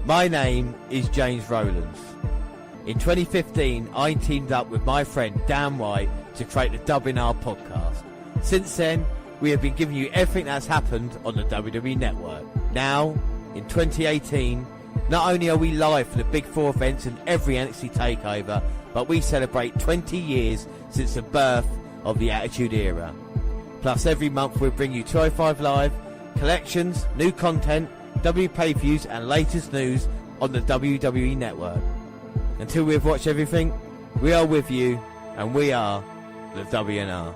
My name is James Rowlands. In 2015, I teamed up with my friend Dan White to create the WNR podcast. Since then, we have been giving you everything that's happened on the WWE Network. Now, in 2018, not only are we live for the Big Four events and every NXT takeover, but we celebrate 20 years since the birth of the Attitude Era. Plus, every month we'll bring you 205 Live, collections, new content, W pay-per-views and latest news on the WWE Network. Until we've watched everything, we are with you, and we are the WNR.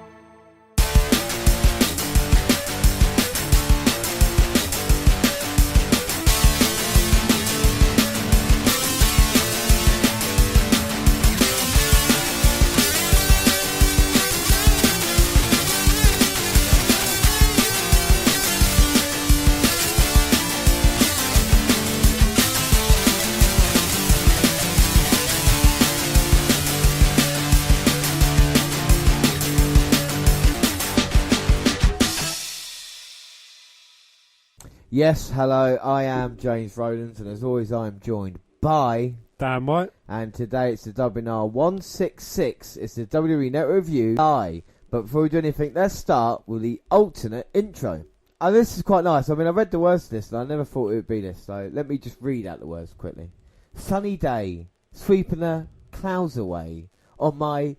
Yes, hello, I am James Rowlands, and as always I am joined by Dan White. And today it's the WNR166, it's the WWE Network Review. But before we do anything, let's start with the alternate intro. And this is quite nice. I mean, I read the words to this and I never thought it would be this, so let me just read out the words quickly. Sunny day, sweeping the clouds away, on my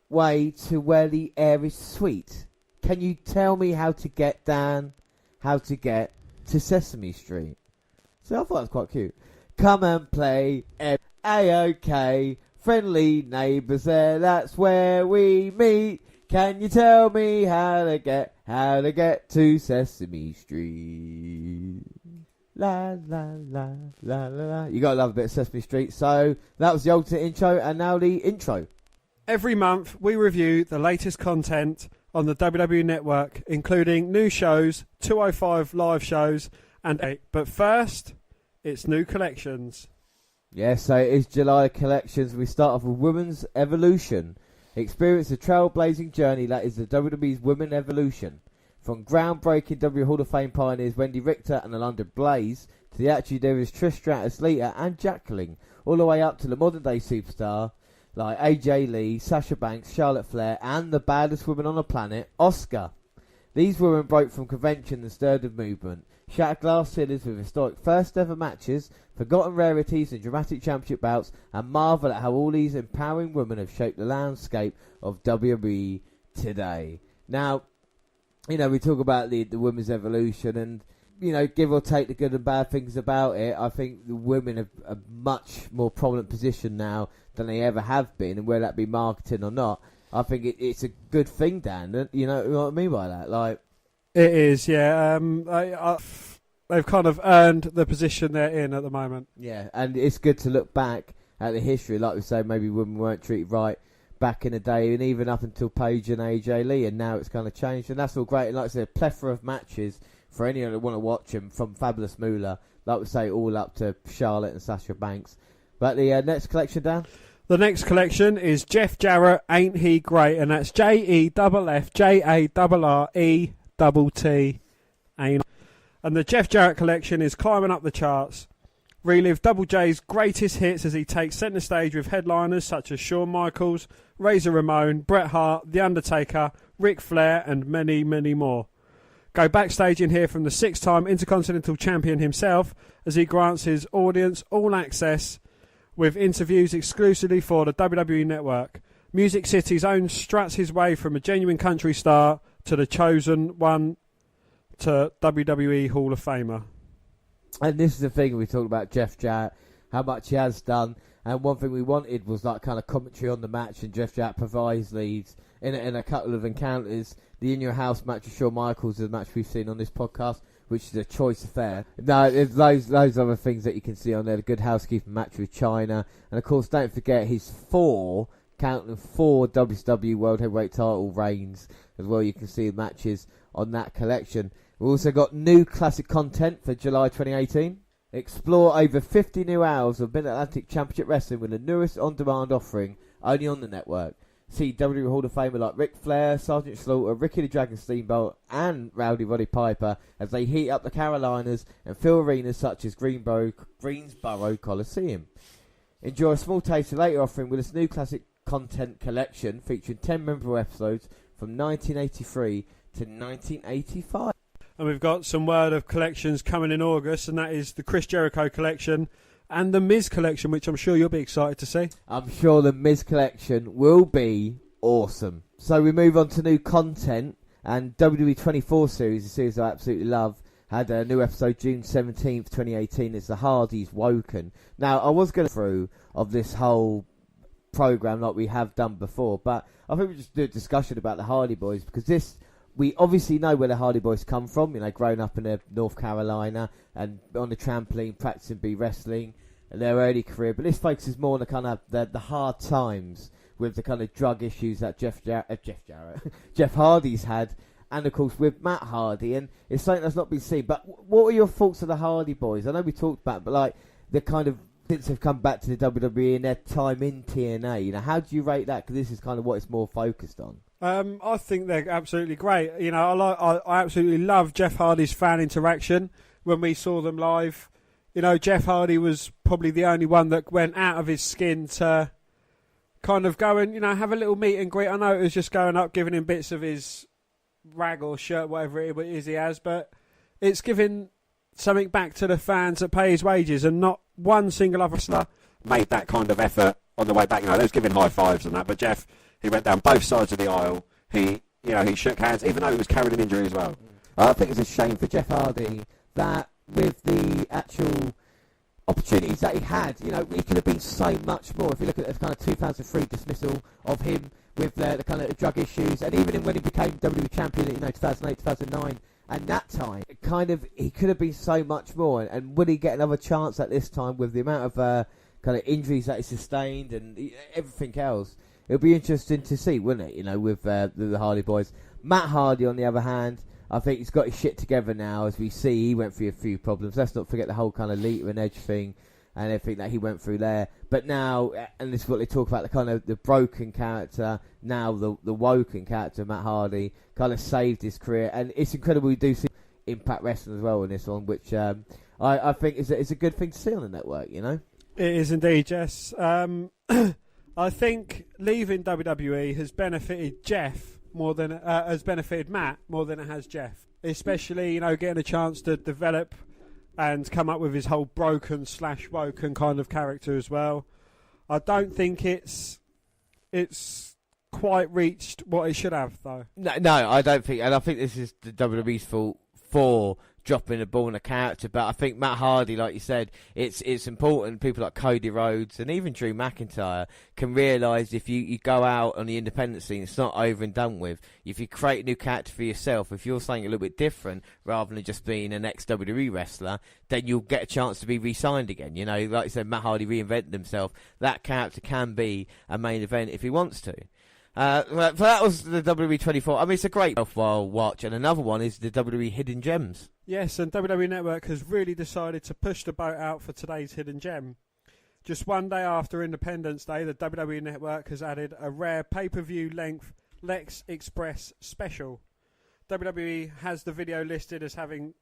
way to where the air is sweet. Can you tell me how to get to Sesame Street? So I thought it was quite cute. Come and play A-OK. Friendly neighbours there, that's where we meet. Can you tell me how to get to Sesame Street? La la la la la la. You gotta love a bit of Sesame Street. So that was the alternate intro, and now the intro. Every month we review the latest content on the WWE Network, including new shows, 205 live shows, and 8. But first, it's new collections. Yeah, so it is July collections. We start off with Women's Evolution. Experience the trailblazing journey that is the WWE's Women Evolution. From groundbreaking WWE Hall of Fame pioneers Wendy Richter and the London Blaze, to the Attitude Era's Trish Stratus, Lita and Jacqueline, all the way up to the modern day superstar like AJ Lee, Sasha Banks, Charlotte Flair, and the baddest woman on the planet, Asuka. These women broke from convention and stirred the movement, shattered glass ceilings with historic first ever matches, forgotten rarities and dramatic championship bouts, and marvel at how all these empowering women have shaped the landscape of WWE today. Now, you know, we talk about the women's evolution and, you know, give or take the good and bad things about it, I think the women have a much more prominent position now than they ever have been, and whether that be marketing or not, I think it's a good thing, Dan. You know what I mean by that? Like, it is, yeah. They've kind of earned the position they're in at the moment. Yeah, and it's good to look back at the history. Like we say, maybe women weren't treated right back in the day, and even up until Paige and AJ Lee, and now it's kind of changed, and that's all great. And like I said, a plethora of matches for anyone that want to watch them, from Fabulous Moolah, like we say, all up to Charlotte and Sasha Banks. But the next collection, Dan? The next collection is Jeff Jarrett, Ain't He Great? And that's JEFFJARRETT. And the Jeff Jarrett collection is climbing up the charts. Relive Double J's greatest hits as he takes centre stage with headliners such as Shawn Michaels, Razor Ramon, Bret Hart, The Undertaker, Ric Flair, and many, many more. Go backstage and hear from the 6-time Intercontinental Champion himself as he grants his audience all access with interviews exclusively for the WWE Network. Music City's own struts his way from a genuine country star to the chosen one to WWE Hall of Famer. And this is the thing we talked about Jeff Jarrett, how much he has done, and one thing we wanted was like kind of commentary on the match, and Jeff Jarrett provides leads in a couple of encounters. The In Your House match with Shawn Michaels is a match we've seen on this podcast, which is a choice affair. No, there's loads other things that you can see on there. The Good Housekeeping match with China. And, of course, don't forget his four WCW World Heavyweight title reigns as well. You can see the matches on that collection. We've also got new classic content for July 2018. Explore over 50 new hours of Mid-Atlantic Championship Wrestling with the newest on-demand offering only on the network. see WWE Hall of Famer like Ric Flair, Sergeant Slaughter, Ricky the Dragon Steamboat, and Rowdy Roddy Piper as they heat up the Carolinas and fill arenas such as Greensboro Coliseum. Enjoy a small taste of later offering with this new classic content collection featuring 10 memorable episodes from 1983 to 1985. And we've got some word of collections coming in August, and that is the Chris Jericho collection and the Miz collection, which I'm sure you'll be excited to see. I'm sure the Miz collection will be awesome. So we move on to new content, and WWE24 series, a series I absolutely love, had a new episode June 17th, 2018. It's the Hardys Woken. Now, I was going through of this whole program like we have done before, but I think we just do a discussion about the Hardy Boys, because this, we obviously know where the Hardy Boys come from, you know, growing up in North Carolina and on the trampoline practicing wrestling in their early career, but this focuses more on the kind of the hard times with the kind of drug issues that Jeff Hardy's had, and of course with Matt Hardy, and it's something that's not been seen. But what were your thoughts of the Hardy Boys? I know we talked about it, but like the kind of, since they've come back to the WWE and their time in TNA, you know, how do you rate that? Because this is kind of what it's more focused on. I think they're absolutely great. You know, I absolutely love Jeff Hardy's fan interaction when we saw them live. You know, Jeff Hardy was probably the only one that went out of his skin to kind of go and, you know, have a little meet and greet. I know it was just going up, giving him bits of his rag or shirt, whatever it is he has, but it's giving something back to the fans that pay his wages, and not one single other wrestler made that kind of effort on the way back. You know, they was giving high fives and that, but Jeff, he went down both sides of the aisle. He shook hands, even though he was carrying an injury as well. I think it's a shame for Jeff Hardy that with the actual opportunities that he had, you know, he could have been so much more. If you look at the kind of 2003 dismissal of him with the kind of drug issues, and even when he became WWE champion, you know, 2008, 2009, and that time, kind of, he could have been so much more. And would he get another chance at this time with the amount of kind of injuries that he sustained and everything else? It'll be interesting to see, wouldn't it? You know, with the Hardy Boys. Matt Hardy, on the other hand, I think he's got his shit together now. As we see, he went through a few problems. Let's not forget the whole kind of Lita and Edge thing and everything that he went through there. But now, and this is what they talk about, the kind of the broken character, now the woken character, Matt Hardy, kind of saved his career. And it's incredible we do see Impact Wrestling as well in this one, which I think is a good thing to see on the network, you know? It is indeed, Jess. I think leaving WWE has benefited Jeff more than has benefited Matt more than it has Jeff. Especially, you know, getting a chance to develop and come up with his whole broken/woken kind of character as well. I don't think it's quite reached what it should have, though. No, I don't think, and I think this is the WWE's fault for dropping the ball in a character. But I think Matt Hardy, like you said, it's important. People like Cody Rhodes and even Drew McIntyre can realise if you go out on the independent scene, it's not over and done with. If you create a new character for yourself, if you're something a little bit different rather than just being an ex-WWE wrestler, then you'll get a chance to be re-signed again. You know, like you said, Matt Hardy reinvented himself. That character can be a main event if he wants to. Well, that was the WWE24. I mean, it's a great worthwhile watch. And another one is the WWE Hidden Gems. Yes, and WWE Network has really decided to push the boat out for today's Hidden Gem. Just one day after Independence Day, the WWE Network has added a rare pay-per-view length Lex Express special. WWE has the video listed as having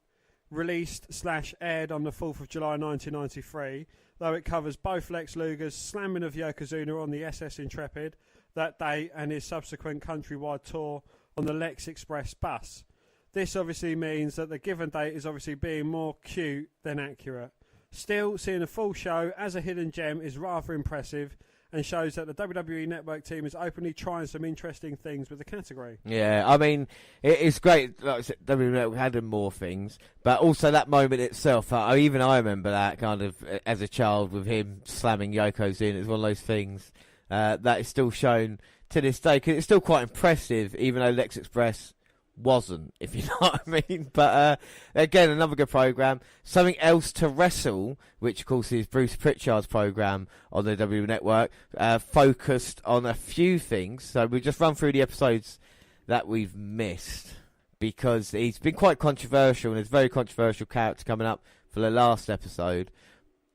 released/aired on the 4th of July 1993, though it covers both Lex Luger's slamming of Yokozuna on the SS Intrepid that day and his subsequent countrywide tour on the Lex Express bus. This obviously means that the given date is obviously being more cute than accurate. Still, seeing a full show as a hidden gem is rather impressive and shows that the WWE Network team is openly trying some interesting things with the category. Yeah, I mean, it's great. Like I said, WWE Network had more things, but also that moment itself, even I remember that kind of as a child with him slamming Yokozuna. It's one of those things that is still shown to this day, because it's still quite impressive, even though Lex Express wasn't, if you know what I mean. But again, another good program. Something Else to Wrestle, which of course is Bruce Pritchard's program on the WWE Network, focused on a few things. So we'll just run through the episodes that we've missed, because he's been quite controversial, and there's a very controversial character coming up for the last episode.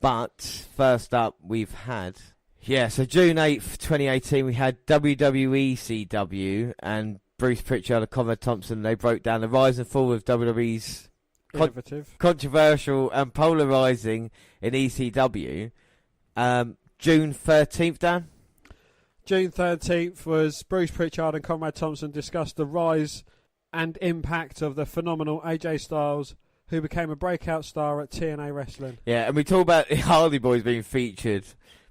But first up, we've had Yeah, so June 8th, 2018, we had WWECW and Bruce Pritchard and Conrad Thompson. They broke down the rise and fall of WWE's controversial and polarising in ECW. June 13th, Dan? June 13th was Bruce Pritchard and Conrad Thompson discussed the rise and impact of the phenomenal AJ Styles, who became a breakout star at TNA Wrestling. Yeah, and we talk about the Hardy Boys being featured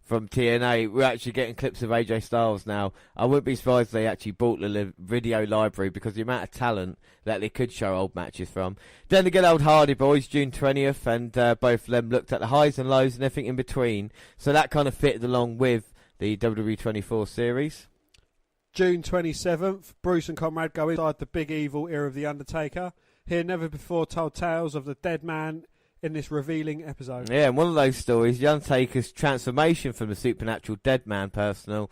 from TNA. We're actually getting clips of AJ Styles now. I wouldn't be surprised if they actually bought the video library because the amount of talent that they could show old matches from. Then the good old Hardy Boys, June 20th, and both of them looked at the highs and lows and everything in between. So that kind of fitted along with the WWE24 series. June 27th, Bruce and Conrad go inside the big evil ear of The Undertaker. Hear never before told tales of the dead man in this revealing episode. Yeah, and one of those stories, The Undertaker's transformation from the supernatural dead man persona,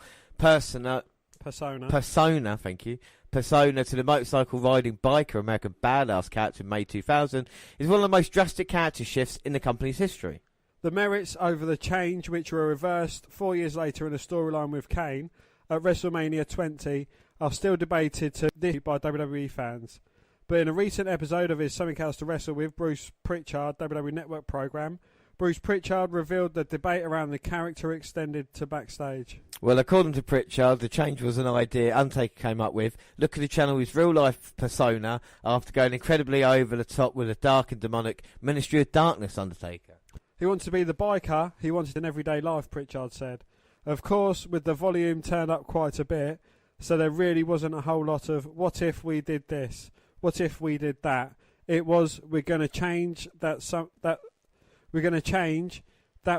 thank you, persona to the motorcycle riding biker American badass character in May 2000 is one of the most drastic character shifts in the company's history. The merits over the change, which were reversed 4 years later in a storyline with Kane at WrestleMania 20, are still debated to this by WWE fans. But in a recent episode of his Something Else to Wrestle with Bruce Pritchard WWE Network program, Bruce Pritchard revealed the debate around the character extended to backstage. Well, according to Pritchard, the change was an idea Undertaker came up with, looking to channel his real-life persona after going incredibly over the top with a dark and demonic Ministry of Darkness Undertaker. He wants to be the biker he wanted in everyday life, Pritchard said. Of course, with the volume turned up quite a bit, so there really wasn't a whole lot of, what if we did this? What if we did that? It was, we're going to change that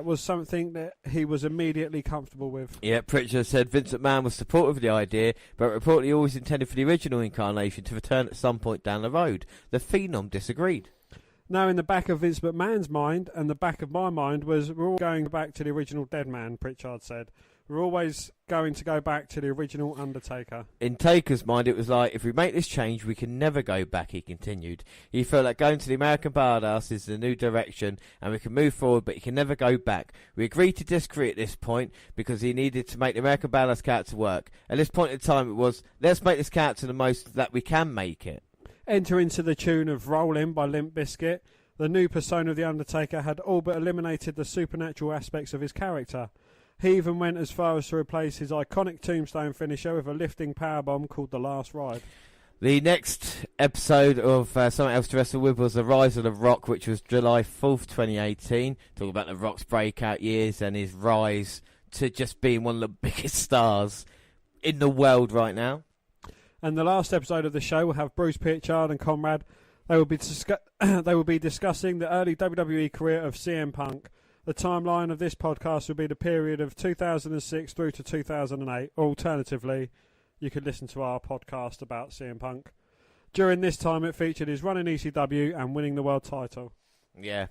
was something that he was immediately comfortable with. Yeah, Pritchard said Vince McMahon was supportive of the idea, but reportedly always intended for the original incarnation to return at some point down the road. The Phenom disagreed. Now, in the back of Vince McMahon's mind and the back of my mind was, we're all going back to the original dead man, Pritchard said. We're always going to go back to the original Undertaker. In Taker's mind, it was like, if we make this change, we can never go back, he continued. He felt like going to the American Badass is the new direction, and we can move forward, but he can never go back. We agreed to disagree at this point, because he needed to make the American Badass character work. At this point in time, it was, let's make this character the most that we can make it. Enter into the tune of Rollin' by Limp Bizkit. The new persona of The Undertaker had all but eliminated the supernatural aspects of his character. He even went as far as to replace his iconic tombstone finisher with a lifting powerbomb called The Last Ride. The next episode of Something Else to Wrestle With was The Rise of The Rock, which was July 4th, 2018. Talking about The Rock's breakout years and his rise to just being one of the biggest stars in the world right now. And the last episode of the show will have Bruce Pritchard and Conrad. They will be discussing the early WWE career of CM Punk. The timeline of this podcast will be the period of 2006 through to 2008. Or alternatively, you could listen to our podcast about CM Punk. During this time, it featured his run in ECW and winning the world title. Yeah.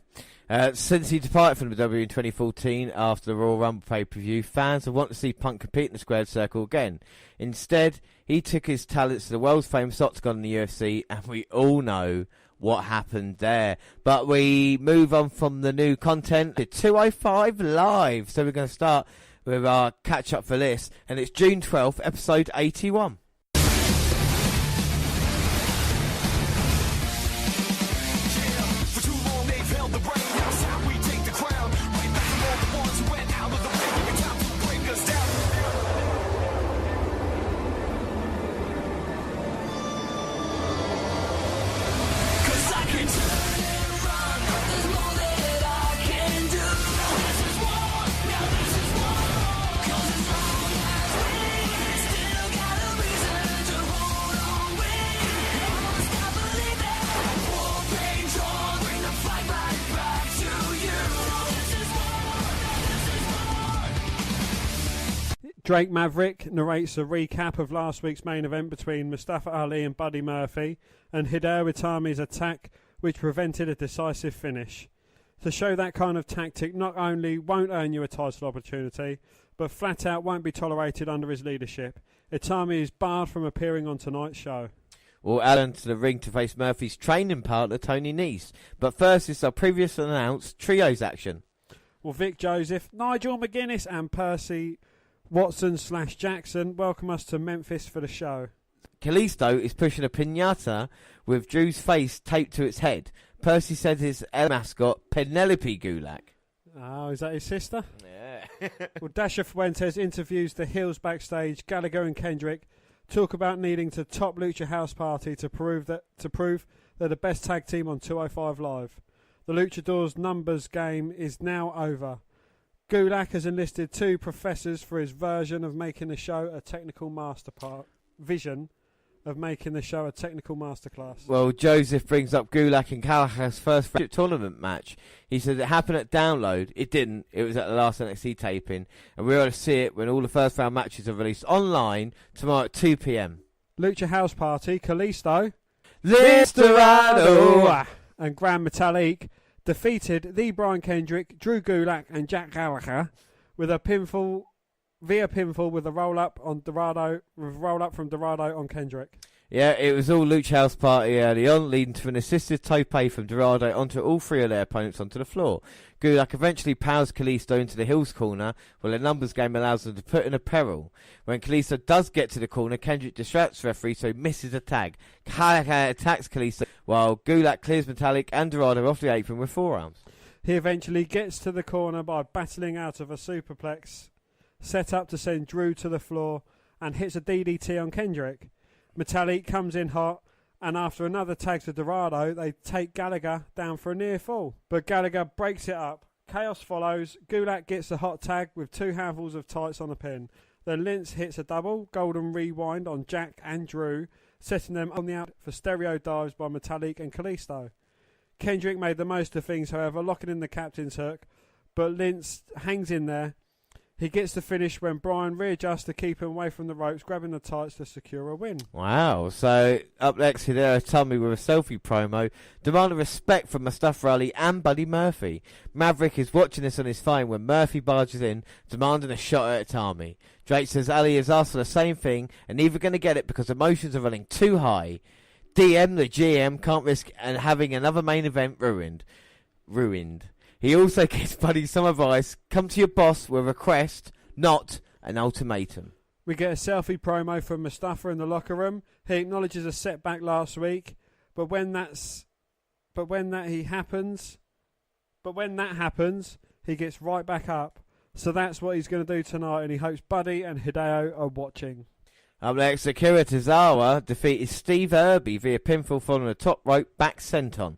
Since he departed from the WWE in 2014 after the Royal Rumble pay-per-view, fans have wanted to see Punk compete in the squared circle again. Instead, he took his talents to the world's famous octagon in the UFC, and we all know what happened there. But we move on from the new content to 205 Live. So we're going to start with our catch-up for this, and it's June 12th, episode 81. Drake Maverick narrates a recap of last week's main event between Mustafa Ali and Buddy Murphy and Hideo Itami's attack, which prevented a decisive finish. To show that kind of tactic not only won't earn you a title opportunity, but flat out won't be tolerated under his leadership. Itami is barred from appearing on tonight's show. We'll add on to the ring to face Murphy's training partner, Tony Nese. But first is our previously announced trios action. Well, Vic Joseph, Nigel McGuinness and Percy Watson/Jackson welcome us to Memphis for the show. Kalisto is pushing a piñata with Drew's face taped to its head. Percy said his mascot, Penelope Gulak. Oh, is that his sister? Yeah. Well, Dasha Fuentes interviews the Hills backstage. Gallagher and Kendrick talk about needing to top Lucha House Party to prove they're the best tag team on 205 Live. The Luchadors' numbers game is now over. Gulak has enlisted 2 professors for his version of making the show a technical masterclass. Well, Joseph brings up Gulak and Gallagher's first friendship tournament match. He said it happened at Download. It didn't. It was at the last NXT taping. And we're going to see it when all the first round matches are released online tomorrow at 2 p.m. Lucha House Party, Kalisto, Listerado, and Grand Metalik defeated the Brian Kendrick, Drew Gulak, and Jack Gallagher with a pinfall with a roll up from Dorado on Kendrick. Yeah, it was all Lucha House Party early on, leading to an assisted tope from Dorado onto all 3 of their opponents onto the floor. Gulak eventually powers Kalisto into the Hills corner, while the numbers game allows them to put in a peril. When Kalisto does get to the corner, Kendrick distracts the referee, so he misses a tag. Gallagher attacks Kalisto, while Gulak clears Metallic and Dorado off the apron with forearms. He eventually gets to the corner by battling out of a superplex, set up to send Drew to the floor, and hits a DDT on Kendrick. Metallic comes in hot, and after another tag to Dorado, they take Gallagher down for a near fall. But Gallagher breaks it up. Chaos follows. Gulak gets a hot tag with 2 handfuls of tights on a pin. Then Lince hits a double golden rewind on Jack and Drew, setting them on the out for stereo dives by Metallic and Kalisto. Kendrick made the most of things, however, locking in the captain's hook, but Lince hangs in there. He gets the finish when Brian readjusts to keep him away from the ropes, grabbing the tights to secure a win. Wow. So, up next, Hideo Itami with a selfie promo, demanding respect from Mustafa Ali and Buddy Murphy. Maverick is watching this on his phone when Murphy barges in, demanding a shot at Itami. Drake says Ali has asked for the same thing, and neither going to get it because emotions are running too high. DM, the GM, can't risk and having another main event ruined. He also gives Buddy some advice. Come to your boss with a request, not an ultimatum. We get a selfie promo from Mustafa in the locker room. He acknowledges a setback last week, but when that happens, he gets right back up. So that's what he's going to do tonight, and he hopes Buddy and Hideo are watching. Up next, Akira Tozawa defeated Steve Irby via pinfall following a top rope back senton.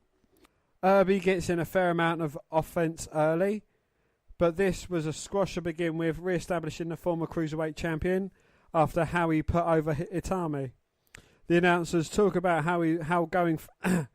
Irby gets in a fair amount of offense early, but this was a squash to begin with, re-establishing the former Cruiserweight champion after how he put over Itami. The announcers talk about how going forward,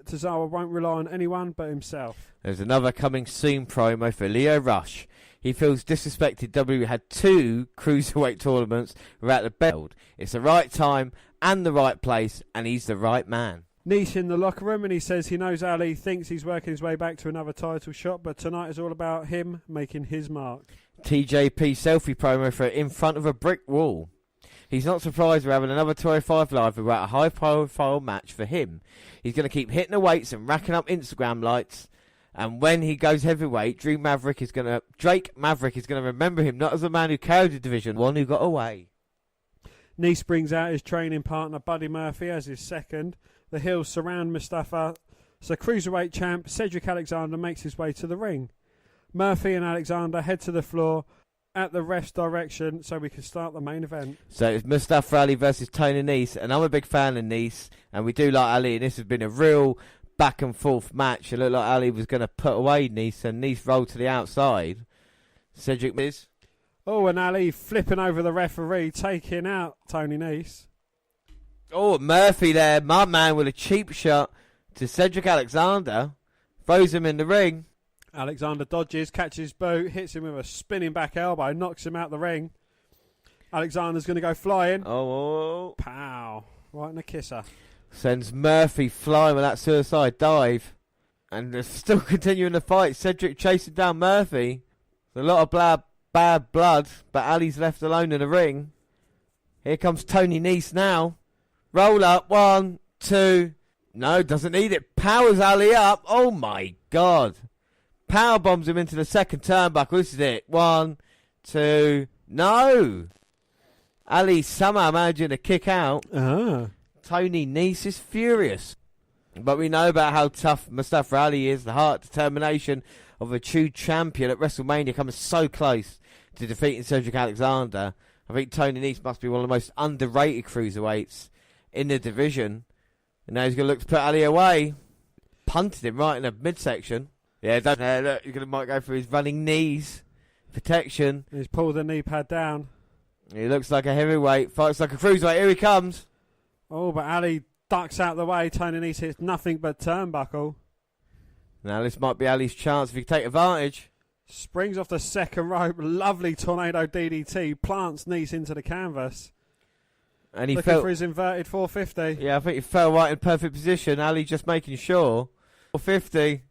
Tozawa won't rely on anyone but himself. There's another coming soon promo for Leo Rush. He feels disrespected. WWE had 2 Cruiserweight tournaments without the belt. It's the right time and the right place, and he's the right man. Nice in the locker room, and he says he knows Ali thinks he's working his way back to another title shot, but tonight is all about him making his mark. TJP selfie promo for in front of a brick wall. He's not surprised we're having another 205 Live without a high-profile match for him. He's going to keep hitting the weights and racking up Instagram likes, and when he goes heavyweight, Drake Maverick is going to remember him not as the man who carried the division, one who got away. Nice brings out his training partner Buddy Murphy as his second. The Hills surround Mustafa, so Cruiserweight champ Cedric Alexander makes his way to the ring. Murphy and Alexander head to the floor at the ref's direction so we can start the main event. So it's Mustafa Ali versus Tony Nese, and I'm a big fan of Nese, and we do like Ali, and this has been a real back and forth match. It looked like Ali was going to put away Nese, and Nese rolled to the outside. Cedric Miz. Oh, and Ali flipping over the referee, taking out Tony Nese. Oh, Murphy there, my man, with a cheap shot to Cedric Alexander. Throws him in the ring. Alexander dodges, catches his boot, hits him with a spinning back elbow, knocks him out the ring. Alexander's going to go flying. Oh. Pow. Right in the kisser. Sends Murphy flying with that suicide dive. And they're still continuing the fight. Cedric chasing down Murphy. There's a lot of bad blood, but Ali's left alone in the ring. Here comes Tony Nese now. Roll up, 1, 2. No, doesn't need it. Powers Ali up. Oh my God. Power bombs him into the second turnbuckle. This is it. 1, 2, no. Ali somehow managing to kick out. Tony Nese is furious. But we know about how tough Mustafa Ali is. The heart, determination of a true champion at WrestleMania, coming so close to defeating Cedric Alexander. I think Tony Nese must be one of the most underrated cruiserweights in the division. And now he's going to look to put Ali away. Punted him right in the midsection. Yeah, look, he's going to might go for his running knees. Protection. He's pulled the knee pad down. He looks like a heavyweight. Fights like a cruiserweight. Here he comes. Oh, but Ali ducks out the way. Tony Nese hits nothing but turnbuckle. Now this might be Ali's chance if he can take advantage. Springs off the second rope. Lovely tornado DDT. Plants Nese into the canvas. And he looking for his inverted 450. Yeah, I think he fell right in perfect position. Ali just making sure. 450.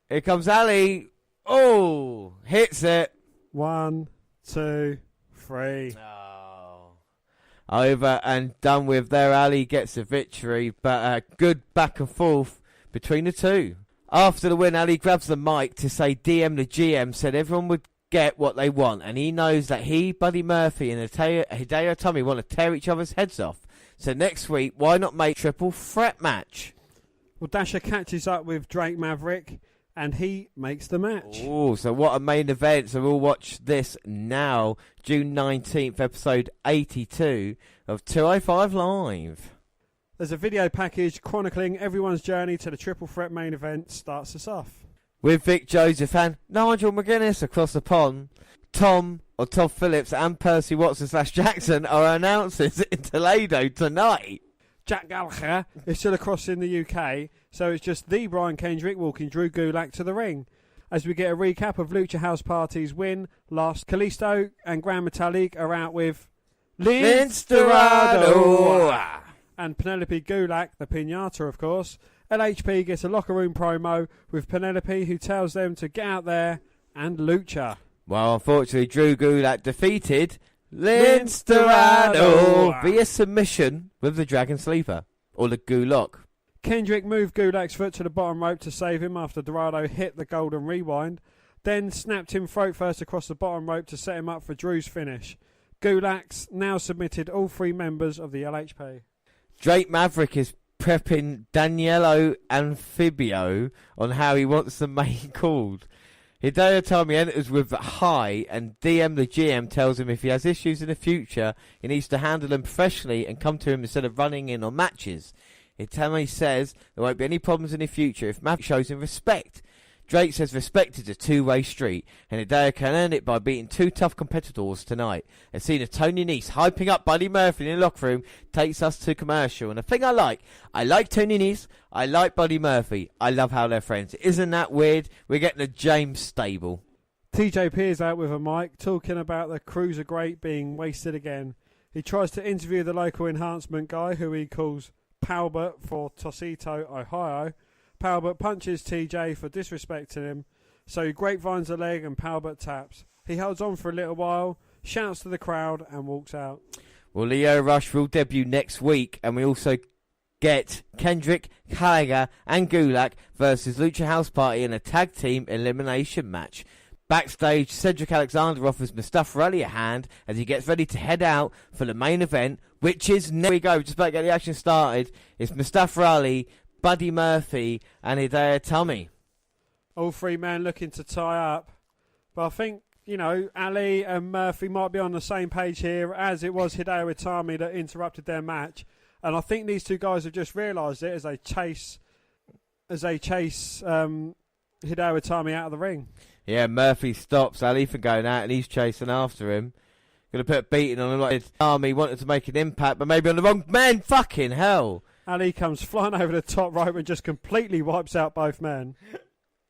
Here comes Ali. Oh, hits it. 1, 2, 3. Oh. Over and done with there. Ali gets the victory, but a good back and forth between the two. After the win, Ali grabs the mic to say DM the GM said everyone would get what they want, and he knows that he, Buddy Murphy, and Hideo Itami want to tear each other's heads off. So next week, why not make triple threat match? Well, Dasher catches up with Drake Maverick, and he makes the match. Oh, so what a main event. So we'll watch this now. June 19th, episode 82 of 205 Live. There's a video package chronicling everyone's journey to the triple threat main event. Starts us off with Vic Joseph and Nigel McGuinness across the pond. Tom Phillips and Percy Watson / Jackson are announcers in Toledo tonight. Jack Gallagher is still across in the UK, so it's just the Brian Kendrick walking Drew Gulak to the ring. As we get a recap of Lucha House Party's win last, Kalisto and Grand Metalik are out with Lince Dorado and Penelope Gulak, the Pinata of course. LHP gets a locker room promo with Penelope, who tells them to get out there and lucha. Well, unfortunately, Drew Gulak defeated Lince Dorado via submission with the Dragon Sleeper, or the Gulak. Kendrick moved Gulak's foot to the bottom rope to save him after Dorado hit the Golden Rewind, then snapped him throat first across the bottom rope to set him up for Drew's finish. Gulak's now submitted all 3 members of the LHP. Drake Maverick is prepping Danielo Amphibio on how he wants the main called. Hideo Itami enters with high, and DM the GM tells him if he has issues in the future, he needs to handle them professionally and come to him instead of running in on matches. Itami says there won't be any problems in the future if Maverick shows him respect. Drake says respect is a two-way street, and Hideo can earn it by beating 2 tough competitors tonight. A scene of Tony Nese hyping up Buddy Murphy in the locker room takes us to commercial. And the thing I like Tony Nese, I like Buddy Murphy, I love how they're friends. Isn't that weird? We're getting a James stable. TJP is out with a mic talking about the Cruiser Great being wasted again. He tries to interview the local enhancement guy, who he calls Palbert for Tosito, Ohio. Palbert punches TJ for disrespecting him, so he grapevines a leg and Palbert taps. He holds on for a little while, shouts to the crowd and walks out. Well, Leo Rush will debut next week, and we also get Kendrick, Gallagher and Gulak versus Lucha House Party in a tag team elimination match. Backstage, Cedric Alexander offers Mustafa Ali a hand as he gets ready to head out for the main event, which is there we go, just about to get the action started. It's Mustafa Ali, Buddy Murphy and Hideo Itami. All 3 men looking to tie up. But I think, Ali and Murphy might be on the same page here, as it was Hideo Itami that interrupted their match. And I think these 2 guys have just realised it as they chase Hideo Itami out of the ring. Yeah, Murphy stops Ali from going out and he's chasing after him. Going to put a beating on him like Itami wanted to make an impact, but maybe on the wrong men. Fucking hell. Ali comes flying over the top rope and just completely wipes out both men.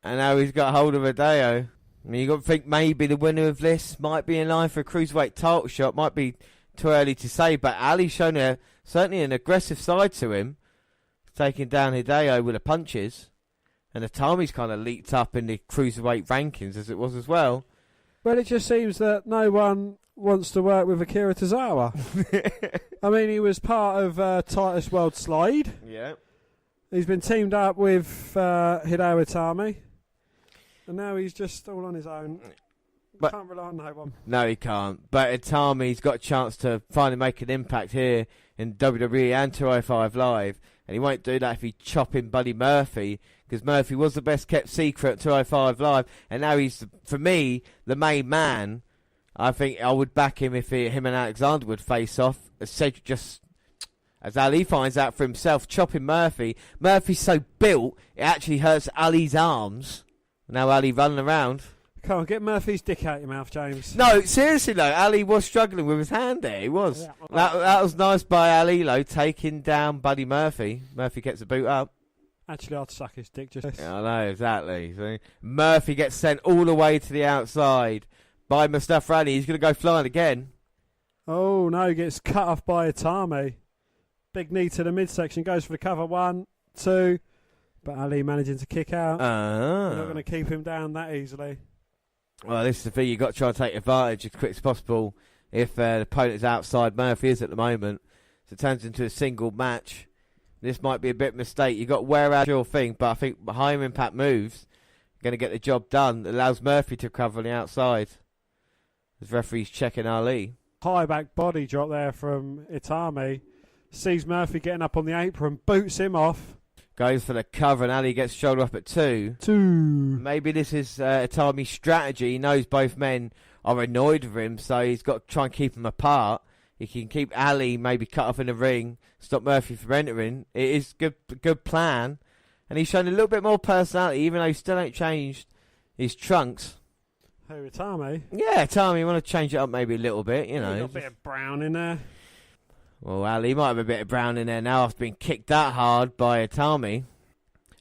And now he's got hold of Hideo. I mean, you got to think maybe the winner of this might be in line for a cruiserweight title shot. Might be too early to say, but Ali's shown certainly an aggressive side to him, taking down Hideo with the punches. And Itami's kind of leaped up in the cruiserweight rankings as it was as well. Well, it just seems that no one wants to work with Akira Tozawa. I mean, he was part of Titus World Slide. Yeah. He's been teamed up with Hideo Itami. And now he's just all on his own. But Can't rely on no one. no, he can't. But Itami's got a chance to finally make an impact here in WWE and 205 Live. And he won't do that if he chop in Buddy Murphy, because Murphy was the best kept secret at 205 Live. And now he's, for me, the main man. I think I would back him if him and Alexander would face off. As Ali finds out for himself, chopping Murphy. Murphy's so built, it actually hurts Ali's arms. Now Ali running around. Come on, get Murphy's dick out your mouth, James. No, seriously though, Ali was struggling with his hand there. He was. Yeah. That was nice by Ali, though, taking down Buddy Murphy. Murphy gets the boot up. Actually, I'd suck his dick just. Yeah, I know, exactly. So Murphy gets sent all the way to the outside by Mustafa Ali. He's going to go flying again. Oh, no, he gets cut off by Itami. Big knee to the midsection, goes for the cover. 1, 2. But Ali managing to kick out. They're not going to keep him down that easily. Well, this is the thing. You've got to try and take advantage as quick as possible if the opponent's outside. Murphy is at the moment. So it turns into a single match. This might be a bit of a mistake. You've got to wear out your thing, but I think higher impact moves are going to get the job done. It allows Murphy to cover on the outside. As referee's checking Ali. High back body drop there from Itami. Sees Murphy getting up on the apron, boots him off. Goes for the cover and Ali gets shoulder up at 2. 2. Maybe this is Itami's strategy. He knows both men are annoyed with him, so he's got to try and keep them apart. He can keep Ali maybe cut off in the ring, stop Murphy from entering. It is a good plan. And he's shown a little bit more personality, even though he still ain't changed his trunks. Who, Itami? Yeah, Itami, you want to change it up maybe a little bit, you know. Got a bit of brown in there. Well, Ali might have a bit of brown in there now after being kicked that hard by Itami.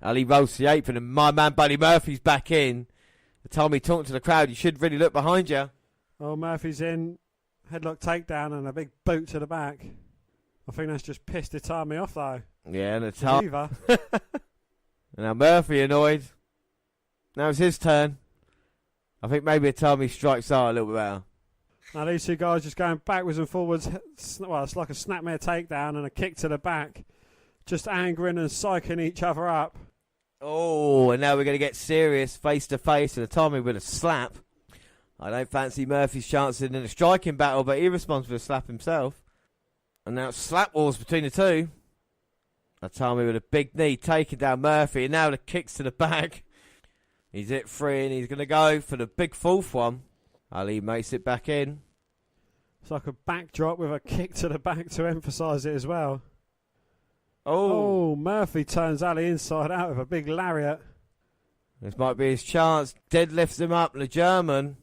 Ali rolls to the apron and my man Buddy Murphy's back in. Itami talking to the crowd, you should really look behind you. Oh, Murphy's in. Headlock takedown and a big boot to the back. I think that's just pissed Itami off though. Yeah, and Itami. Diva. And now Murphy annoyed. Now it's his turn. I think maybe Itami strikes out a little bit better. Now these two guys just going backwards and forwards. Well, it's like a snapmare takedown and a kick to the back. Just angering and psyching each other up. Oh, and now we're going to get serious face to face and Itami with a slap. I don't fancy Murphy's chances in a striking battle, but he responds with a slap himself. And now it's slap wars between the two. Itami with a big knee taking down Murphy, and now the kicks to the back. He's hit 3 and he's going to go for the big 4th one. Ali makes it back in. It's like a backdrop with a kick to the back to emphasise it as well. Oh. Oh, Murphy turns Ali inside out with a big lariat. This might be his chance. Deadlifts him up, the German.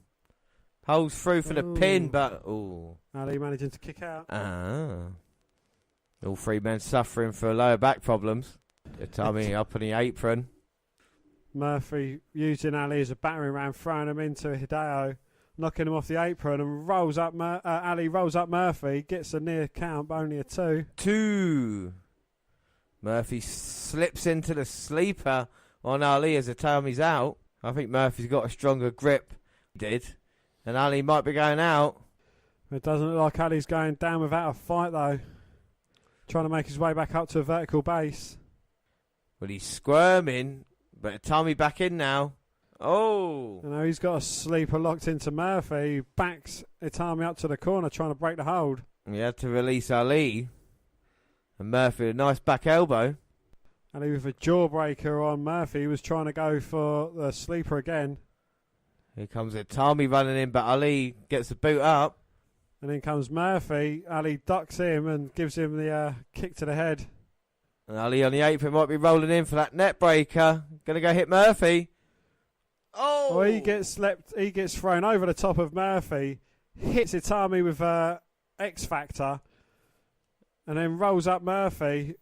Holds through for the pin, but... Oh. Ali managing to kick out. All 3 men suffering for lower back problems. Itami up on the apron. Murphy using Ali as a battering ram, throwing him into Hideo, knocking him off the apron, and rolls up. Ali rolls up Murphy, gets a near count, but only a 2. 2. Murphy slips into the sleeper on Ali as Itami's out. I think Murphy's got a stronger grip. He did. And Ali might be going out. It doesn't look like Ali's going down without a fight, though. Trying to make his way back up to a vertical base. Well, he's squirming, but Itami back in now. Oh. You know, he's got a sleeper locked into Murphy. He backs Itami up to the corner, trying to break the hold. He had to release Ali. And Murphy, a nice back elbow. Ali with a jawbreaker on Murphy. He was trying to go for the sleeper again. Here comes Itami running in, but Ali gets the boot up. And in comes Murphy. Ali ducks him and gives him the kick to the head. And Ali on the apron might be rolling in for that net breaker. Gonna go hit Murphy. Oh! Well, he gets thrown over the top of Murphy, hits Itami with X Factor, and then rolls up Murphy.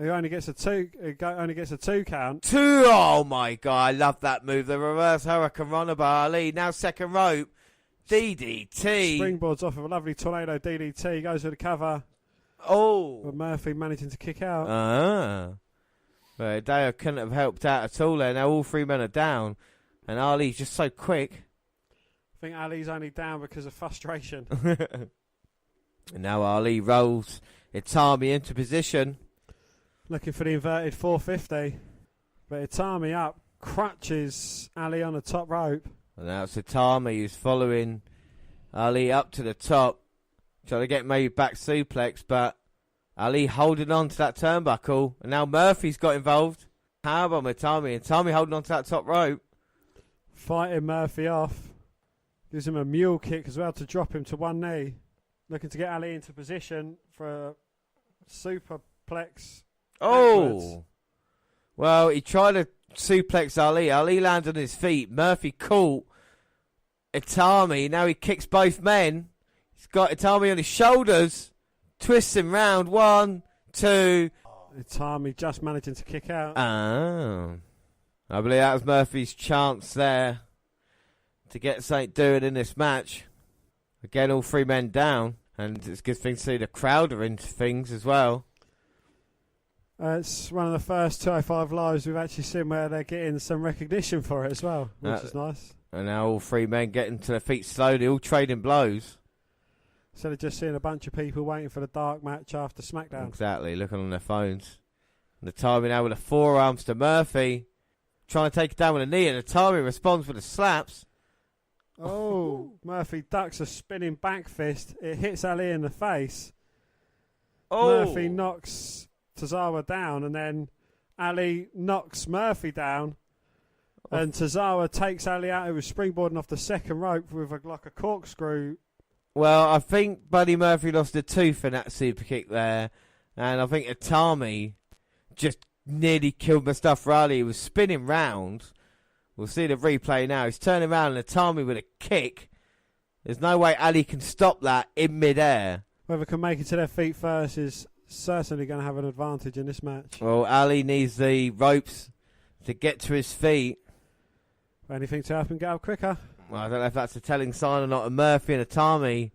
He only gets a 2. Only gets a 2 count. 2. Oh my god! I love that move. The reverse Hurricane Runner by Ali. Now second rope. DDT. Springboards off of a lovely tornado DDT. Goes for the cover. Oh! But Murphy managing to kick out. But Dale couldn't have helped out at all there. Now all 3 men are down. And Ali's just so quick. I think Ali's only down because of frustration. And now Ali rolls Itami into position. Looking for the inverted 450. But Itami up crutches Ali on the top rope. And now it's Itami who's following Ali up to the top, trying to get maybe back suplex, but Ali holding on to that turnbuckle, and now Murphy's got involved. How about Itami? And Itami holding on to that top rope. Fighting Murphy off. Gives him a mule kick as well to drop him to one knee. Looking to get Ali into position for a superplex. Oh! Backwards. Well, he tried to suplex Ali. Ali landed on his feet. Murphy caught Itami. Now he kicks both men. He's got Itami on his shoulders. Twists him round. 1, 2. Itami just managing to kick out. Oh. I believe that was Murphy's chance there to get something doing in this match. Again, all 3 men down. And it's a good thing to see the crowd are into things as well. It's one of the first 205 lives we've actually seen where they're getting some recognition for it as well, which is nice. And now all 3 men getting to their feet slowly, all trading blows. Instead of just seeing a bunch of people waiting for the dark match after SmackDown. Exactly, looking on their phones. And the timing now with the forearms to Murphy. Trying to take it down with a knee, and the timing responds with the slaps. Oh, Murphy ducks a spinning back fist. It hits Ali in the face. Oh. Murphy knocks Tozawa down, and then Ali knocks Murphy down. And Tozawa takes Ali out, who was springboarding off the second rope with like a corkscrew. Well, I think Buddy Murphy lost a tooth in that super kick there. And I think Itami just nearly killed Mustafa Ali. He was spinning round. We'll see the replay now. He's turning around and Itami with a kick. There's no way Ali can stop that in midair. Whoever can make it to their feet first is certainly going to have an advantage in this match. Well, Ali needs the ropes to get to his feet. Anything to help him get up quicker. Well, I don't know if that's a telling sign or not. And Murphy and Itami.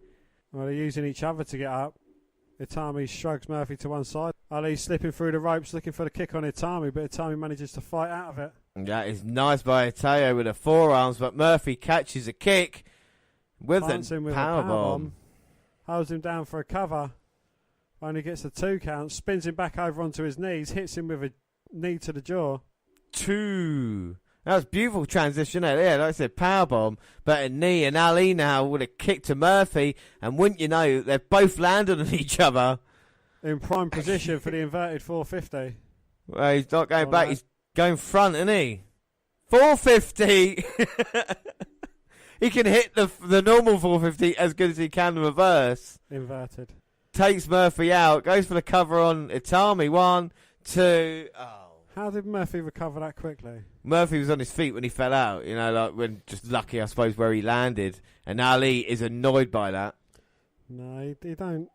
Well, they're using each other to get up. Itami shrugs Murphy to one side. Ali slipping through the ropes looking for the kick on Itami, but Itami manages to fight out of it. That is nice by Itao with the forearms, but Murphy catches a kick with a powerbomb. Holds him down for a cover. Only gets a 2 count. Spins him back over onto his knees. Hits him with a knee to the jaw. 2. That was a beautiful transition there. Yeah, like I said, powerbomb, but a knee, and Ali now with a kick to Murphy, and wouldn't you know, they've both landed on each other. In prime position for the inverted 450. Well, he's not going back, he's going front, isn't he? 450! He can hit the normal 450 as good as he can the reverse. Inverted. Takes Murphy out, goes for the cover on Itami. 1, 2... Oh. How did Murphy recover that quickly? Murphy was on his feet when he fell out, you know, like when just lucky, I suppose, where he landed. And Ali is annoyed by that. No, he don't.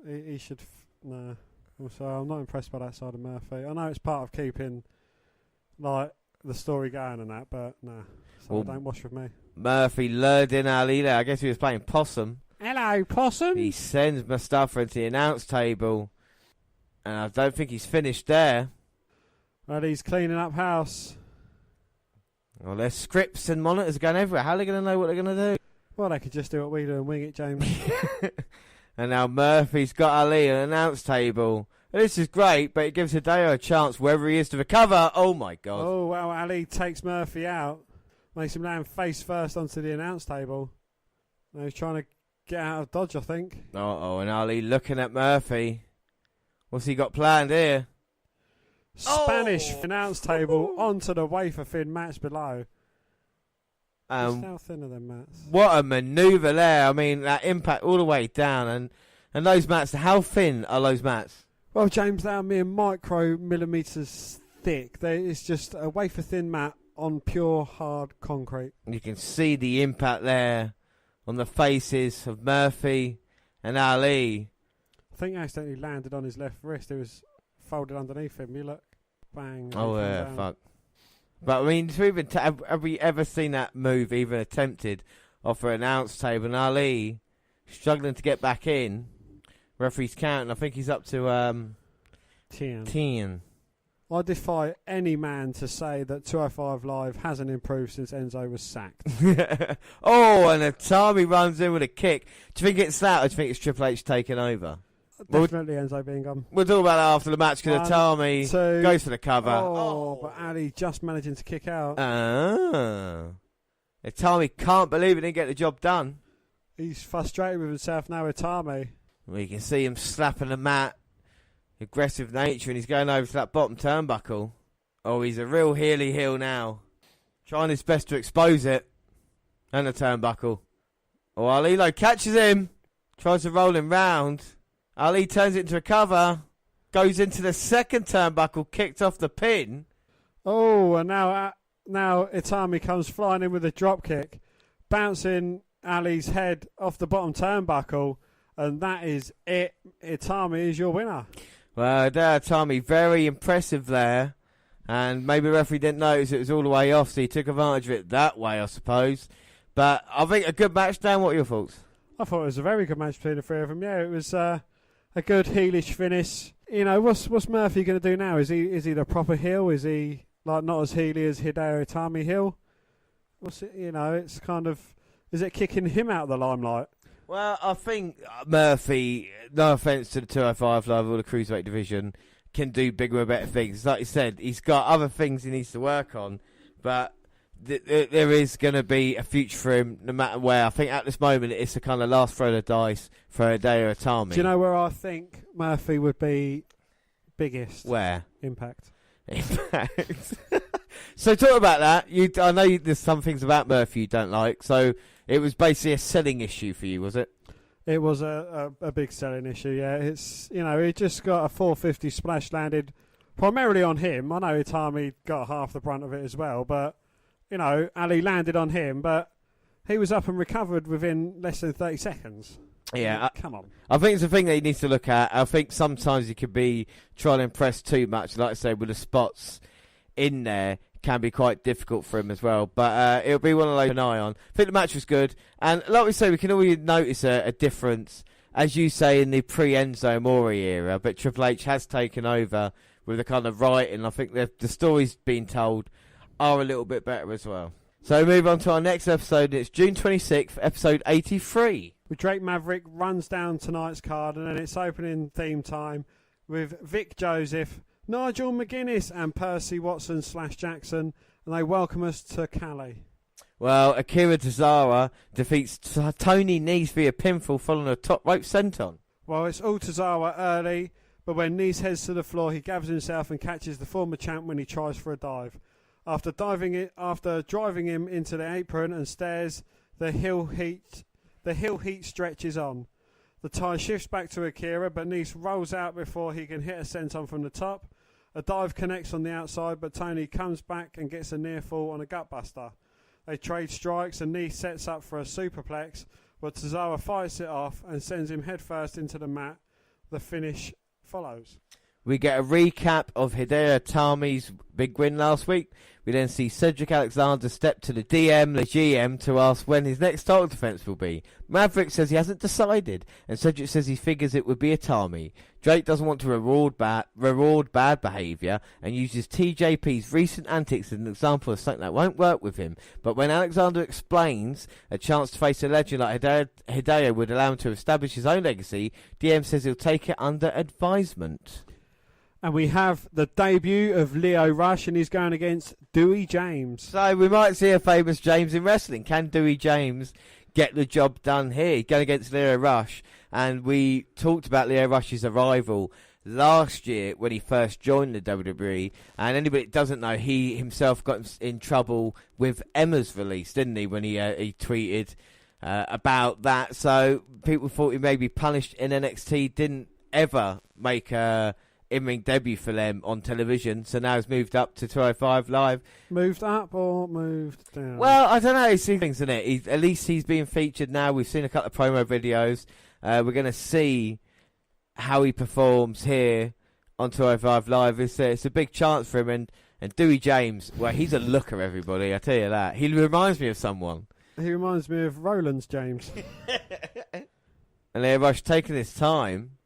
He should. No. Also, I'm not impressed by that side of Murphy. I know it's part of keeping like the story going and that, but no. So Well, don't wash with me. Murphy lured in Ali there. I guess he was playing possum. Hello, possum. He sends Mustafa into the announce table. And I don't think he's finished there. Well, he's cleaning up house. Well, there's scripts and monitors going everywhere. How are they going to know what they're going to do? Well, they could just do what we do and wing it, James. And now Murphy's got Ali at an announce table. This is great, but it gives Hideo a chance wherever he is to recover. Oh, my God. Oh, well, Ali takes Murphy out. Makes him land face first onto the announce table. Now he's trying to get out of dodge, I think. Uh-oh, and Ali looking at Murphy. What's he got planned here? Spanish announce table onto the wafer thin mats below. Just how thin are them mats? What a manoeuvre there. I mean, that impact all the way down. And those mats, how thin are those mats? Well, James, they are mere micro millimetres thick. It's just a wafer thin mat on pure hard concrete. You can see the impact there on the faces of Murphy and Ali. I think he accidentally landed on his left wrist. It was folded underneath him. You look, bang. Oh, yeah, fuck. But, I mean, have we ever seen that move even attempted off an announce table? And Ali struggling to get back in. Referee's counting. I think he's up to 10. I defy any man to say that 205 Live hasn't improved since Enzo was sacked. Oh, and Itami runs in with a kick. Do you think it's that, or do you think it's Triple H taking over? Definitely Enzo being gone. We'll talk about that after the match because Itami 2. goes for the cover. But Ali just managing to kick out. Itami can't believe he didn't get the job done. He's frustrated with himself now, Itami. We can see him slapping the mat. Aggressive nature, and he's going over to that bottom turnbuckle. Oh, he's a real heely heel now. Trying his best to expose it. And the turnbuckle. Oh, Ali catches him. Tries to roll him round. Ali turns it into a cover. Goes into the second turnbuckle, kicked off the pin. Oh, and now Itami comes flying in with a drop kick, bouncing Ali's head off the bottom turnbuckle, and that is it. Itami is your winner. Well, Itami, very impressive there. And maybe the referee didn't notice it was all the way off, so he took advantage of it that way, I suppose. But I think a good match. Dan, what are your thoughts? I thought it was a very good match between the three of them. Yeah, it was a good heelish finish. You know, what's Murphy going to do now? Is he the proper heel? Is he not as heely as Hideo Itami heel? What's it? You know, it's kind of, is it kicking him out of the limelight? Well, I think Murphy, no offence to the 205 Live or the Cruiserweight division, can do bigger and better things. Like you said, he's got other things he needs to work on, but there is going to be a future for him no matter where. I think at this moment it's the kind of last throw of the dice for Hideo Itami. Do you know where I think Murphy would be biggest? Where? Impact. So talk about that. I know there's some things about Murphy you don't like, so it was basically a selling issue for you, was it? It was a big selling issue, yeah. It's, you know, he just got a 450 splash landed primarily on him. I know Itami got half the brunt of it as well, but, you know, Ali landed on him, but he was up and recovered within less than 30 seconds. Yeah. Come on. I think it's a thing that he needs to look at. I think sometimes he could be trying to impress too much. Like I say, with the spots in there, can be quite difficult for him as well. But it'll be one of those to keep an eye on. I think the match was good. And like we say, we can already notice a difference, as you say, in the pre-Enzo Amore era. But Triple H has taken over with the kind of writing. I think the stories being told are a little bit better as well. So we move on to our next episode. It's June 26th, episode 83. With Drake Maverick runs down tonight's card, and then it's opening theme time with Vic Joseph, Nigel McGuinness and Percy Watson/Jackson, and they welcome us to Cali. Well, Akira Tozawa defeats Tony Nese via pinfall following a top rope senton. Well, it's all Tozawa early, but when Nese heads to the floor, he gathers himself and catches the former champ when he tries for a dive. After driving him into the apron and stairs, the heel heat stretches on. The tie shifts back to Akira, but Nese rolls out before he can hit a senton from the top. A dive connects on the outside, but Tony comes back and gets a near fall on a gutbuster. They trade strikes and Nese sets up for a superplex, but Tozawa fights it off and sends him headfirst into the mat. The finish follows. We get a recap of Hideo Itami's big win last week. We then see Cedric Alexander step to the DM, the GM, to ask when his next title defense will be. Maverick says he hasn't decided, and Cedric says he figures it would be Itami. Drake doesn't want to reward bad behaviour and uses TJP's recent antics as an example of something that won't work with him. But when Alexander explains a chance to face a legend like Hideo would allow him to establish his own legacy, DM says he'll take it under advisement. And we have the debut of Leo Rush, and he's going against Dewey James. So we might see a famous James in wrestling. Can Dewey James get the job done here? He's going against Leo Rush. And we talked about Leo Rush's arrival last year when he first joined the WWE. And anybody that doesn't know, he himself got in trouble with Emma's release, didn't he, when he tweeted about that. So people thought he may be punished in NXT, didn't ever make a in-ring debut for them on television, so now he's moved up to 205 Live. Moved up or moved down? Well, I don't know. He's seen things in it. At least he's being featured now. We've seen a couple of promo videos. We're going to see how he performs here on 205 Live. It's a big chance for him. And Dewey James, well, he's a looker, everybody. I tell you that. He reminds me of someone. He reminds me of Roland's James. And Leo Rush taking his time.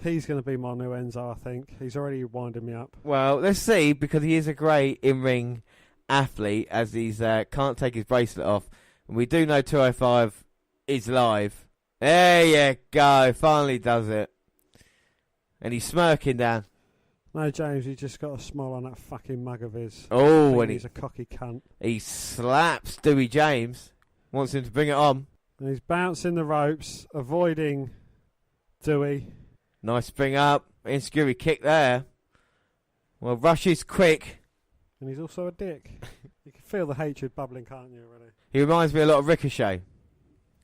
He's going to be my new Enzo, I think. He's already winding me up. Well, let's see, because he is a great in-ring athlete, as he's can't take his bracelet off. And we do know 205 is live. There you go. Finally does it. And he's smirking down. No, James, he just got a smile on that fucking mug of his. Oh, and he's a cocky cunt. He slaps Dewey James. Wants him to bring it on. And he's bouncing the ropes, avoiding Dewey. Nice bring up. Insecurity kick there. Well, Rush is quick. And he's also a dick. You can feel the hatred bubbling, can't you, already? He reminds me a lot of Ricochet.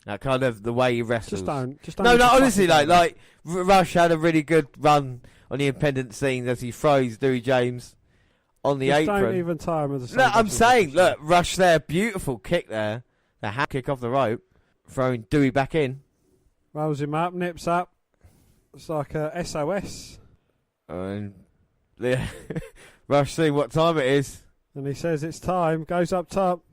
That kind of the way he wrestles. Just don't. No, honestly, like Rush had a really good run on the independent scene as he throws Dewey James on the apron. Don't even tie him as a same. Look, I'm saying, look, Rush there, beautiful kick there. The hat kick off the rope, throwing Dewey back in. Rolls him up, nips up. It's like a SOS. And yeah, Rush seeing what time it is. And he says it's time, goes up top.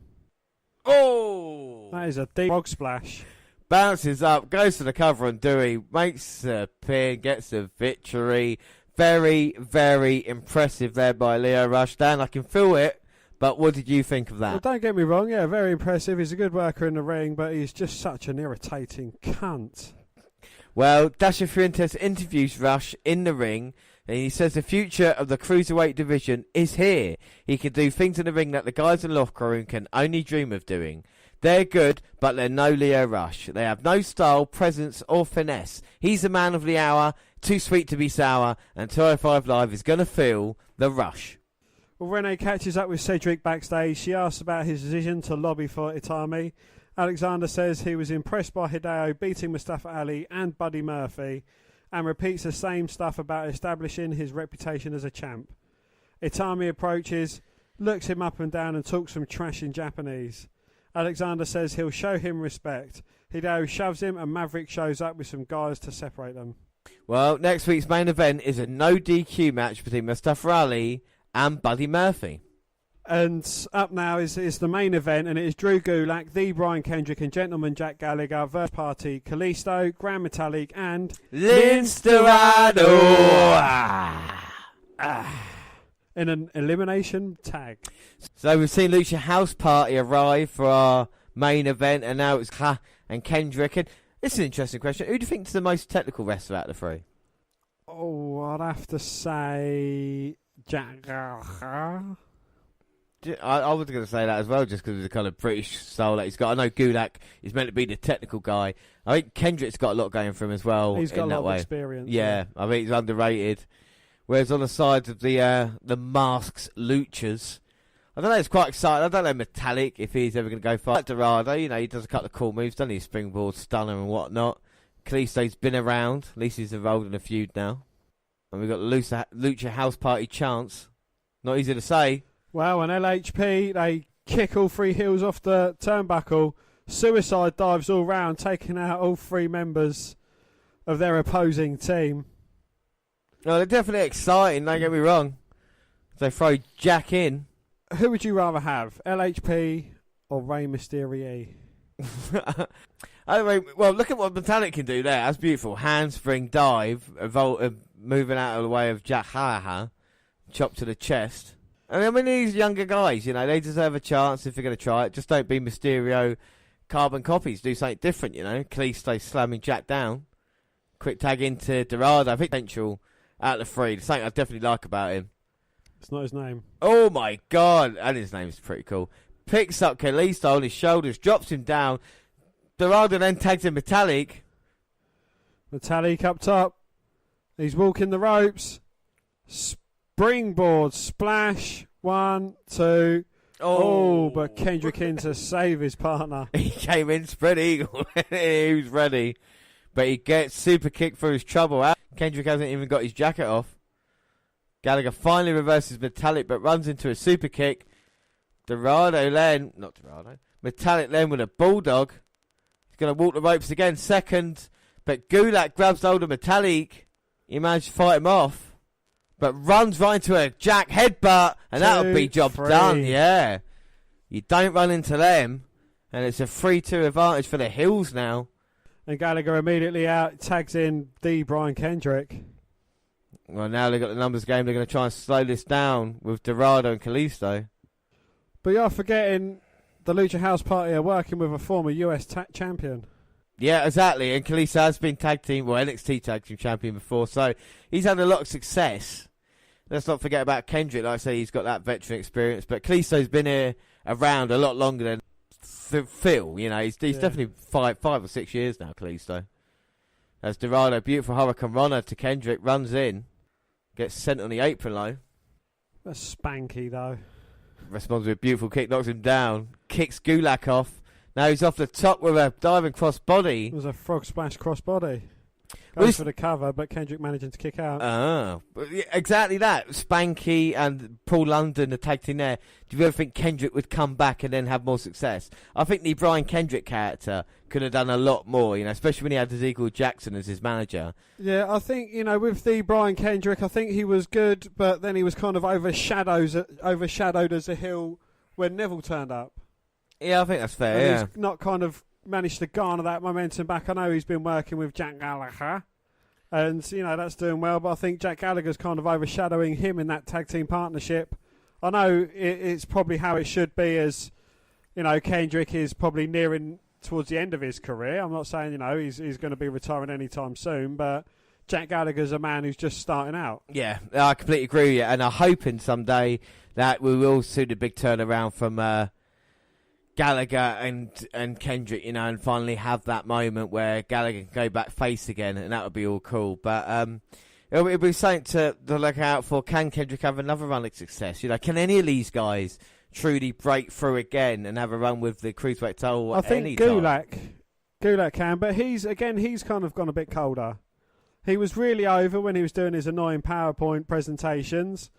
Oh! That is a deep frog splash. Bounces up, goes for the cover on Dewey, makes a pin, gets a victory. Very, very impressive there by Lio Rush. Dan, I can feel it, but what did you think of that? Well, don't get me wrong, yeah, very impressive. He's a good worker in the ring, but he's just such an irritating cunt. Well, Dasher Fuentes interviews Rush in the ring, and he says the future of the Cruiserweight division is here. He can do things in the ring that the guys in the locker room can only dream of doing. They're good, but they're no Lio Rush. They have no style, presence, or finesse. He's the man of the hour, too sweet to be sour, and 205 Live is going to feel the Rush. Well, Renee catches up with Cedric backstage. She asks about his decision to lobby for Itami. Alexander says he was impressed by Hideo beating Mustafa Ali and Buddy Murphy, and repeats the same stuff about establishing his reputation as a champ. Itami approaches, looks him up and down and talks some trash in Japanese. Alexander says he'll show him respect. Hideo shoves him and Maverick shows up with some guys to separate them. Well, next week's main event is a no DQ match between Mustafa Ali and Buddy Murphy. And up now is the main event, and it is Drew Gulak, the Brian Kendrick and Gentleman Jack Gallagher versus Party Kalisto, Grand Metalik and Lince Dorado. In an elimination tag. So we've seen Lucha House Party arrive for our main event, and now it's Ha and Kendrick. And this is an interesting question. Who do you think is the most technical wrestler out of the three? Oh, I'd have to say Jack Gallagher. I was going to say that as well, just because of the kind of British style that he's got. I know Gulak is meant to be the technical guy. I think Kendrick's got a lot going for him as well. He's got in a that lot way. of experience. Yeah, I think he's underrated. Whereas on the side of the masks, Luchas, I don't know, it's quite exciting. I don't know Metallic, if he's ever going to go far. Dorado, you know, he does a couple of cool moves, doesn't he? Springboard, stunner and whatnot. Kalisto's been around. At least he's involved in a feud now. And we've got Lucha House Party Chance. Not easy to say. Well, and LHP, they kick all three heels off the turnbuckle. Suicide dives all round, taking out all three members of their opposing team. No, they're definitely exciting, don't get me wrong. They throw Jack in. Who would you rather have, LHP or Rey Mysterio? Well, look at what Metallic can do there. That's beautiful. Handspring dive, moving out of the way of Jack Haha, chop to the chest. And I mean, these younger guys, you know, they deserve a chance if they're going to try it. Just don't be Mysterio carbon copies. Do something different, you know. Kalisto slamming Jack down. Quick tag into Dorado. I think potential out of the three. Something I definitely like about him. It's not his name. Oh my God. And his name's pretty cool. Picks up Kalisto on his shoulders, drops him down. Dorado then tags in Metallic. Metallic up top. He's walking the ropes. Springboard splash. 1, 2. Oh, but Kendrick in to save his partner. He came in, spread eagle. He was ready. But he gets super kick for his trouble out. Kendrick hasn't even got his jacket off. Gallagher finally reverses Metallic, but runs into a super kick. Metallic then with a bulldog. He's going to walk the ropes again, second. But Gulak grabs hold of Metallic. He managed to fight him off. But runs right into a Jack headbutt, and that'll be job done, yeah. You don't run into them, and it's a 3-2 advantage for the Hills now. And Gallagher immediately out, tags in the Brian Kendrick. Well, now they've got the numbers game. They're going to try and slow this down with Dorado and Kalisto. But you're forgetting the Lucha House Party are working with a former US champion. Yeah, exactly. And Kalisto has been NXT Tag Team Champion before, so he's had a lot of success. Let's not forget about Kendrick. Like I say, he's got that veteran experience, but Kalisto's been here around a lot longer than Phil. You know, he's definitely 5 or 6 years now, Kalisto. As Dorado, beautiful Hurricane Runner to Kendrick, runs in, gets sent on the apron low. That's spanky, though. Responds with a beautiful kick, knocks him down, kicks Gulak off. Now he's off the top with a diving crossbody. It was a frog splash crossbody. Goes for the cover, but Kendrick managing to kick out. Exactly that. Spanky and Paul London, the tag team there. Do you ever think Kendrick would come back and then have more success? I think the Brian Kendrick character could have done a lot more, you know, especially when he had Ezekiel Jackson as his manager. Yeah, I think, you know, with the Brian Kendrick, I think he was good, but then he was kind of overshadowed as a heel when Neville turned up. Yeah, I think that's fair, He's not kind of managed to garner that momentum back. I know he's been working with Jack Gallagher, and, you know, that's doing well, but I think Jack Gallagher's kind of overshadowing him in that tag team partnership. I know it's probably how it should be, as, you know, Kendrick is probably nearing towards the end of his career. I'm not saying, you know, he's going to be retiring anytime soon, but Jack Gallagher's a man who's just starting out. Yeah, I completely agree with you, and I'm hoping someday that we will see the big turnaround from Gallagher and Kendrick, you know, and finally have that moment where Gallagher can go back face again, and that would be all cool. But it'll be something to look out for. Can Kendrick have another run of success? You know, can any of these guys truly break through again and have a run with the Cruiserweight title? I think Gulak can, but he's kind of gone a bit colder. He was really over when he was doing his annoying PowerPoint presentations.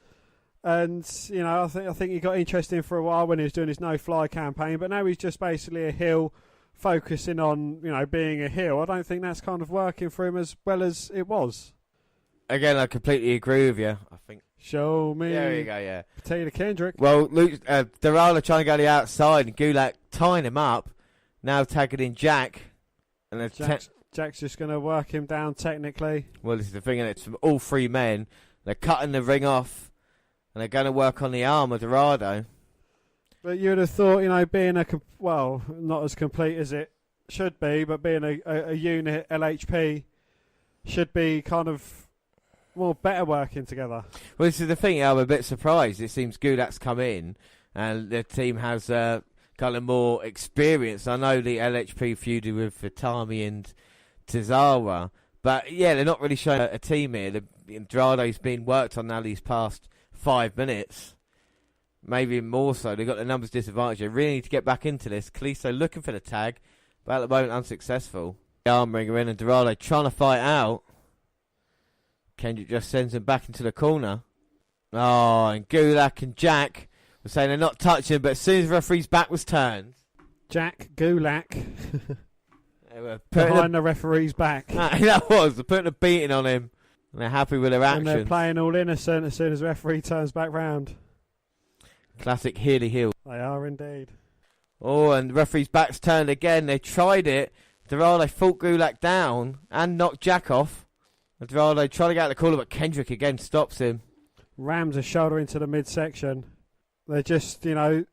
And, you know, I think he got interesting for a while when he was doing his no-fly campaign, but now he's just basically a heel focusing on, you know, being a heel. I don't think that's kind of working for him as well as it was. Again, I completely agree with you. I think. Show me. There you go, yeah. Potato Kendrick. Well, Dorado trying to go to the outside and Gulak tying him up. Now tagging in Jack. And Jack's just going to work him down technically. Well, this is the thing, and it's from all three men. They're cutting the ring off. And they're going to work on the arm of Dorado. But you would have thought, you know, being not as complete as it should be, but being a unit, LHP, should be kind of more better working together. Well, this is the thing, I'm a bit surprised. It seems Gulak's come in, and the team has kind of more experience. I know the LHP feuded with Fatami and Tozawa, but yeah, they're not really showing a team here. Dorado's been worked on now these past 5 minutes, maybe more so. They've got the numbers disadvantage. They really need to get back into this. Kalisto looking for the tag, but at the moment unsuccessful. The arm ringer in and Dorado trying to fight out. Kendrick just sends him back into the corner. Oh, and Gulak and Jack were saying they're not touching, but as soon as the referee's back was turned, Jack Gulak they were behind the referee's back. That was. They're putting a beating on him. And they're happy with their actions. And they're playing all innocent as soon as the referee turns back round. Classic Healy heel. They are indeed. Oh, and the referee's back's turned again. They tried it. Dorado fought Gulak down and knocked Jack off. And Dorado tried to get out of the corner, but Kendrick again stops him. Rams a shoulder into the midsection. They're just, you know,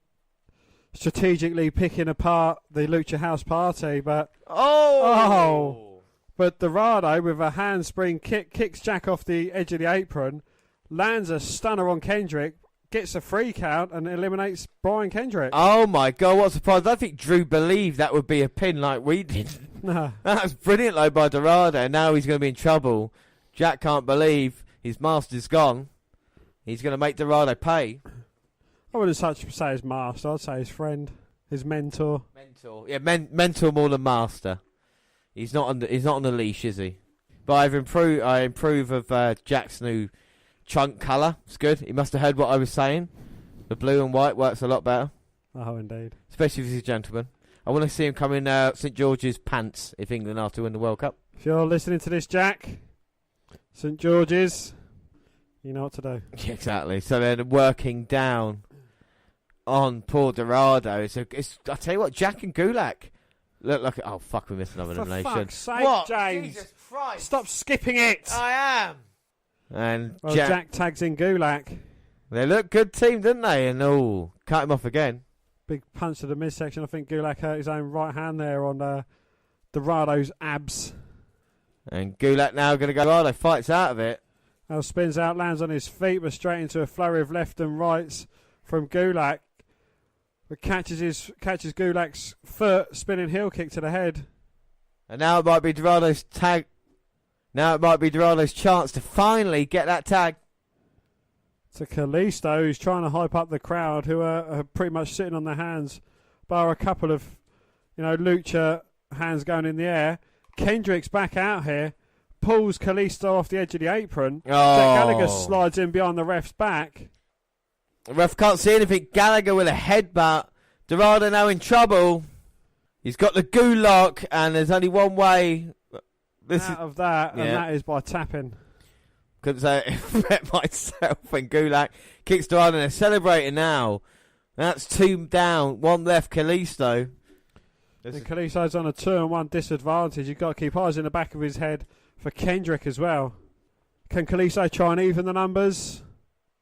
strategically picking apart the Lucha House Party, but... But Dorado, with a handspring kick, kicks Jack off the edge of the apron, lands a stunner on Kendrick, gets a free count, and eliminates Brian Kendrick. Oh, my God, what a surprise. I don't think Drew believed that would be a pin like we did. No. That was brilliant, though, by Dorado. Now he's going to be in trouble. Jack can't believe his master's gone. He's going to make Dorado pay. I wouldn't say his master. I'd say his friend, his mentor. Yeah, mentor more than master. He's not on the leash, is he? But I improve of Jack's new trunk colour. It's good. He must have heard what I was saying. The blue and white works a lot better. Oh, indeed. Especially if he's a gentleman. I want to see him come in St George's pants if England are to win the World Cup. If you're listening to this, Jack, St George's, you know what to do. Yeah, exactly. So they're working down on poor Dorado. I tell you what, Jack and Gulak. Look, oh, fuck, we missed another elimination. For fuck's sake, what? James. Jesus Christ. Stop skipping it. I am. And Jack tags in Gulak. They look good team, didn't they? And, cut him off again. Big punch to the midsection. I think Gulak hurt his own right hand there on Dorado's abs. And Gulak now going to go. Dorado fights out of it. Now spins out, lands on his feet, but straight into a flurry of left and rights from Gulak. But catches Gulak's foot, spinning heel kick to the head. And now it might be Dorado's tag. Now it might be Dorado's chance to finally get that tag. To Kalisto, who's trying to hype up the crowd, who are pretty much sitting on their hands, bar a couple of, lucha hands going in the air. Kendrick's back out here, pulls Kalisto off the edge of the apron. Oh. Jack Gallagher slides in behind the ref's back. The ref can't see anything. Gallagher with a headbutt. Dorado now in trouble. He's got the Gulak, and there's only one way. And that is by tapping. Couldn't say it myself. When Gulak kicks Dorado, and they're celebrating now. That's 2 down, 1 left. Kalisto. And Kalisto's on a 2-1 disadvantage. You've got to keep eyes in the back of his head for Kendrick as well. Can Kalisto try and even the numbers?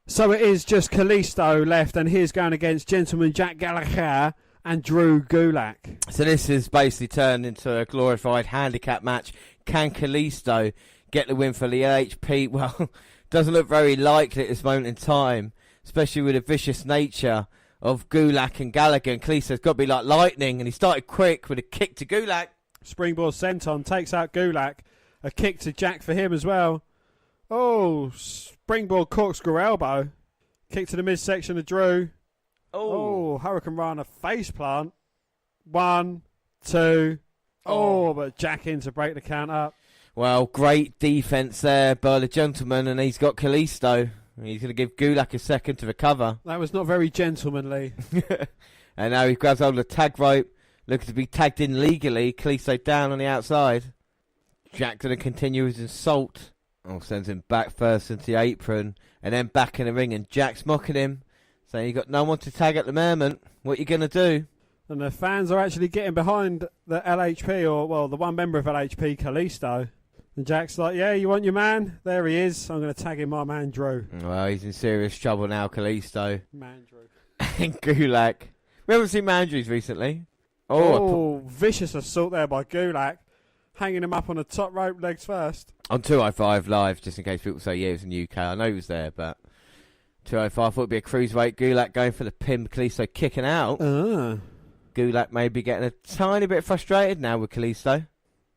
So it is just Kalisto left, and he's going against Gentleman Jack Gallagher and Drew Gulak. So this has basically turned into a glorified handicap match. Can Kalisto get the win for the LHP? Well, doesn't look very likely at this moment in time, especially with the vicious nature of Gulak and Gallagher. And Kalisto's got to be like lightning, and he started quick with a kick to Gulak. Springboard senton takes out Gulak. A kick to Jack for him as well. Oh, springboard corkscrew elbow. Kick to the midsection of Drew. Oh, Hurricane Rana face plant. 1, 2. Oh, but Jack in to break the count up. Well, great defence there by the gentleman, and he's got Kalisto. He's going to give Gulak a second to recover. That was not very gentlemanly. And now he grabs hold of the tag rope, looking to be tagged in legally. Kalisto down on the outside. Jack going to continue his assault. Sends him back first into the apron, and then back in the ring, and Jack's mocking him, saying you got no one to tag at the moment. What you going to do? And the fans are actually getting behind the LHP, or, the one member of LHP, Kalisto. And Jack's like, yeah, you want your man? There he is. I'm going to tag in my man, Drew. Well, he's in serious trouble now, Kalisto. Man, Drew. And Gulak. We haven't seen Mandrews recently. Vicious assault there by Gulak. Hanging him up on the top rope, legs first. On 205 Live, just in case people say, yeah, it was in the UK. I know he was there, but 205, I thought it would be a cruiserweight. Gulak going for the pin, Kalisto kicking out. Gulak may be getting a tiny bit frustrated now with Kalisto.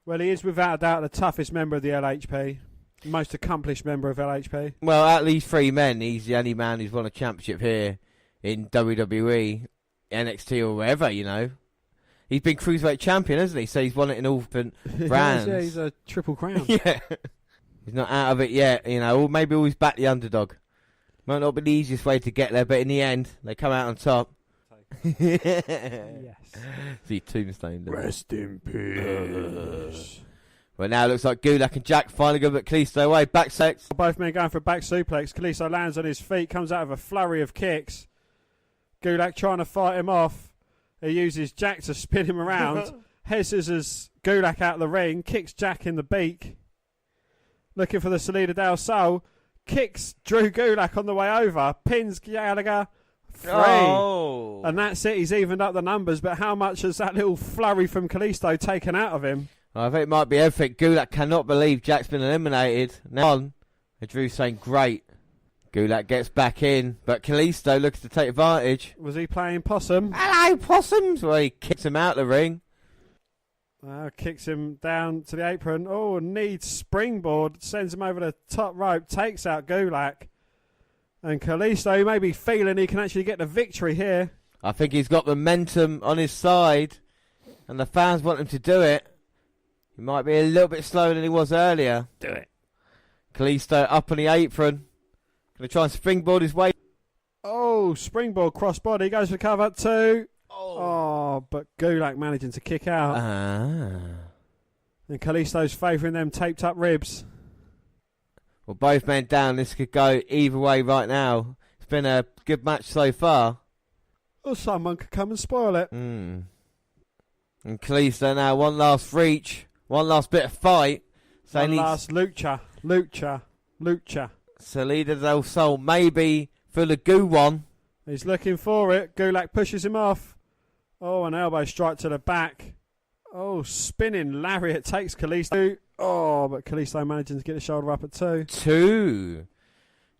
Well, he is without a doubt the toughest member of the LHP. Most accomplished member of LHP. Well, out of these 3 men, he's the only man who's won a championship here in WWE, NXT or wherever, He's been Cruiserweight champion, hasn't he? So he's won it in all different brands. Yeah, he's a triple crown. Yeah. He's not out of it yet, or maybe always back the underdog. Might not be the easiest way to get there, but in the end, they come out on top. Yes. See, Tombstone. Rest in peace. Well, now it looks like Gulak and Jack finally going to put Kalisto away. Back sex. Both men going for a back suplex. Kalisto lands on his feet, comes out of a flurry of kicks. Gulak trying to fight him off. He uses Jack to spin him around. Head scissors Gulak out of the ring. Kicks Jack in the beak. Looking for the Salida del Sol. Kicks Drew Gulak on the way over. Pins Gallagher. 3. Oh. And that's it. He's evened up the numbers. But how much has that little flurry from Kalisto taken out of him? I think it might be everything. Gulak cannot believe Jack's been eliminated. Now on. Drew's saying, great. Gulak gets back in, but Kalisto looks to take advantage. Was he playing possum? Hello, possums! Well, he kicks him out the ring. Kicks him down to the apron. Oh, needs springboard. Sends him over the top rope. Takes out Gulak. And Kalisto may be feeling he can actually get the victory here. I think he's got momentum on his side, and the fans want him to do it. He might be a little bit slower than he was earlier. Do it. Kalisto up on the apron. Going to try and springboard his way. Oh, springboard crossbody. Goes for cover 2. But Gulak managing to kick out. And Kalisto's favouring them taped up ribs. Well, both men down. This could go either way right now. It's been a good match so far. Or someone could come and spoil it. And Kalisto now, one last reach. One last bit of fight. So one last lucha. Salida del Sol maybe for the goo one. He's looking for it. Gulak pushes him off. Oh, an elbow strike to the back. Oh, spinning lariat takes Kalisto. Oh, but Kalisto managing to get the shoulder up at 2. 2.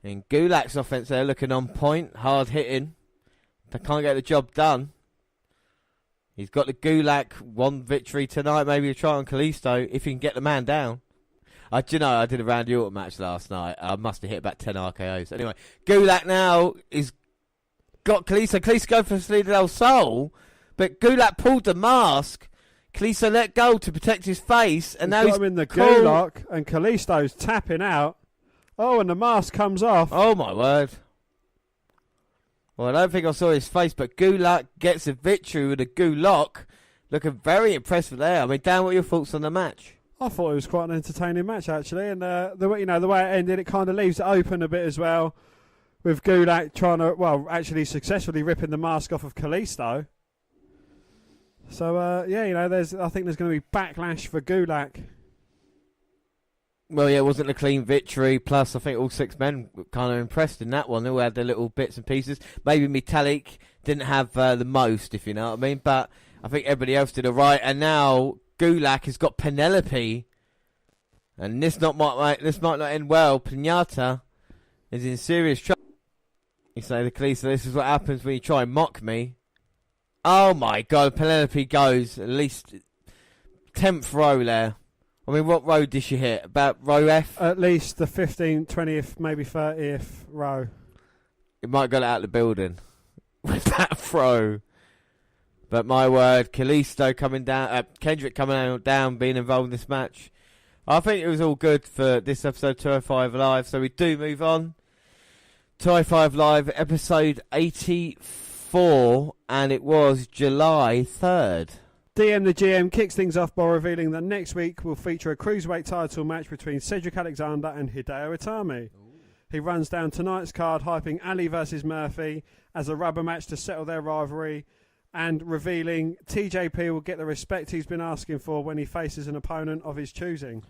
In Gulak's offense, they're looking on point, hard hitting. They can't get the job done. He's got the Gulak 1 victory tonight. Maybe a try on Kalisto if he can get the man down. I did a Randy Orton match last night. I must have hit about 10 RKOs. Anyway, Gulak now is got Kalisto. Kalisto go for Sleep Del Soul, but Gulak pulled the mask. Kalisto let go to protect his face, and now he's got him in the Gulak, and Kalisto's tapping out. Oh, and the mask comes off. Oh my word! Well, I don't think I saw his face, but Gulak gets a victory with a Gulak. Looking very impressive there. I mean, Dan, what are your thoughts on the match? I thought it was quite an entertaining match, actually, and the way it ended, it kind of leaves it open a bit as well, with Gulak trying to, actually successfully ripping the mask off of Kalisto. So I think there's going to be backlash for Gulak. Well, yeah, it wasn't a clean victory. Plus, I think all 6 men were kind of impressed in that one. They all had their little bits and pieces. Maybe Metallic didn't have the most, if you know what I mean. But I think everybody else did all right. And now Gulak has got Penelope, and this might not end well. Pinata is in serious trouble. You say the Kalisto, this is what happens when you try and mock me. Oh my God, Penelope goes at least 10th row there. I mean, what row did she hit? About row F? At least the 15th, 20th, maybe 30th row. It might got out of the building with that throw. But my word, Kalisto coming down, Kendrick coming down, being involved in this match. I think it was all good for this episode 205 Live. So we do move on. 205 Live, episode 84, and it was July 3rd. DM the GM kicks things off by revealing that next week will feature a cruiserweight title match between Cedric Alexander and Hideo Itami. He runs down tonight's card, hyping Ali versus Murphy as a rubber match to settle their rivalry, and revealing TJP will get the respect he's been asking for when he faces an opponent of his choosing.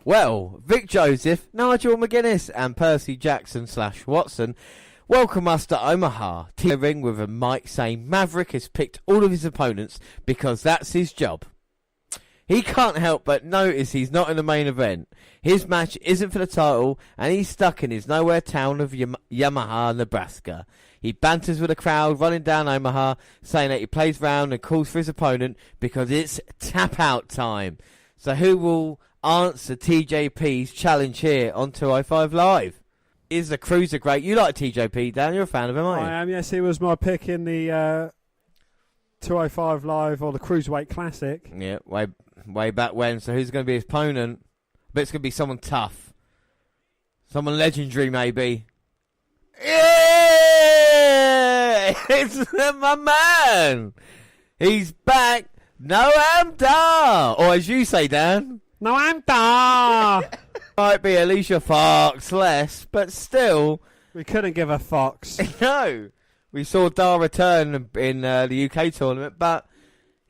Well, Vic Joseph, Nigel McGuinness, and Percy Jackson/Watson welcome us to Omaha. To the ring with a mic saying Maverick has picked all of his opponents because that's his job. He can't help but notice he's not in the main event. His match isn't for the title, and he's stuck in his nowhere town of Yamaha, Nebraska. He banters with the crowd running down Omaha, saying that he plays round and calls for his opponent because it's tap out time. So who will answer TJP's challenge here on 205 Live? Is the Cruiser great? You like TJP, Dan? You're a fan of him, aren't you? I am, yes. He was my pick in the 205 Live or the Cruiserweight Classic. Yeah, way back when. So who's going to be his opponent? I bet it's going to be someone tough. Someone legendary, maybe. Yeah! It's my man! He's back. Noam Dar! Or as you say, Dan. Noam Dar! Might be Alicia Fox less, but still. We couldn't give a fox. No. We saw Dar return in the UK tournament, but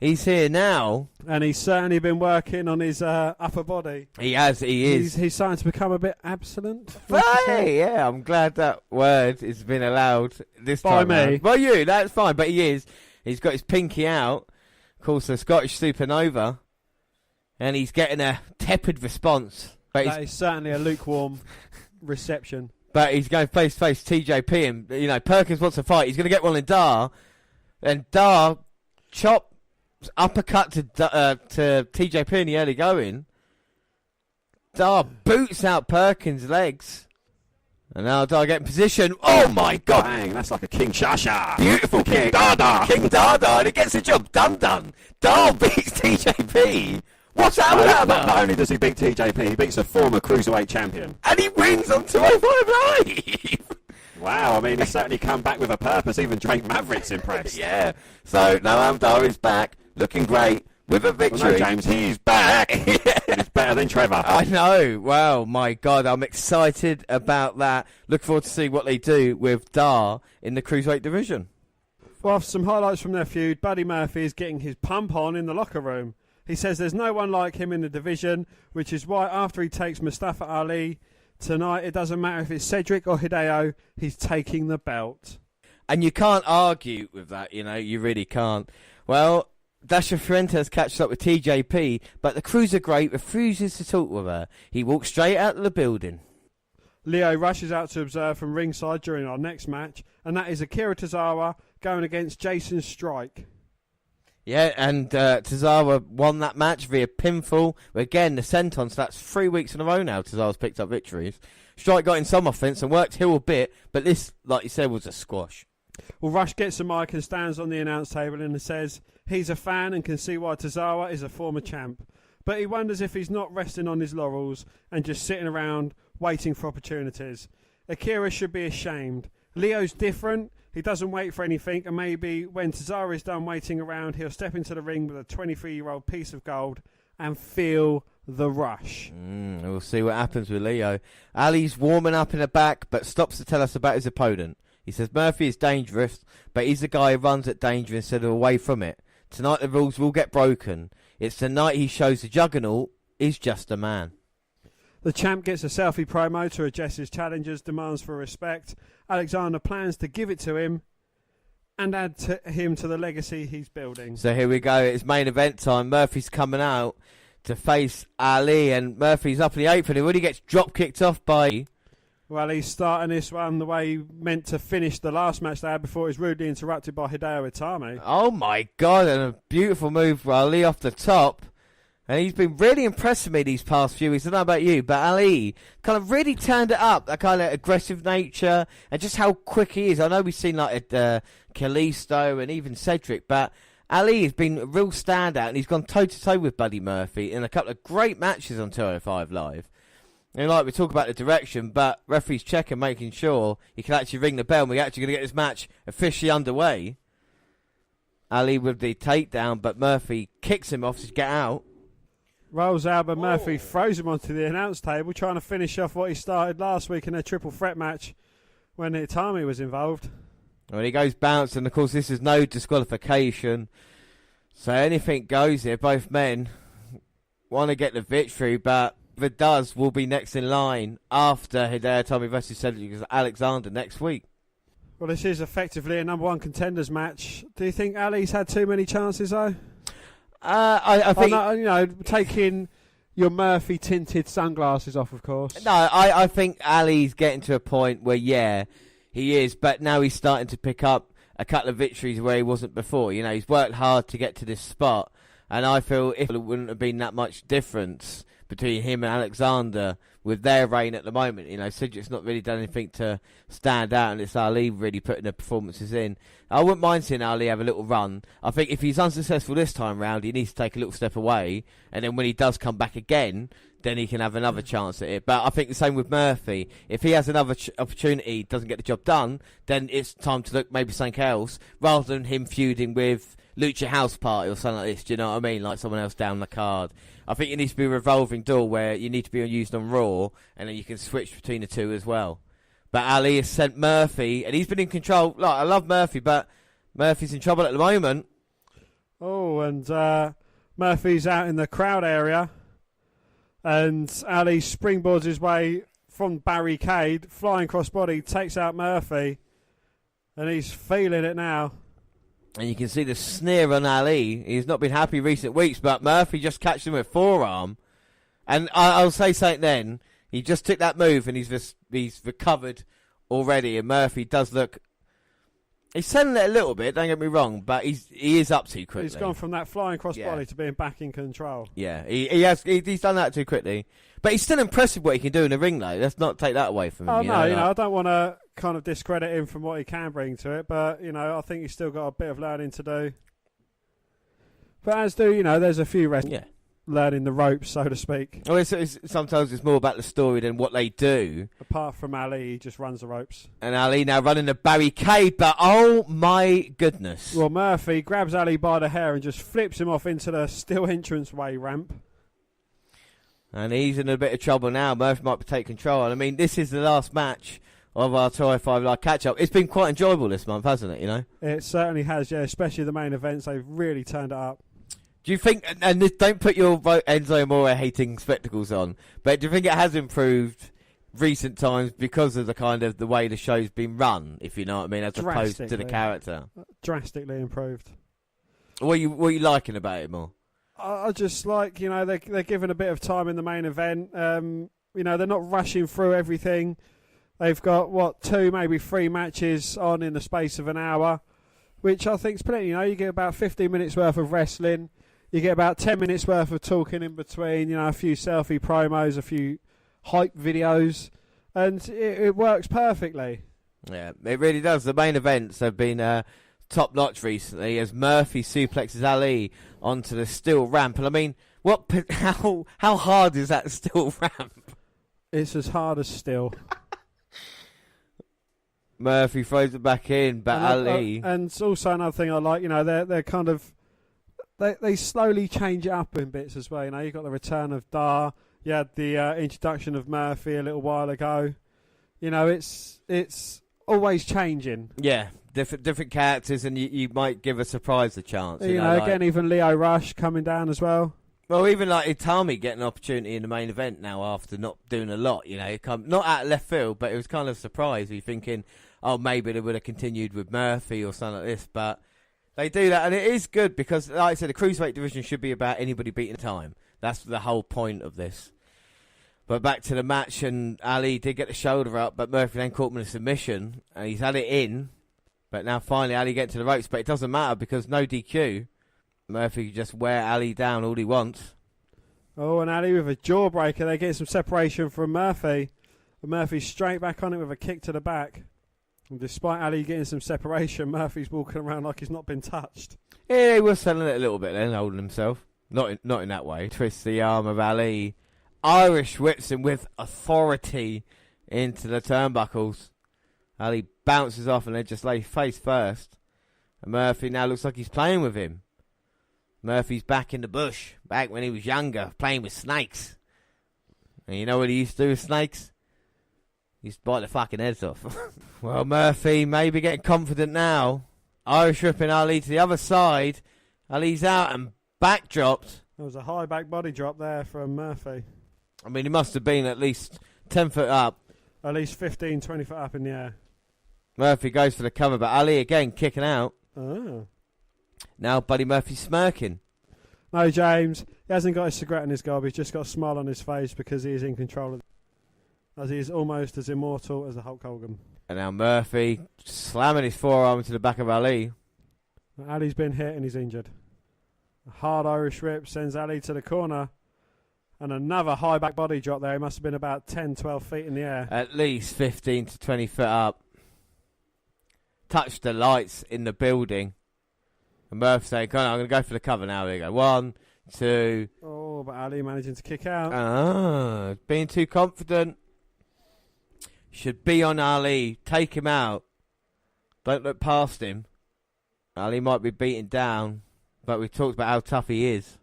he's here now. And he's certainly been working on his upper body. He has, he is. He's starting to become a bit absent. Hey, yeah, I'm glad that word has been allowed this by time me. around. By you, that's fine, but he is. He's got his pinky out. Of course, the Scottish Supernova. And he's getting a tepid response. But that is certainly a lukewarm reception. But he's going face to face TJP, and Perkins wants to fight. He's going to get one in Dar, and Dar chops uppercut to TJP in the early going. Dar boots out Perkins' legs, and now Dar get in position. Oh my God! Bang! That's like a King Shasha. Beautiful King Dada. King Dada, and he gets the job done. Dar beats TJP. What's that about? Not only does he beat TJP, he beats a former Cruiserweight champion. And he wins on 205 Live! Wow, I mean, he's certainly come back with a purpose. Even Drake Maverick's impressed. Yeah. So, Noam Dar is back, looking great, with a victory. Well, no, James, he's back. Yeah. He's better than Trevor. I know. Wow, my God, I'm excited about that. Look forward to seeing what they do with Dar in the Cruiserweight division. Well, some highlights from their feud. Buddy Murphy is getting his pump on in the locker room. He says there's no one like him in the division, which is why after he takes Mustafa Ali tonight, it doesn't matter if it's Cedric or Hideo, he's taking the belt. And you can't argue with that, you really can't. Well, Dasha Fuentes catches up with TJP, but the Cruiserweight refuses to talk with her. He walks straight out of the building. Leo rushes out to observe from ringside during our next match, and that is Akira Tozawa going against Jason Strike. Yeah, and Tozawa won that match via pinfall. Again, the senton, so that's 3 weeks in a row now Tozawa's picked up victories. Strike got in some offense and worked heel a bit, but this, like you said, was a squash. Well, Rush gets the mic and stands on the announce table and says he's a fan and can see why Tozawa is a former champ. But he wonders if he's not resting on his laurels and just sitting around waiting for opportunities. Akira should be ashamed. Leo's different. He doesn't wait for anything, and maybe when Tozawa is done waiting around, he'll step into the ring with a 23-year-old piece of gold and feel the rush. We'll see what happens with Leo. Ali's warming up in the back, but stops to tell us about his opponent. He says Murphy is dangerous, but he's the guy who runs at danger instead of away from it. Tonight the rules will get broken. It's the night he shows the Juggernaut is just a man. The champ gets a selfie promo to address his challengers' demands for respect. Alexander plans to give it to him and add him to the legacy he's building. So here we go. It's main event time. Murphy's coming out to face Ali, and Murphy's up in the apron. He already gets drop kicked off by... Well, he's starting this one the way he meant to finish the last match they had before he was rudely interrupted by Hideo Itami. Oh my God, and a beautiful move for Ali off the top. And he's been really impressing me these past few weeks. I don't know about you, but Ali kind of really turned it up. That kind of aggressive nature and just how quick he is. I know we've seen like Kalisto and even Cedric, but Ali has been a real standout, and he's gone toe-to-toe with Buddy Murphy in a couple of great matches on 205 Live. And like we talk about the direction, but referees checking, making sure he can actually ring the bell, and we're actually going to get this match officially underway. Ali with the takedown, but Murphy kicks him off to get out. Rolls out, but Murphy throws him onto the announce table, trying to finish off what he started last week in a triple threat match when Itami was involved. Well, he goes bouncing. Of course, this is no disqualification, so anything goes here. Both men want to get the victory, but if it does, will be next in line after Hideo Itami versus Cedric Alexander next week. Well, this is effectively a number one contenders match. Do you think Ali's had too many chances, though? I think... taking your Murphy tinted sunglasses off, of course. No, I think Ali's getting to a point where, yeah, he is, but now he's starting to pick up a couple of victories where he wasn't before. You know, he's worked hard to get to this spot, and I feel if it wouldn't have been that much difference between him and Alexander with their reign at the moment. You know, Cedric's not really done anything to stand out, and it's Ali really putting the performances in. I wouldn't mind seeing Ali have a little run. I think if he's unsuccessful this time round, he needs to take a little step away, and then when he does come back again, then he can have another chance at it. But I think the same with Murphy. If he has another opportunity, doesn't get the job done, then it's time to look maybe something else, rather than him feuding with Lucha House Party or something like this. Do you know what I mean? Like someone else down the card. I think it needs to be a revolving door where you need to be used on Raw, and then you can switch between the two as well. But Ali has sent Murphy, and he's been in control. Like, I love Murphy, but Murphy's in trouble at the moment. Oh, and Murphy's out in the crowd area, and Ali springboards his way from barricade, flying crossbody, takes out Murphy, and he's feeling it now. And you can see the sneer on Ali. He's not been happy recent weeks, but Murphy just catches him with forearm. And I'll say something then. He just took that move, and he's recovered already. And Murphy does look... He's selling it a little bit, don't get me wrong, but he is up too quickly. He's gone from that flying crossbody to being back in control. Yeah, he's done that too quickly. But he's still impressive what he can do in the ring, though. Let's not take that away from him. Oh, no, I don't want to kind of discredit him from what he can bring to it, but, I think he's still got a bit of learning to do. But as do, there's a few learning the ropes, so to speak. Well, sometimes it's more about the story than what they do. Apart from Ali, he just runs the ropes. And Ali now running the barricade, but oh my goodness. Well, Murphy grabs Ali by the hair and just flips him off into the steel entranceway ramp. And he's in a bit of trouble now. Murphy might take control. And I mean, this is the last match of our 205 Live catch-up. It's been quite enjoyable this month, hasn't it, It certainly has, yeah, especially the main events. They've really turned it up. Do you think, and don't put your Enzo Amore hating spectacles on, but do you think it has improved recent times because of the way the show's been run, if you know what I mean, as opposed to the character? Drastically improved. What are you liking about it more? I just like, you know, they're given a bit of time in the main event. You know, they're not rushing through everything. They've got, 2, maybe 3 matches on in the space of an hour, which I think is plenty. You know, you get about 15 minutes worth of wrestling. You get about 10 minutes worth of talking in between, you know, a few selfie promos, a few hype videos, and it works perfectly. Yeah, it really does. The main events have been top-notch recently as Murphy suplexes Ali onto the steel ramp. And I mean, how hard is that steel ramp? It's as hard as steel. Murphy throws it back in, but Ali... and also another thing I like, you know, they're kind of... They slowly change it up in bits as well. You know, you've got the return of Dar. You had the introduction of Murphy a little while ago. You know, it's always changing. Yeah, different characters, and you might give a surprise a chance. You know, again, even Leo Rush coming down as well. Well, even like Itami getting an opportunity in the main event now after not doing a lot. You know, not out of left field, but it was kind of a surprise. You're thinking, oh, maybe they would have continued with Murphy or something like this, but they do that, and it is good because, like I said, the cruiserweight division should be about anybody beating time. That's the whole point of this. But back to the match, and Ali did get the shoulder up, but Murphy then caught him in a submission, and he's had it in. But now finally Ali gets to the ropes, but it doesn't matter because no DQ. Murphy can just wear Ali down all he wants. Oh, and Ali with a jawbreaker. They get some separation from Murphy. But Murphy's straight back on it with a kick to the back. And despite Ali getting some separation, Murphy's walking around like he's not been touched. Yeah, he was selling it a little bit then, holding himself. Not in that way. Twists the arm of Ali. Irish whips him with authority into the turnbuckles. Ali bounces off and then just lays face first. And Murphy now looks like he's playing with him. Murphy's back in the bush, back when he was younger, playing with snakes. And you know what he used to do with snakes? He used to bite the fucking heads off. Well, Murphy may be getting confident now. Irish whipping Ali to the other side. Ali's out and back dropped. There was a high back body drop there from Murphy. I mean, he must have been at least 10 foot up. At least 15, 20 foot up in the air. Murphy goes for the cover, but Ali again kicking out. Oh. Now Buddy Murphy's smirking. No, James. He hasn't got a cigarette in his gob. He's just got a smile on his face because he is in control of it. As he is almost as immortal as the Hulk Hogan. And now Murphy slamming his forearm into the back of Ali. Ali's been hit and he's injured. A hard Irish whip sends Ali to the corner. And another high back body drop there. He must have been about 10, 12 feet in the air. At least 15 to 20 foot up. Touched the lights in the building. And Murphy saying, I'm going to go for the cover now. There you go. 1, 2. Oh, but Ali managing to kick out. Being too confident. Should be on Ali. Take him out. Don't look past him. Ali might be beaten down. But we talked about how tough he is.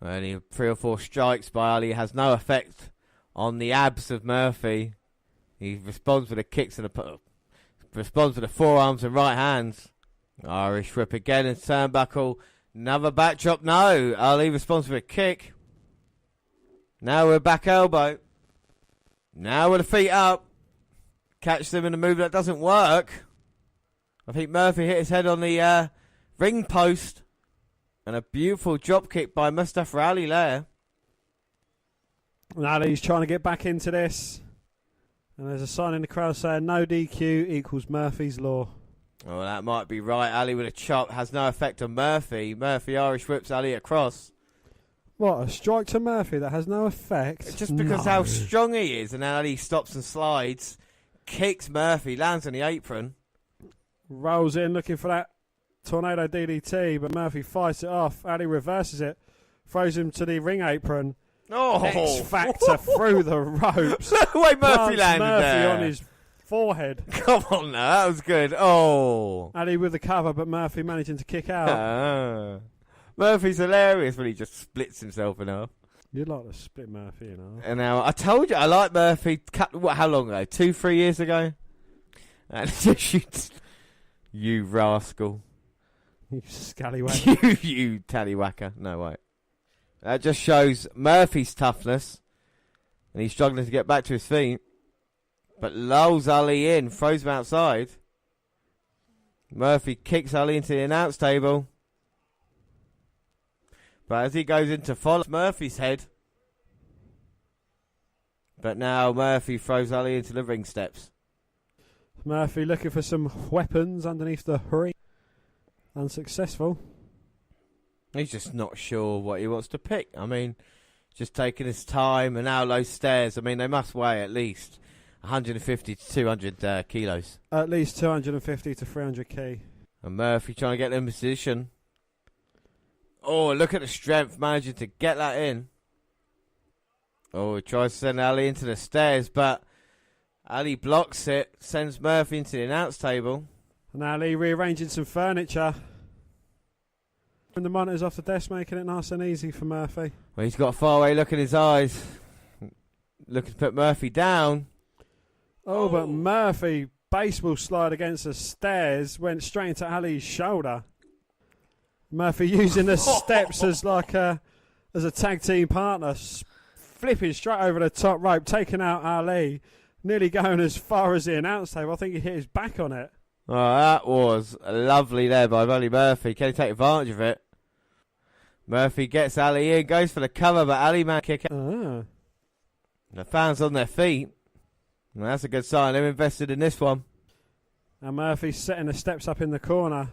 Only 3 or 4 strikes by Ali has no effect on the abs of Murphy. He responds with the kicks and responds with the forearms and right hands. Irish whip again and turnbuckle. Another back drop. No. Ali responds with a kick. Now we're back elbow. Now with the feet up. Catch them in a move that doesn't work. I think Murphy hit his head on the ring post. And a beautiful drop kick by Mustafa Ali there. And Ali's trying to get back into this. And there's a sign in the crowd saying no DQ equals Murphy's Law. Oh, that might be right. Ali with a chop has no effect on Murphy. Murphy Irish whips Ali across. What, a strike to Murphy that has no effect? Just because how strong he is. And then Ali stops and slides. Kicks Murphy, lands on the apron. Rolls in looking for that tornado DDT, but Murphy fights it off. Ali reverses it. Throws him to the ring apron. Oh, X Factor through the ropes. Look the way Murphy landed Murphy there. on his forehead. Come on now, that was good. Oh. Ali with the cover, but Murphy managing to kick out. Murphy's hilarious when he just splits himself in half. You'd like to split Murphy, you know. And now, I told you, I like Murphy. How long ago? 2-3 years ago? And just you rascal. You scallywag. you tallywhacker. No, wait. That just shows Murphy's toughness. And he's struggling to get back to his feet. But lulls Ali in, throws him outside. Murphy kicks Ali into the announce table. But as he goes into follow Murphy's head. But now Murphy throws Ali into the ring steps. Murphy looking for some weapons underneath the ring. Unsuccessful. He's just not sure what he wants to pick. I mean, just taking his time, and now those stairs, I mean, they must weigh at least 150 to 200 kilos. At least 250 to 300 kg. And Murphy trying to get them in position. Oh, look at the strength, managing to get that in. Oh, he tries to send Ali into the stairs, but Ali blocks it, sends Murphy into the announce table. And Ali rearranging some furniture. And the monitors off the desk, making it nice and easy for Murphy. Well, he's got a faraway look in his eyes. Looking to put Murphy down. Oh, but Murphy, baseball slide against the stairs, went straight into Ali's shoulder. Murphy using the steps as a tag team partner, flipping straight over the top rope, taking out Ali, nearly going as far as the announce table. I think he hit his back on it. Oh, that was lovely there by Buddy Murphy. Can he take advantage of it? Murphy gets Ali in, goes for the cover, but Ali man kick out. The fans on their feet. Well, that's a good sign. They're invested in this one. And Murphy's setting the steps up in the corner,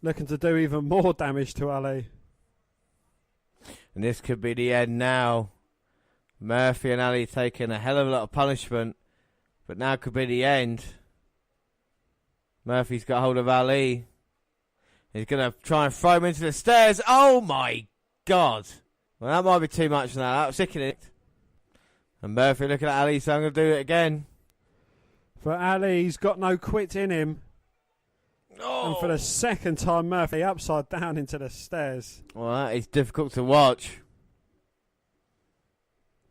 looking to do even more damage to Ali. And this could be the end now. Murphy and Ali taking a hell of a lot of punishment, but now could be the end. Murphy's got hold of Ali. He's going to try and throw him into the stairs. Oh, my God. Well, that might be too much now. That was sickening. And Murphy looking at Ali, so I'm going to do it again. For Ali, he's got no quit in him. Oh. And for the second time, Murphy upside down into the stairs. Well, that is difficult to watch.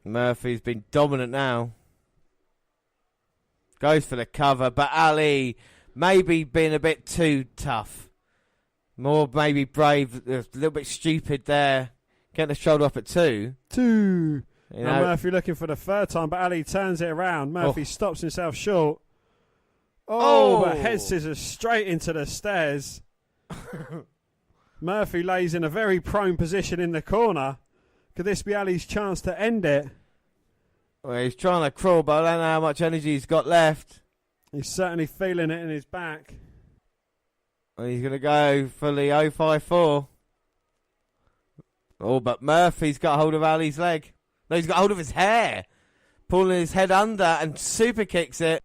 Murphy's been dominant now. Goes for the cover, but Ali maybe being a bit too tough. More maybe brave, a little bit stupid there. Getting the shoulder up at 2. You know, Now Murphy looking for the third time, but Ali turns it around. Murphy stops himself short. But head scissors straight into the stairs. Murphy lays in a very prone position in the corner. Could this be Ali's chance to end it? Well, he's trying to crawl, but I don't know how much energy he's got left. He's certainly feeling it in his back. And he's going to go for the 054. Oh, but Murphy's got hold of Ali's leg. No, he's got hold of his hair. Pulling his head under and super kicks it.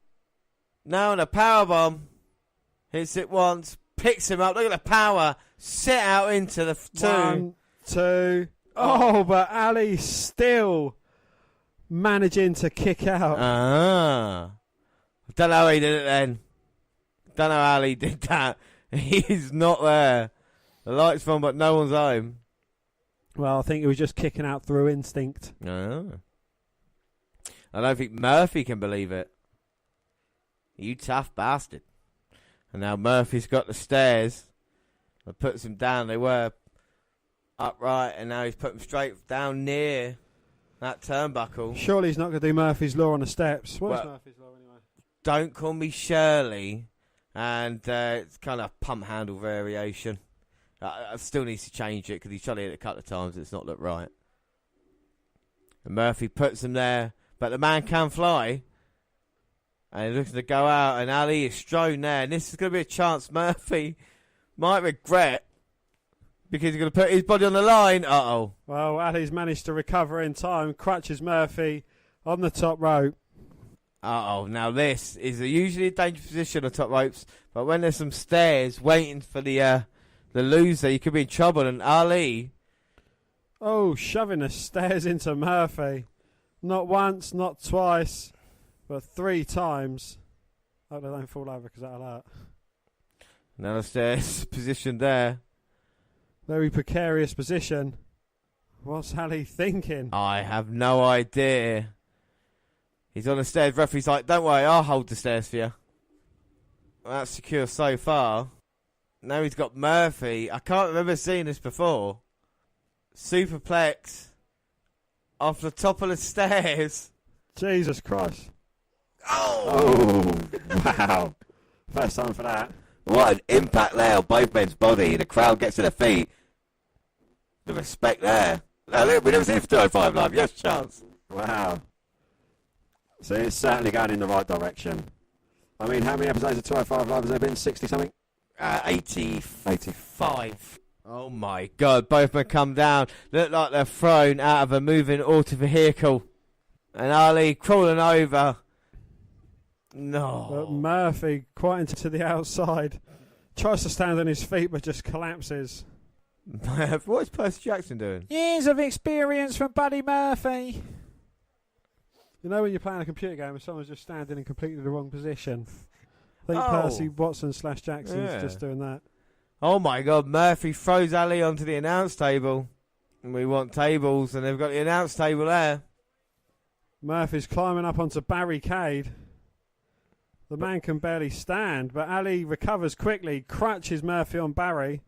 Now in a powerbomb. Hits it once. Picks him up. Look at the power. Sit out into the 2. 1, 2. Oh, but Ali still managing to kick out. Don't know how he did it then. Don't know how Ali did that. He's not there. The lights on, but no one's home. Well, I think he was just kicking out through instinct. I don't think Murphy can believe it. You tough bastard. And now Murphy's got the stairs. That puts him down. They were upright, and now he's put them straight down near that turnbuckle. Surely he's not going to do Murphy's Law on the steps. What is Murphy's Law anyway? Don't call me Shirley. And it's kind of pump handle variation. I still need to change it because he's tried to hit it a couple of times. It's not looked right. And Murphy puts him there, but the man can fly. And he looks to go out, and Ali is strewn there. And this is going to be a chance Murphy might regret because he's going to put his body on the line. Uh-oh. Well, Ali's managed to recover in time, crutches Murphy on the top rope. Uh-oh. Now this is usually a dangerous position on top ropes, but when there's some stairs waiting for the loser, you could be in trouble. And Ali... shoving the stairs into Murphy. Not once, not twice, but 3 times. Hope they don't fall over because that'll hurt. Now the stairs positioned there. Very precarious position. What's Ali thinking? I have no idea. He's on the stairs. Referee's like, don't worry, I'll hold the stairs for you. Well, that's secure so far. Now he's got Murphy. I can't remember seeing this before. Superplex off the top of the stairs. Jesus Christ. Oh, wow. First time for that. What an impact there on both men's body. The crowd gets to their feet. The respect there. No, look, we never seen it for 205 Live. Yes, chance. Wow. So it's certainly going in the right direction. I mean, how many episodes of 205 Live has there been? 60-something? 85. Oh my God, both men come down, look like they're thrown out of a moving auto vehicle. And Ali crawling over. No. But Murphy, quite into the outside, tries to stand on his feet but just collapses. What's Percy Jackson doing? Years of experience from Buddy Murphy. You know when you're playing a computer game and someone's just standing in completely the wrong position? I think Percy Watson / Jackson's just doing that. Oh my God, Murphy throws Ali onto the announce table. And we want tables, and they've got the announce table there. Murphy's climbing up onto barricade. The man can barely stand, but Ali recovers quickly, crutches Murphy on Barry.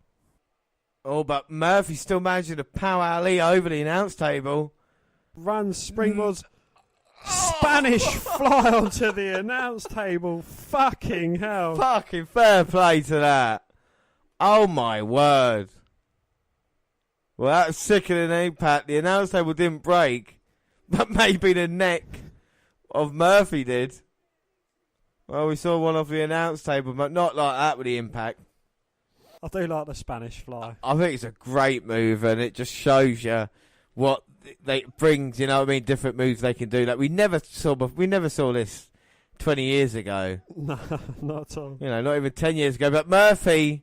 Oh, but Murphy's still managing to power Ali over the announce table. Runs, springboards, Spanish fly onto the announce table. Fucking hell. Fucking fair play to that. Oh my word. Well, that's sickening impact. The announce table didn't break, but maybe the neck of Murphy did. Well, we saw one off the announce table, but not like that with the impact. I do like the Spanish fly. I think it's a great move, and it just shows you what they brings. You know what I mean? Different moves they can do. Like we never saw this 20 years ago. No, not at all. You know, not even 10 years ago. But Murphy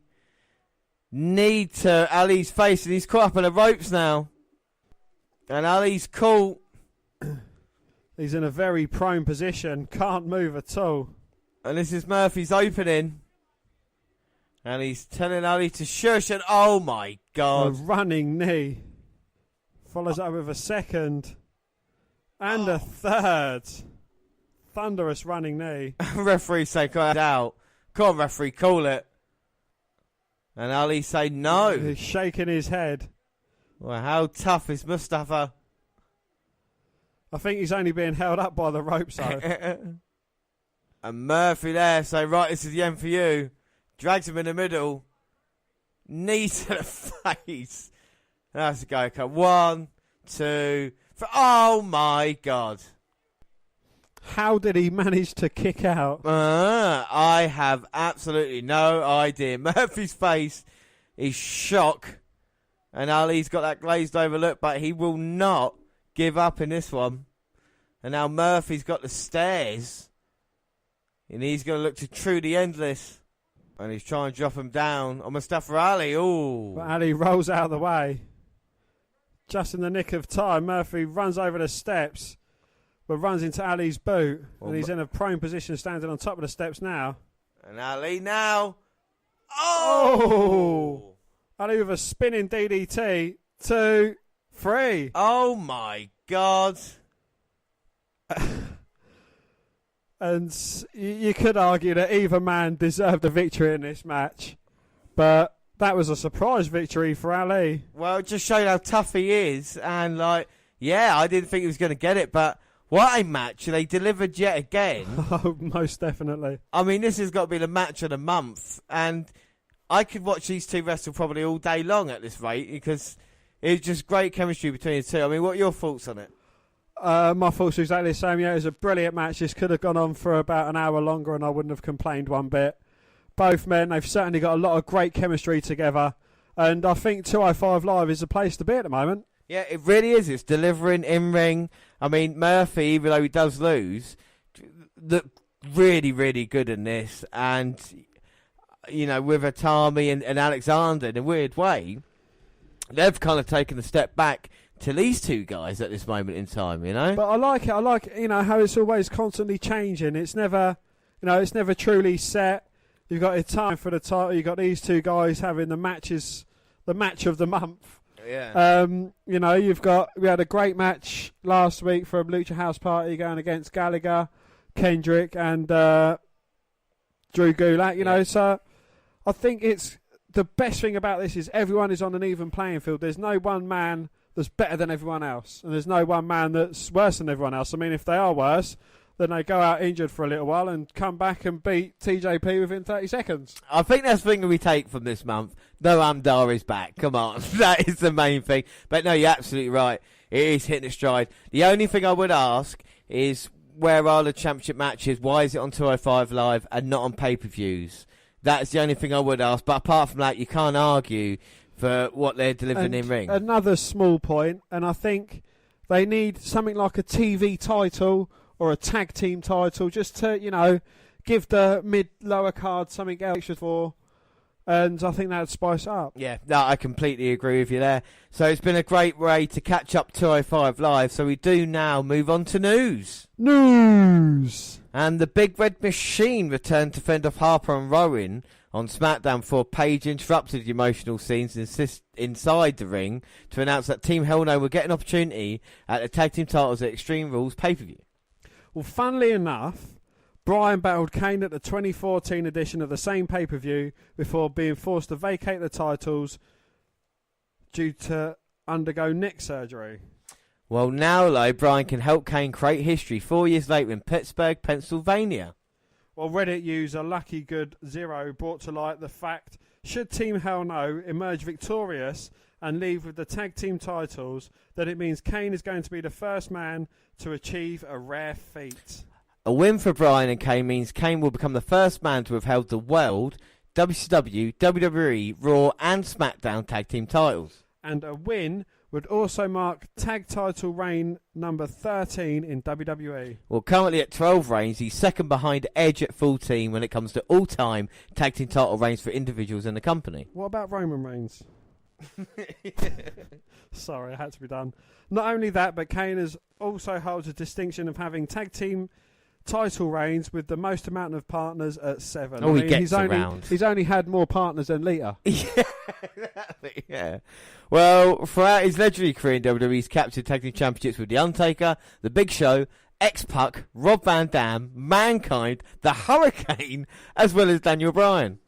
knee to Ali's face, and he's caught up in the ropes now. And Ali's caught. He's in a very prone position. Can't move at all. And this is Murphy's opening. And he's telling Ali to shush, and oh my God. A running knee. Follows up with a second. And a third. Thunderous running knee. Referee say, "Come out. Come on, referee, call it." And Ali say, "No." He's shaking his head. Well, how tough is Mustafa? I think he's only being held up by the ropes, though. And Murphy there say, "Right, this is the end for you." Drags him in the middle. Knee to the face. That's a go cut. 1, 2, 3. Oh my God. How did he manage to kick out? I have absolutely no idea. Murphy's face is shock. And Ali's got that glazed over look, but he will not give up in this one. And now Murphy's got the stairs. And he's going to look to true the endless. And he's trying to drop him down on Mustafa Ali. Ooh. But Ali rolls out of the way. Just in the nick of time, Murphy runs over the steps, but runs into Ali's boot. And he's in a prone position standing on top of the steps now. And Ali now. Oh! Ali with a spinning DDT. 2, 3. Oh my God. And you could argue that either man deserved a victory in this match. But that was a surprise victory for Ali. Well, it just showed how tough he is. And, I didn't think he was going to get it. But what a match. They delivered yet again. Oh, most definitely. I mean, this has got to be the match of the month. And I could watch these two wrestle probably all day long at this rate. Because it's just great chemistry between the two. I mean, what are your thoughts on it? My thoughts are exactly the same. Yeah, it was a brilliant match. This could have gone on for about an hour longer and I wouldn't have complained one bit. Both men, they've certainly got a lot of great chemistry together. And I think 205 Live is the place to be at the moment. Yeah, it really is. It's delivering in-ring. I mean, Murphy, even though he does lose, looked really, really good in this. And, with Atami and Alexander in a weird way, they've kind of taken a step back to these two guys at this moment in time, But I like it. I like, how it's always constantly changing. It's never, it's never truly set. You've got a time for the title. You've got these two guys having the match of the month. Yeah. We had a great match last week from Lucha House Party going against Gallagher, Kendrick, and Drew Gulak. So I think it's the best thing about this is everyone is on an even playing field. There's no one man that's better than everyone else, and there's no one man that's worse than everyone else. I mean, if they are worse, Then they go out injured for a little while and come back and beat TJP within 30 seconds. I think that's the thing we take from this month. Noam Dar is back. Come on. That is the main thing. But no, you're absolutely right. It is hitting its stride. The only thing I would ask is, where are the championship matches? Why is it on 205 Live and not on pay-per-views? That's the only thing I would ask. But apart from that, you can't argue for what they're delivering in ring. Another small point, and I think they need something like a TV title or a tag team title, just to, give the mid-lower card something extra for, and I think that would spice up. Yeah, no, I completely agree with you there. So it's been a great way to catch up 205 Live, so we do now move on to news. News! And the Big Red Machine returned to fend off Harper and Rowan on SmackDown before Paige interrupted the emotional scenes inside the ring to announce that Team Hell No would get an opportunity at the tag team titles at Extreme Rules pay-per-view. Well, funnily enough, Bryan battled Kane at the 2014 edition of the same pay-per-view before being forced to vacate the titles due to undergo neck surgery. Well, now, though, Bryan can help Kane create history 4 years later in Pittsburgh, Pennsylvania. Well, Reddit user Lucky Good Zero brought to light the fact, should Team Hell No emerge victorious and leave with the tag team titles, that it means Kane is going to be the first man to achieve a rare feat. A win for Bryan and Kane means Kane will become the first man to have held the World, WCW, WWE, Raw and SmackDown tag team titles. And a win would also mark tag title reign number 13 in WWE. Well, currently at 12 reigns, he's second behind Edge at 14 when it comes to all-time tag team title reigns for individuals in the company. What about Roman Reigns? Sorry, it had to be done. Not only that, but Kane also holds a distinction of having tag team title reigns with the most amount of partners at 7. Oh, he gets around. He's only had more partners than Lita. Yeah. Well, throughout his legendary career in WWE, he's captured tag team championships with The Undertaker, The Big Show, X-Pac, Rob Van Dam, Mankind, The Hurricane, as well as Daniel Bryan.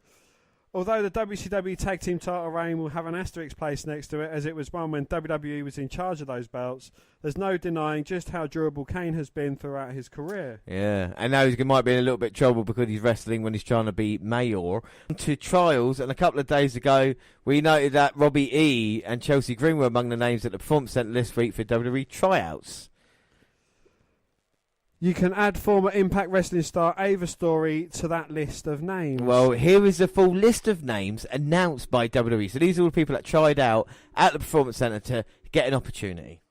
Although the WCW Tag Team title reign will have an asterisk placed next to it, as it was one when WWE was in charge of those belts, there's no denying just how durable Kane has been throughout his career. Yeah, and now he might be in a little bit of trouble because he's wrestling when he's trying to be mayor. To trials, and a couple of days ago, we noted that Robbie E. and Chelsea Green were among the names at the Performance Centre this week for WWE tryouts. You can add former Impact Wrestling star Ava Story to that list of names. Well, here is the full list of names announced by WWE. So these are all the people that tried out at the Performance Centre to get an opportunity.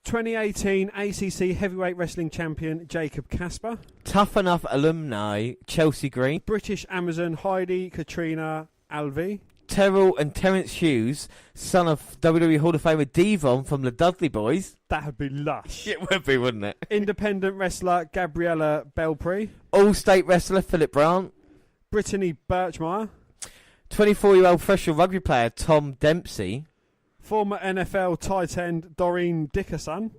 2018 ACC Heavyweight Wrestling Champion Jacob Kasper. Tough Enough alumni Chelsea Green. British Amazon Heidi Katrina Alvey. Terrell and Terence Hughes, son of WWE Hall of Famer Devon from the Dudley Boys. That would be lush. It would be, wouldn't it? Independent wrestler Gabriella Belpre. All-state wrestler Philip Brandt. Brittany Birchmeyer. 24-year-old professional rugby player Tom Dempsey. Former NFL tight end Doreen Dickerson.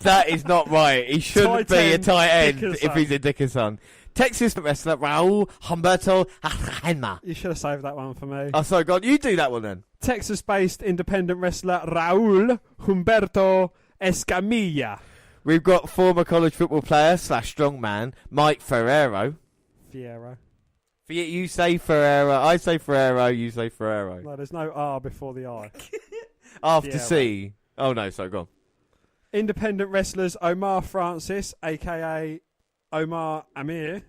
That is not right. He shouldn't be a tight end Dickerson. if he's a Dickerson. Texas wrestler Raul Humberto Arjena. You should have saved that one for me. Oh, sorry, God, you do that one then. Texas-based independent wrestler Raul Humberto Escamilla. We've got former college football player / strongman Mike Ferrero. Fiero. You say Ferrero, I say Ferrero, you say Ferrero. No, there's no R before the I. After Fiero. C. Oh, no, so go on. Independent wrestlers Omar Francis, a.k.a. Omar Amir.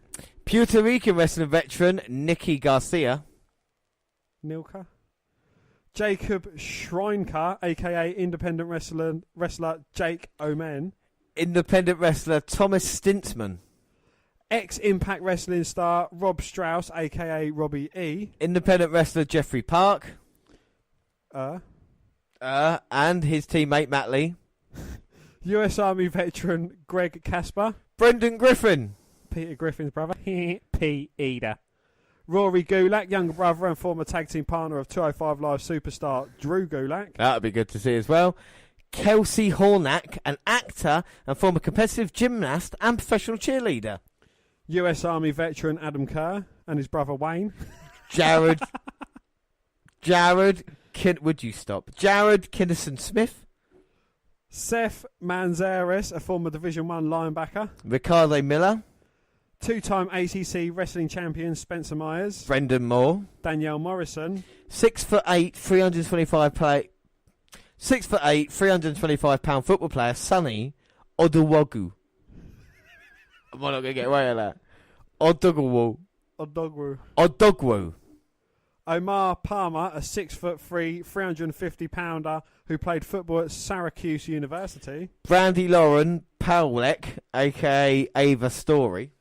Puerto Rican wrestling veteran Nikki Garcia. Nilka. Jacob Schreinkar, a.k.a. independent wrestler Jake Omen. Independent wrestler Thomas Stintsman. Ex-Impact Wrestling star Rob Strauss, a.k.a. Robbie E. Independent wrestler Jeffrey Park. And his teammate Matt Lee. US Army veteran Greg Casper. Brendan Griffin. Peter Griffin's brother. Peter. Rory Gulak, younger brother and former tag team partner of 205 Live superstar Drew Gulak. That would be good to see as well. Kelsey Hornack, an actor and former competitive gymnast and professional cheerleader. US Army veteran Adam Kerr and his brother Wayne. Jared Kinnison Smith. Seth Manzares, a former Division 1 linebacker. Ricardo Miller. Two-time ACC wrestling champion Spencer Myers. Brendan Moore. Danielle Morrison. 6'8", 325 football player Sonny Oduwogu. Am I not going to get away with that? Odogwu. Omar Palmer, a 6'3", 350-pounder who played football at Syracuse University. Brandy Lauren Powlek, a.k.a. Ava Story.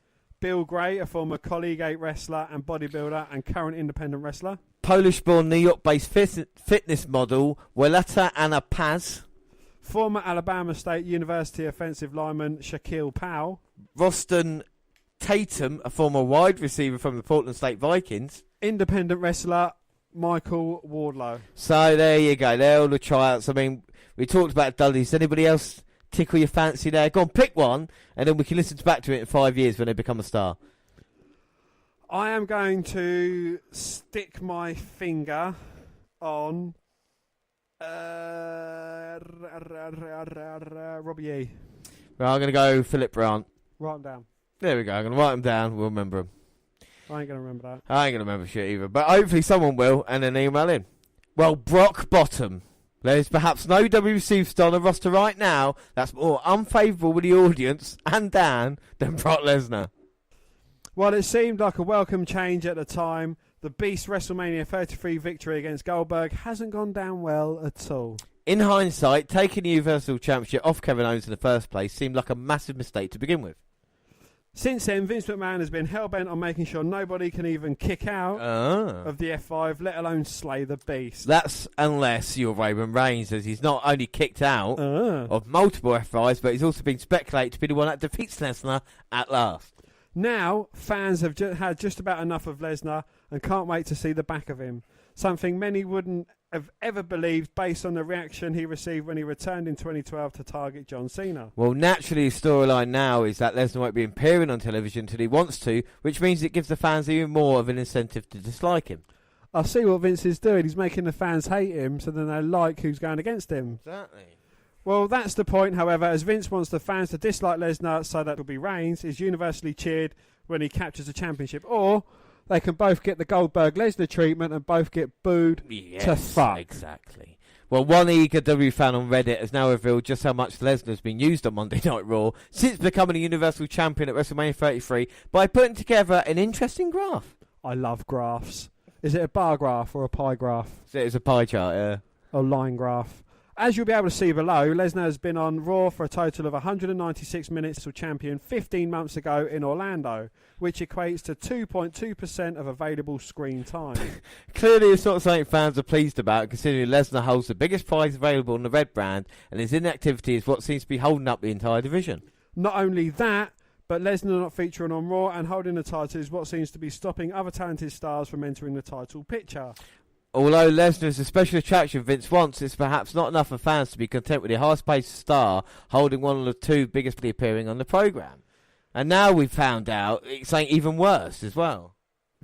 Bill Gray, a former Colleague 8 wrestler and bodybuilder and current independent wrestler. Polish-born New York-based fitness model Welata Anna Paz. Former Alabama State University offensive lineman Shaquille Powell. Roston Tatum, a former wide receiver from the Portland State Vikings. Independent wrestler Michael Wardlow. So there you go. They're all the tryouts. I mean, we talked about Dudley's. Anybody else tickle your fancy there? Go on, pick one, and then we can listen back to it in 5 years when they become a star. I am going to stick my finger on Robbie E. Right, I'm going to go Philip Brandt. Write them down. There we go. I'm going to write them down. We'll remember them. I ain't going to remember that. I ain't going to remember shit either. But hopefully someone will, and then email in. Well, Brock Bottom. There's perhaps no WWE superstar on the roster right now that's more unfavourable with the audience and Dan than Brock Lesnar. Well, it seemed like a welcome change at the time. The Beast WrestleMania 33 victory against Goldberg hasn't gone down well at all. In hindsight, taking the Universal Championship off Kevin Owens in the first place seemed like a massive mistake to begin with. Since then, Vince McMahon has been hell-bent on making sure nobody can even kick out of the F5, let alone slay the Beast. That's unless you're Roman Reigns, as he's not only kicked out of multiple F5s, but he's also been speculated to be the one that defeats Lesnar at last. Now, fans have had just about enough of Lesnar and can't wait to see the back of him. Something many wouldn't have ever believed based on the reaction he received when he returned in 2012 to target John Cena. Well, naturally, the storyline now is that Lesnar won't be appearing on television until he wants to, which means it gives the fans even more of an incentive to dislike him. I see what Vince is doing. He's making the fans hate him so then they like who's going against him. Exactly. Well, that's the point, however, as Vince wants the fans to dislike Lesnar so that it'll be Reigns is universally cheered when he captures the championship. Or they can both get the Goldberg-Lesnar treatment and both get booed to fuck. Exactly. Well, one eager W fan on Reddit has now revealed just how much Lesnar has been used on Monday Night Raw since becoming a Universal Champion at WrestleMania 33 by putting together an interesting graph. I love graphs. Is it a bar graph or a pie graph? So it's a pie chart, yeah. Or line graph. As you'll be able to see below, Lesnar has been on Raw for a total of 196 minutes as champion 15 months ago in Orlando, which equates to 2.2% of available screen time. Clearly it's not something fans are pleased about, considering Lesnar holds the biggest prize available on the red brand, and his inactivity is what seems to be holding up the entire division. Not only that, but Lesnar not featuring on Raw and holding the title is what seems to be stopping other talented stars from entering the title picture. Although Lesnar is a special attraction Vince wants, it's perhaps not enough for fans to be content with a high-paced star holding one of the two biggest appearing on the programme. And now we've found out it's something even worse as well.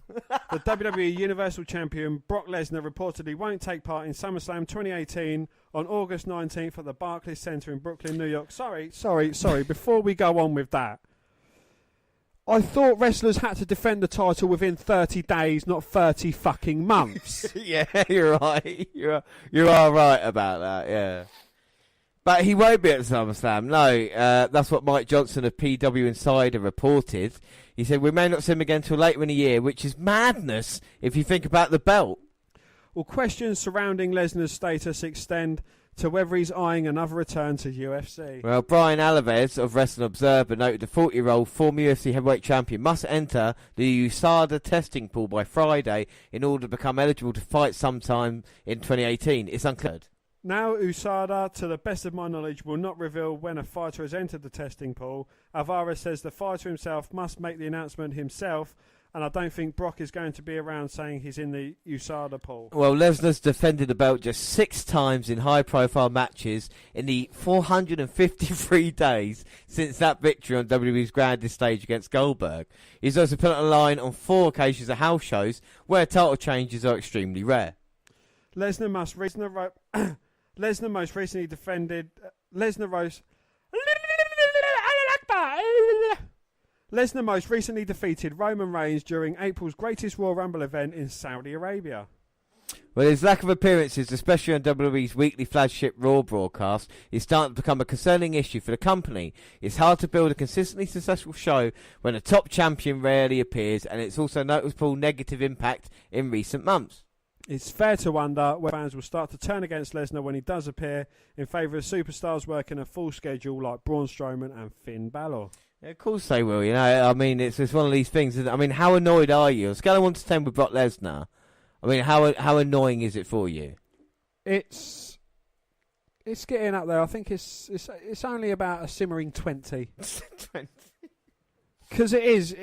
The WWE Universal Champion Brock Lesnar reportedly won't take part in SummerSlam 2018 on August 19th at the Barclays Center in Brooklyn, New York. Sorry. Before we go on with that, I thought wrestlers had to defend the title within 30 days, not 30 fucking months. Yeah, you're right. You are right about that, yeah. But he won't be at SummerSlam, no. That's what Mike Johnson of PW Insider reported. He said, we may not see him again until later in the year, which is madness if you think about the belt. Well, questions surrounding Lesnar's status extend to whether he's eyeing another return to UFC. Well, Brian Alvarez of Wrestling Observer noted the 40-year-old former UFC heavyweight champion must enter the USADA testing pool by Friday in order to become eligible to fight sometime in 2018. It's unclear. Now, USADA, to the best of my knowledge, will not reveal when a fighter has entered the testing pool. Alvarez says the fighter himself must make the announcement himself, and I don't think Brock is going to be around saying he's in the USADA pool. Well, Lesnar's defended the belt just 6 times in high-profile matches in the 453 days since that victory on WWE's grandest stage against Goldberg. He's also put on a line on 4 occasions at house shows where title changes are extremely rare. Lesnar Lesnar most recently defended... Lesnar most recently defeated Roman Reigns during April's greatest Royal Rumble event in Saudi Arabia. Well, his lack of appearances, especially on WWE's weekly flagship Raw broadcast, is starting to become a concerning issue for the company. It's hard to build a consistently successful show when a top champion rarely appears, and it's also noticeable negative impact in recent months. It's fair to wonder whether fans will start to turn against Lesnar when he does appear in favour of superstars working a full schedule like Braun Strowman and Finn Balor. Yeah, of course they will, you know. I mean, it's one of these things. I mean, how annoyed are you? On a scale of 1 to 10 with Brock Lesnar, I mean, how annoying is it for you? It's getting up there. I think it's only about a simmering 20. 20. Because it is.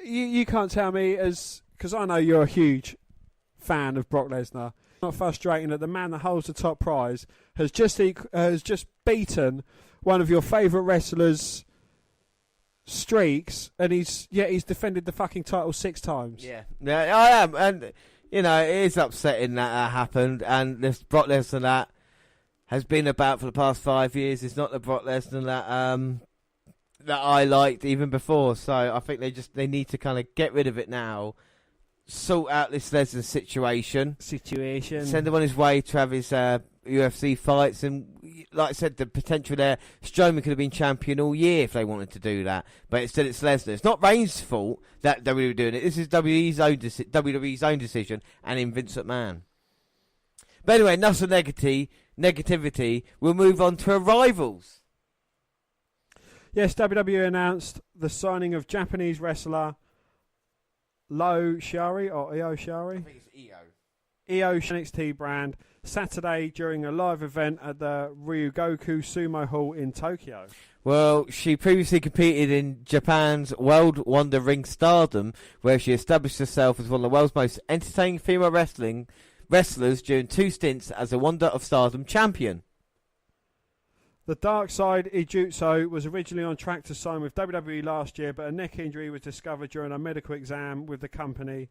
You can't tell me because I know you're a huge fan of Brock Lesnar. Not frustrating that the man that holds the top prize has just beaten one of your favourite wrestlers' streaks, and he's defended the fucking title 6 times. Yeah, I am, and you know it is upsetting that happened. And this Brock Lesnar that has been about for the past 5 years is not the Brock Lesnar that I liked even before. So I think they need to kind of get rid of it now. Sort out this Lesnar situation. Send him on his way to have his UFC fights, and like I said, the potential there. Strowman could have been champion all year if they wanted to do that, but instead it's Lesnar. It's not Reigns' fault that WWE were doing it. This is WWE's own decision, and in Vince McMahon. But anyway, enough of negativity. We'll move on to arrivals. Yes, WWE announced the signing of Japanese wrestler Io Shirai? I think it's Io. Io NXT brand Saturday during a live event at the Ryogoku Sumo Hall in Tokyo. Well, she previously competed in Japan's World Wonder Ring Stardom, where she established herself as one of the world's most entertaining female wrestlers during 2 stints as a Wonder of Stardom champion. The Dark Side Ijutsu was originally on track to sign with WWE last year, but a neck injury was discovered during a medical exam with the company,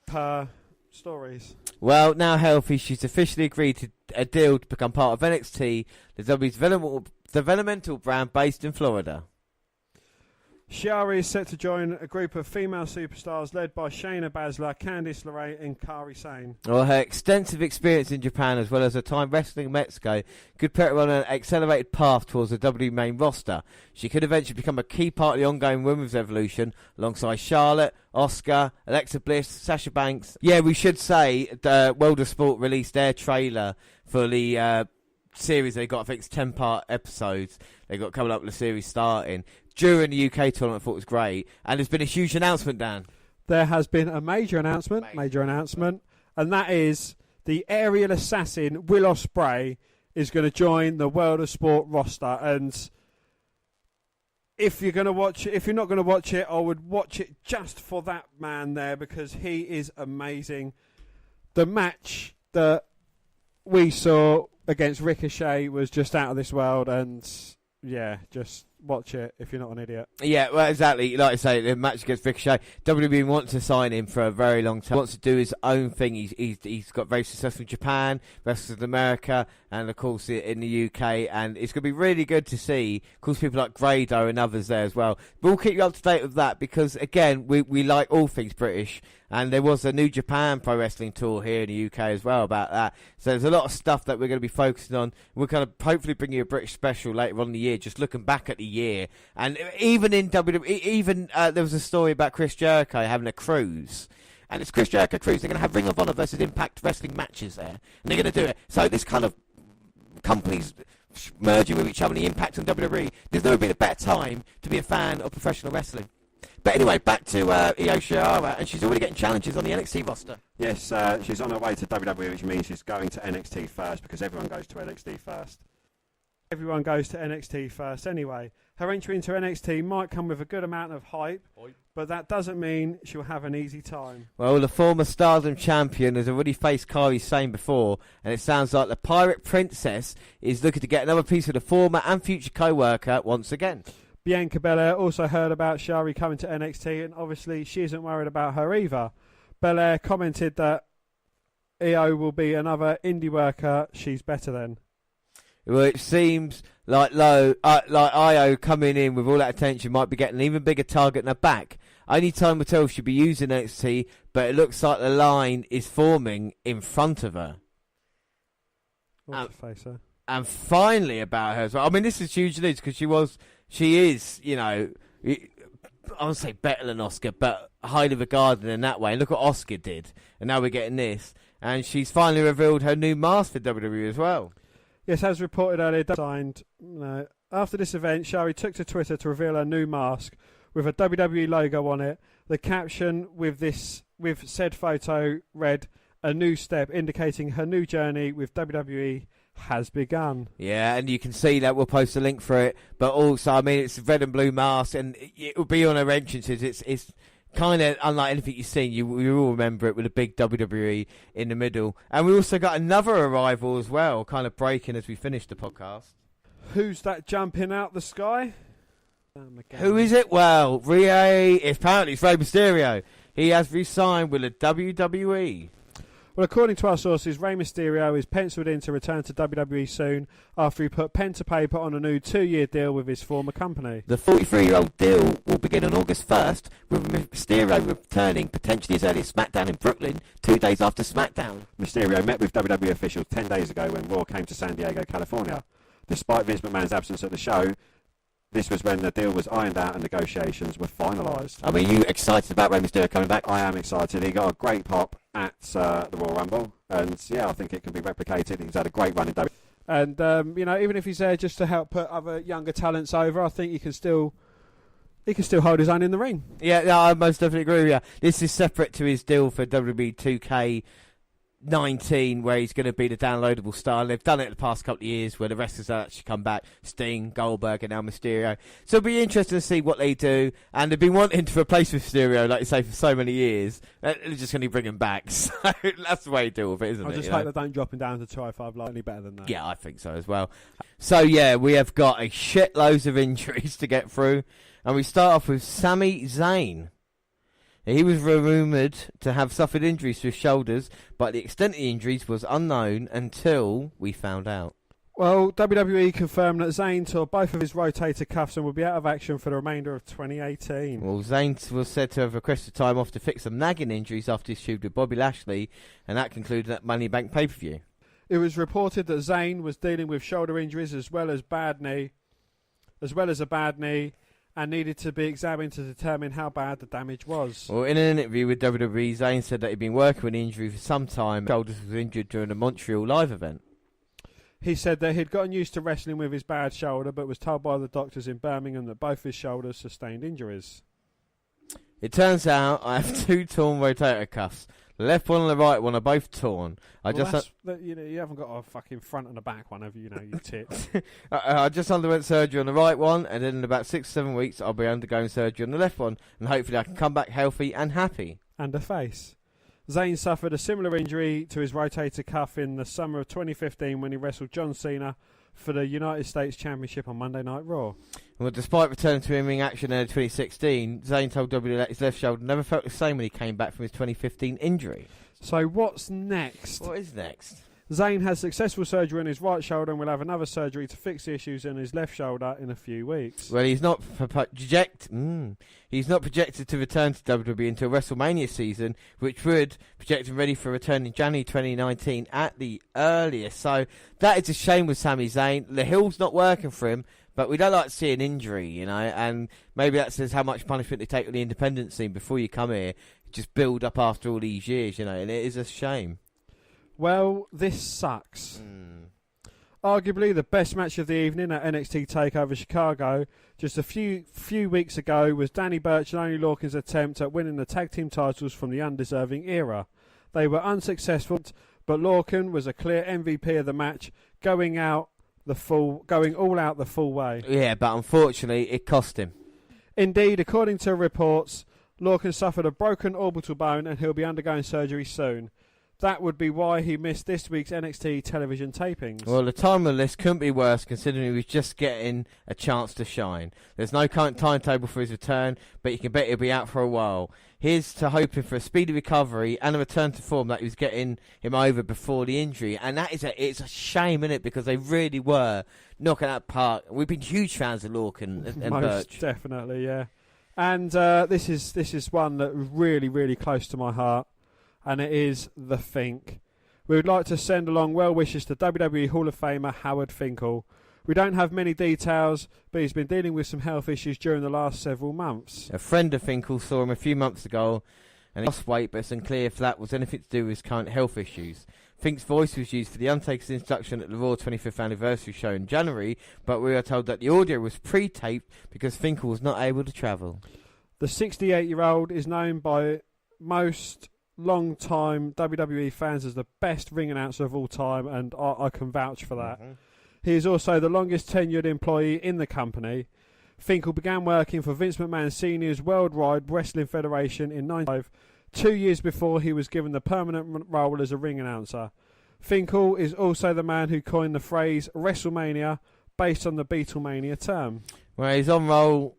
per stories. Well, now healthy, she's officially agreed to a deal to become part of NXT, the WWE's developmental brand based in Florida. Shirai is set to join a group of female superstars led by Shayna Baszler, Candice LeRae and Kairi Sane. Well, her extensive experience in Japan as well as her time wrestling in Mexico could put her on an accelerated path towards the WWE main roster. She could eventually become a key part of the ongoing women's evolution alongside Charlotte, Asuka, Alexa Bliss, Sasha Banks. Yeah, we should say the World of Sport released their trailer for the series they got. I think it's 10-part episodes they got coming up with the series starting during the UK tournament. I thought it was great, and there's been a huge announcement, Dan. There has been a major announcement, and that is the aerial assassin Will Ospreay is going to join the World of Sport roster. And if you're not going to watch it, I would watch it just for that man there, because he is amazing. The match that we saw against Ricochet was just out of this world, and yeah, just watch it if you're not an idiot. Yeah, well, exactly. Like I say, the match against Ricochet, WWE wants to sign him for a very long time. He wants to do his own thing. He's got very successful in Japan, wrestles in America, and of course in the UK. And it's going to be really good to see, of course, people like Grado and others there as well. But we'll keep you up to date with that, because again, we like all things British. And there was a New Japan Pro Wrestling tour here in the UK as well about that. So there's a lot of stuff that we're going to be focusing on. We're going to hopefully bring you a British special later on in the year, just looking back at the year. And even in WWE, there was a story about Chris Jericho having a cruise. And it's Chris Jericho cruise. They're going to have Ring of Honor versus Impact Wrestling matches there. And they're going to do it. So this kind of companies merging with each other, the Impact and WWE, there's never been a better time to be a fan of professional wrestling. But anyway, back to Io Shirai, and she's already getting challenges on the NXT roster. Yes, she's on her way to WWE, which means she's going to NXT first, because everyone goes to NXT first. Everyone goes to NXT first anyway. Her entry into NXT might come with a good amount of hype, but that doesn't mean she'll have an easy time. Well, the former Stardom champion has already faced Kairi Sane before, and it sounds like the Pirate Princess is looking to get another piece of the former and future co-worker once again. Bianca Belair also heard about Shirai coming to NXT, and obviously she isn't worried about her either. Belair commented that EO will be another indie worker. She's better then. Well, it seems like Io coming in with all that attention might be getting an even bigger target in her back. Only time will tell if she'll be using NXT, but it looks like the line is forming in front of her. Face her. And finally about her as well. I mean, this is huge news because she is, you know, I won't say better than Oscar, but highly regarded in that way. And look what Oscar did. And now we're getting this. And she's finally revealed her new mask for WWE as well. Yes, as reported earlier, signed. After this event, Shari took to Twitter to reveal her new mask with a WWE logo on it. The caption with said photo read, "A new step," indicating her new journey with WWE has begun. Yeah, and you can see that. We'll post a link for it. But also, I mean, it's a red and blue mask, and it will be on her entrances. It's kind of unlike anything you've seen. You all remember it with a big WWE in the middle. And we also got another arrival as well, kind of breaking as we finish the podcast. Who's that jumping out the sky? Who is it? Well, apparently it's Rey Mysterio. He has re-signed with the WWE. Well, according to our sources, Rey Mysterio is penciled in to return to WWE soon after he put pen to paper on a new 2-year deal with his former company. The 43-year-old deal will begin on August 1st, with Mysterio returning potentially as early as SmackDown in Brooklyn 2 days after SmackDown. Mysterio met with WWE officials 10 days ago when Raw came to San Diego, California. Despite Vince McMahon's absence at the show, this was when the deal was ironed out and negotiations were finalised. I mean, are you excited about Rey Mysterio coming back? I am excited. He got a great pop at the Royal Rumble, and yeah, I think it can be replicated. He's had a great run in WWE. And you know, even if he's there just to help put other younger talents over, I think he can still hold his own in the ring. Yeah, I most definitely agree with you. This is separate to his deal for WWE 2K19, where he's going to be the downloadable star. They've done it the past couple of years where the wrestlers have actually come back. Sting, Goldberg, and now Mysterio. So it'll be interesting to see what they do. And they've been wanting to replace Mysterio, like you say, for so many years. They're just going to bring him back. So that's the way you deal with it, isn't it? I just hope they don't drop him down to 205 Live any better than that. Yeah, I think so as well. So yeah, we have got a shitloads of injuries to get through. And we start off with Sami Zayn. He was rumoured to have suffered injuries to his shoulders, but the extent of the injuries was unknown until we found out. Well, WWE confirmed that Zayn tore both of his rotator cuffs and will be out of action for the remainder of 2018. Well, Zayn was said to have requested time off to fix some nagging injuries after his feud with Bobby Lashley, and that concluded that Money in the Bank pay-per-view. It was reported that Zayn was dealing with shoulder injuries as well as a bad knee, and needed to be examined to determine how bad the damage was. Well, in an interview with WWE, Zayn said that he'd been working with the injury for some time. His shoulders was injured during a Montreal live event. He said that he'd gotten used to wrestling with his bad shoulder, but was told by the doctors in Birmingham that both his shoulders sustained injuries. It turns out I have 2 torn rotator cuffs. The left one and the right one are both torn. You haven't got a fucking front and a back one, have you? You know, you tits. I just underwent surgery on the right one, and then in about 6 or 7 weeks, I'll be undergoing surgery on the left one, and hopefully I can come back healthy and happy. And a face. Zayn suffered a similar injury to his rotator cuff in the summer of 2015 when he wrestled John Cena for the United States Championship on Monday Night Raw. Well, despite returning to in-ring action in 2016, Zayn told WWE that his left shoulder never felt the same when he came back from his 2015 injury. So what's next? What is next? Zayn has successful surgery on his right shoulder and will have another surgery to fix the issues in his left shoulder in a few weeks. Well, he's not projected to return to WWE until WrestleMania season, which would project him ready for return in January 2019 at the earliest. So that is a shame with Sami Zayn. The hill's not working for him, but we don't like to see an injury, you know, and maybe that says how much punishment they take on the independent scene before you come here. Just build up after all these years, you know, and it is a shame. Well, this sucks. Arguably the best match of the evening at NXT TakeOver Chicago just a few weeks ago was Danny Burch and Oney Lorcan's attempt at winning the tag team titles from the Undeserving Era. They were unsuccessful, but Lorcan was a clear MVP of the match, going all out the full way. Yeah, but unfortunately it cost him. Indeed, according to reports, Lorcan suffered a broken orbital bone and he'll be undergoing surgery soon. that would be why he missed this week's NXT television tapings. Well, the time on the list couldn't be worse considering he was just getting a chance to shine. There's no current timetable for his return, but you can bet he'll be out for a while. Here's to hoping for a speedy recovery and a return to form that he was getting him over before the injury. And it's a shame, isn't it? Because they really were knocking out the park. We've been huge fans of Lorcan and Most Birch. Definitely, yeah. And this is one that was really, really close to my heart, and it is The Fink. We would like to send along well wishes to WWE Hall of Famer Howard Finkel. We don't have many details, but he's been dealing with some health issues during the last several months. A friend of Finkel saw him a few months ago and he lost weight, but it's unclear if that was anything to do with his current health issues. Fink's voice was used for the Undertaker's introduction at the Raw 25th anniversary show in January, but we are told that the audio was pre-taped because Finkel was not able to travel. The 68-year-old is known by most long-time WWE fans as the best ring announcer of all time, and I can vouch for that. Mm-hmm. He is also the longest tenured employee in the company. Finkel began working for Vince McMahon Sr.'s Worldwide Wrestling Federation in 1995, 2 years before he was given the permanent role as a ring announcer. Finkel is also the man who coined the phrase WrestleMania based on the Beatlemania term. Well,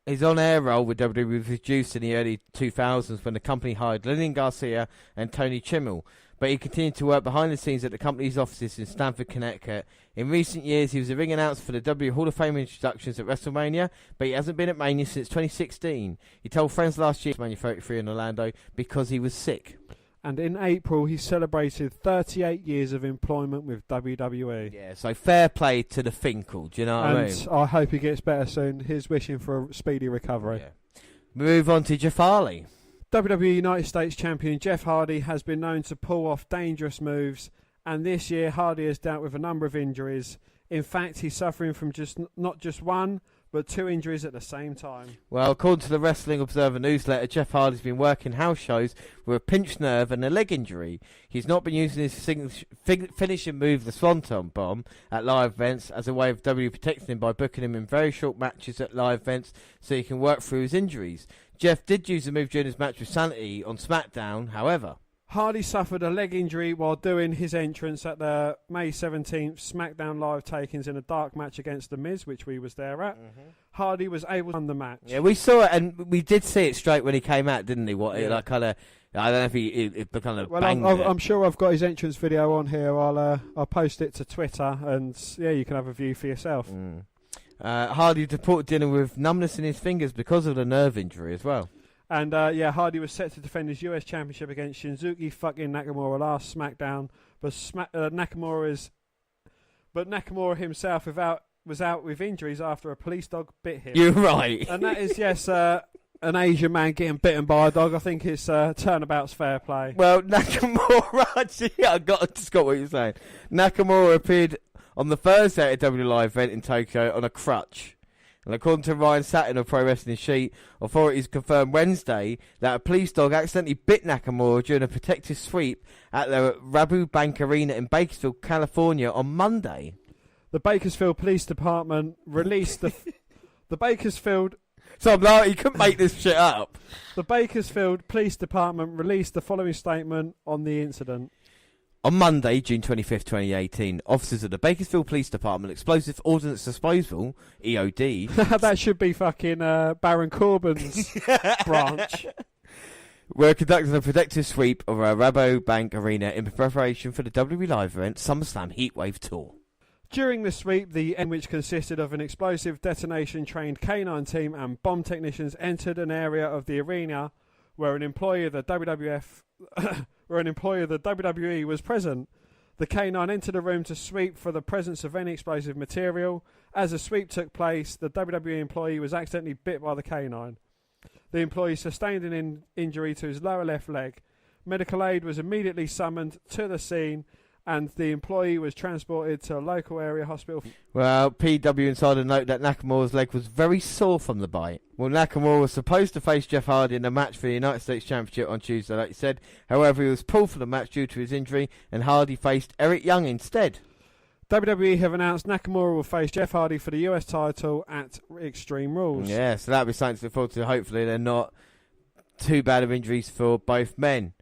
his on-air role with WWE was reduced in the early 2000s when the company hired Lillian Garcia and Tony Chimmel, but he continued to work behind the scenes at the company's offices in Stamford, Connecticut. In recent years, he was a ring announcer for the W Hall of Fame introductions at WrestleMania, but he hasn't been at Mania since 2016. He told friends last year, Mania 33 in Orlando, because he was sick. And in April, he celebrated 38 years of employment with WWE. Yeah, so fair play to the Finkel, do you know what I mean? And I hope he gets better soon. Here's wishing for a speedy recovery. Yeah. Move on to Jeff Hardy. WWE United States Champion Jeff Hardy has been known to pull off dangerous moves, and this year Hardy has dealt with a number of injuries. In fact, he's suffering from not just one, but two injuries at the same time. Well, according to the Wrestling Observer newsletter, Jeff Hardy's been working house shows with a pinched nerve and a leg injury. He's not been using his finishing move, the Swanton Bomb, at live events as a way of WWE protecting him by booking him in very short matches at live events so he can work through his injuries. Jeff did use the move during his match with Sanity on SmackDown, however. Hardy suffered a leg injury while doing his entrance at the May 17th SmackDown Live takings in a dark match against The Miz, which we was there at. Mm-hmm. Hardy was able to win the match. Yeah, we saw it, and we did see it straight when he came out, didn't he? What, yeah. Like kind of, I don't know if he kind of banged it. I'm sure I've got his entrance video on here. I'll post it to Twitter, and yeah, you can have a view for yourself. Mm. Hardy reported dealing with numbness in his fingers because of the nerve injury as well. And Hardy was set to defend his US Championship against Shinsuke fucking Nakamura last SmackDown, but Nakamura himself was out with injuries after a police dog bit him. You're right. And that is an Asian man getting bitten by a dog. I think it's turnabout's fair play. Well, Nakamura, actually, I just got what you're saying. Nakamura appeared on the Thursday at a W Live event in Tokyo on a crutch. And according to Ryan Satin of Pro Wrestling Sheet, authorities confirmed Wednesday that a police dog accidentally bit Nakamura during a protective sweep at the Rabu Bank Arena in Bakersfield, California on Monday. The Bakersfield Police Department released the Bakersfield... So I'm like, you couldn't make this shit up. The Bakersfield Police Department released the following statement on the incident. On Monday, June 25th, 2018, officers of the Bakersfield Police Department Explosive Ordnance Disposal, EOD... That should be fucking Baron Corbin's branch. We're conducting a protective sweep of our Rabobank Arena in preparation for the WWE Live event SummerSlam Heatwave Tour. During the sweep, the end, which consisted of an explosive detonation-trained K9 team and bomb technicians, entered an area of the arena where an employee of the WWE was present. The K9 entered the room to sweep for the presence of any explosive material. As the sweep took place, the WWE employee was accidentally bit by the K9. The employee sustained an injury to his lower left leg. Medical aid was immediately summoned to the scene, and the employee was transported to a local area hospital. Well, PW Insider note that Nakamura's leg was very sore from the bite. Well, Nakamura was supposed to face Jeff Hardy in a match for the United States Championship on Tuesday, like you said. However, he was pulled from the match due to his injury, and Hardy faced Eric Young instead. WWE have announced Nakamura will face Jeff Hardy for the US title at Extreme Rules. Yeah, so that'll be something to look forward to. Hopefully they're not too bad of injuries for both men.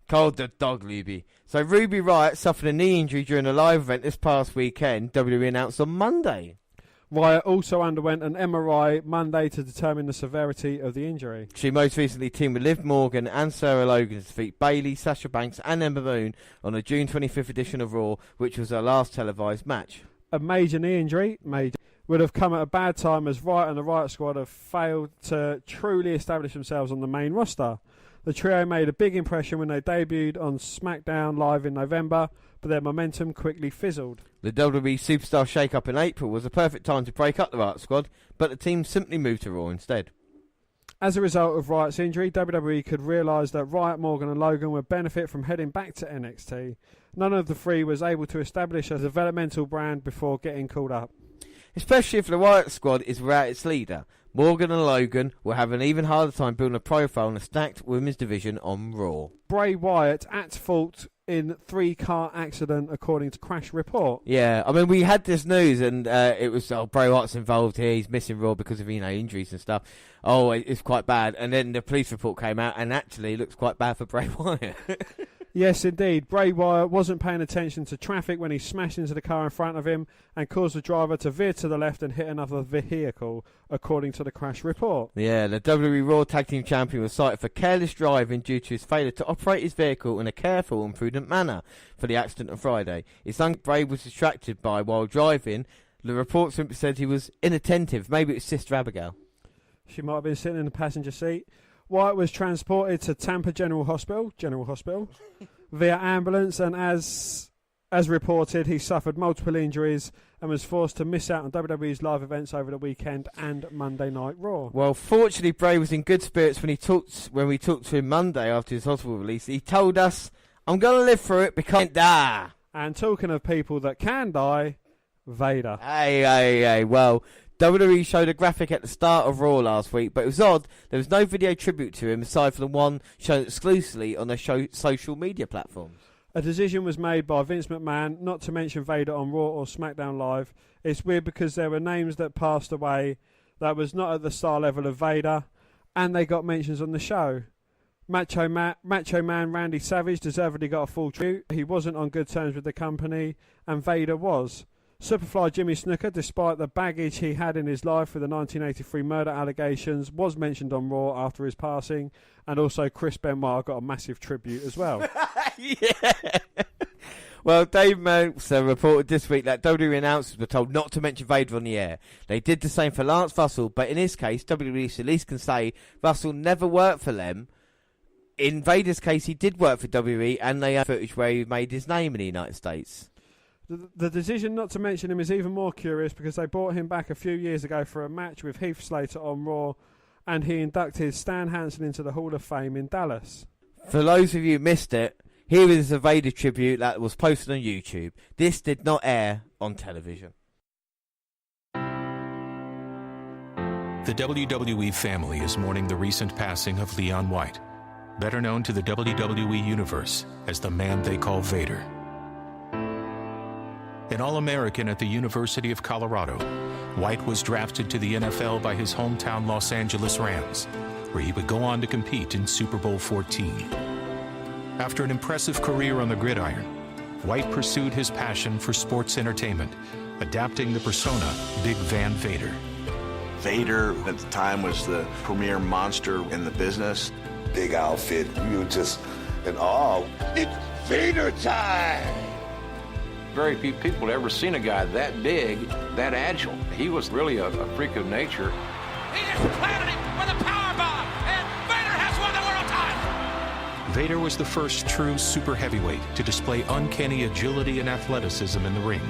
Called the dog, Luby. So Ruby Riott suffered a knee injury during a live event this past weekend. WWE announced on Monday. Riott also underwent an MRI Monday to determine the severity of the injury. She most recently teamed with Liv Morgan and Sarah Logan to defeat Bayley, Sasha Banks and Ember Moon on the June 25th edition of Raw, which was her last televised match. A major knee injury would have come at a bad time, as Riott and the Riott Squad have failed to truly establish themselves on the main roster. The trio made a big impression when they debuted on SmackDown Live in November, but their momentum quickly fizzled. The WWE Superstar shake-up in April was a perfect time to break up the Riott Squad, but the team simply moved to Raw instead. As a result of Riott's injury, WWE could realise that Riott, Morgan and Logan would benefit from heading back to NXT. None of the three was able to establish a developmental brand before getting called up. Especially if the Riott Squad is without its leader. Morgan and Logan will have an even harder time building a profile in a stacked women's division on Raw. Bray Wyatt at fault in 3-car accident, according to Crash Report. Yeah, I mean, we had this news and it was, Bray Wyatt's involved here, he's missing Raw because of, injuries and stuff. Oh, it's quite bad. And then the police report came out and actually it looks quite bad for Bray Wyatt. Yes, indeed. Bray Wyatt wasn't paying attention to traffic when he smashed into the car in front of him and caused the driver to veer to the left and hit another vehicle, according to the Crash Report. Yeah, the WWE Raw Tag Team Champion was cited for careless driving due to his failure to operate his vehicle in a careful and prudent manner for the accident on Friday. It's unclear Bray was distracted by while driving. The report simply said he was inattentive. Maybe it was Sister Abigail. She might have been sitting in the passenger seat. Wyatt was transported to Tampa General Hospital via ambulance, and as reported, he suffered multiple injuries and was forced to miss out on WWE's live events over the weekend and Monday Night Raw. Well, fortunately, Bray was in good spirits when we talked to him Monday after his hospital release. He told us, "I'm going to live through it because I can't die." And talking of people that can die, Vader. Hey, well, WWE showed a graphic at the start of Raw last week, but it was odd. There was no video tribute to him aside from the one shown exclusively on their social media platforms. A decision was made by Vince McMahon not to mention Vader on Raw or SmackDown Live. It's weird because there were names that passed away that was not at the star level of Vader, and they got mentions on the show. Macho Man Randy Savage deservedly got a full tribute. He wasn't on good terms with the company, and Vader was. Superfly Jimmy Snuka, despite the baggage he had in his life with the 1983 murder allegations, was mentioned on Raw after his passing, and also Chris Benoit got a massive tribute as well. Yeah. Well, Dave Meltzer reported this week that WWE announcers were told not to mention Vader on the air. They did the same for Lance Russell, but in this case, WWE at least can say Russell never worked for them. In Vader's case, he did work for WWE, and they have footage where he made his name in the United States. The decision not to mention him is even more curious because they brought him back a few years ago for a match with Heath Slater on Raw, and he inducted Stan Hansen into the Hall of Fame in Dallas. For those of you who missed it, here is a Vader tribute that was posted on YouTube. This did not air on television. The WWE family is mourning the recent passing of Leon White, better known to the WWE Universe as the man they call Vader. An All-American at the University of Colorado, White was drafted to the NFL by his hometown Los Angeles Rams, where he would go on to compete in Super Bowl 14. After an impressive career on the gridiron, White pursued his passion for sports entertainment, adapting the persona Big Van Vader. Vader at the time was the premier monster in the business. Big outfit, you were just in awe. It's Vader time! Very few people had ever seen a guy that big, that agile. He was really a freak of nature. He just planted him with a power bomb, and Vader has won the world title. Vader was the first true super heavyweight to display uncanny agility and athleticism in the ring.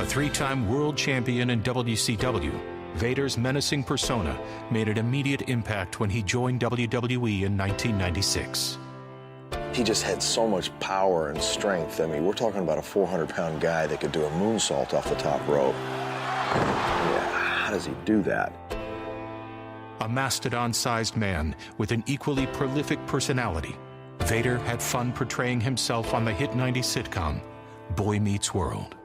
A three-time world champion in WCW, Vader's menacing persona made an immediate impact when he joined WWE in 1996. He just had so much power and strength. I mean, we're talking about a 400-pound guy that could do a moonsault off the top rope. Yeah, how does he do that? A mastodon-sized man with an equally prolific personality, Vader had fun portraying himself on the hit 90s sitcom, Boy Meets World.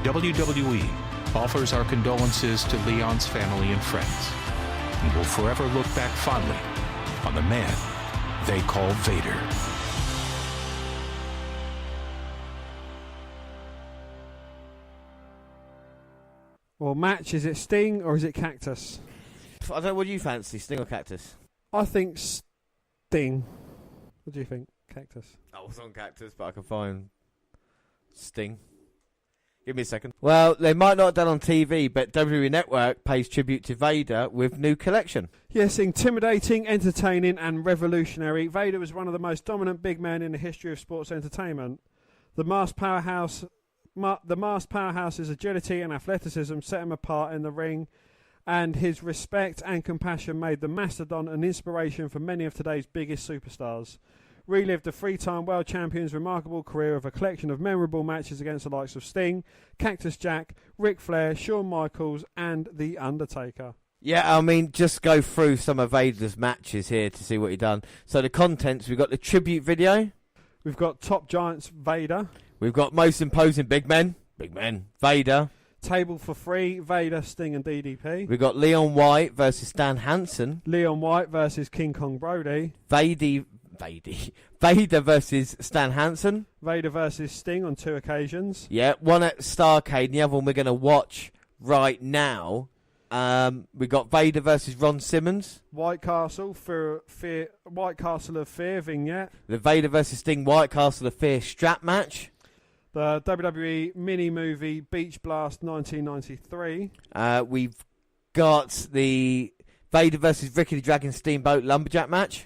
WWE offers our condolences to Leon's family and friends, and will forever look back fondly on the man they call Vader. Well, match, is it Sting or is it Cactus? I don't know, what do you fancy, Sting or Cactus? I think Sting. What do you think, Cactus? I was on Cactus, but I can find Sting. Give me a second. Well, they might not have done on TV, but WWE Network pays tribute to Vader with new collection. Yes, intimidating, entertaining, and revolutionary. Vader was one of the most dominant big men in the history of sports entertainment. The masked powerhouse's agility and athleticism set him apart in the ring, and his respect and compassion made the Mastodon an inspiration for many of today's biggest superstars. Relived the three-time world champion's remarkable career with a collection of memorable matches against the likes of Sting, Cactus Jack, Ric Flair, Shawn Michaels, and The Undertaker. Yeah, I mean, just go through some of Vader's matches here to see what he done. So the contents, we've got the tribute video. We've got Top Giants Vader. We've got Most Imposing Big Men, Vader. Table for Three, Vader, Sting, and DDP. We've got Leon White versus Stan Hansen. Leon White versus King Kong Brody. Vader versus Stan Hansen. Vader versus Sting on 2 occasions. Yeah, one at Starrcade, and the other one we're going to watch right now. We got Vader versus Ron Simmons. White Castle of Fear vignette. The Vader versus Sting White Castle of Fear strap match. The WWE mini-movie Beach Blast 1993. We've got the Vader versus Ricky the Dragon Steamboat Lumberjack match.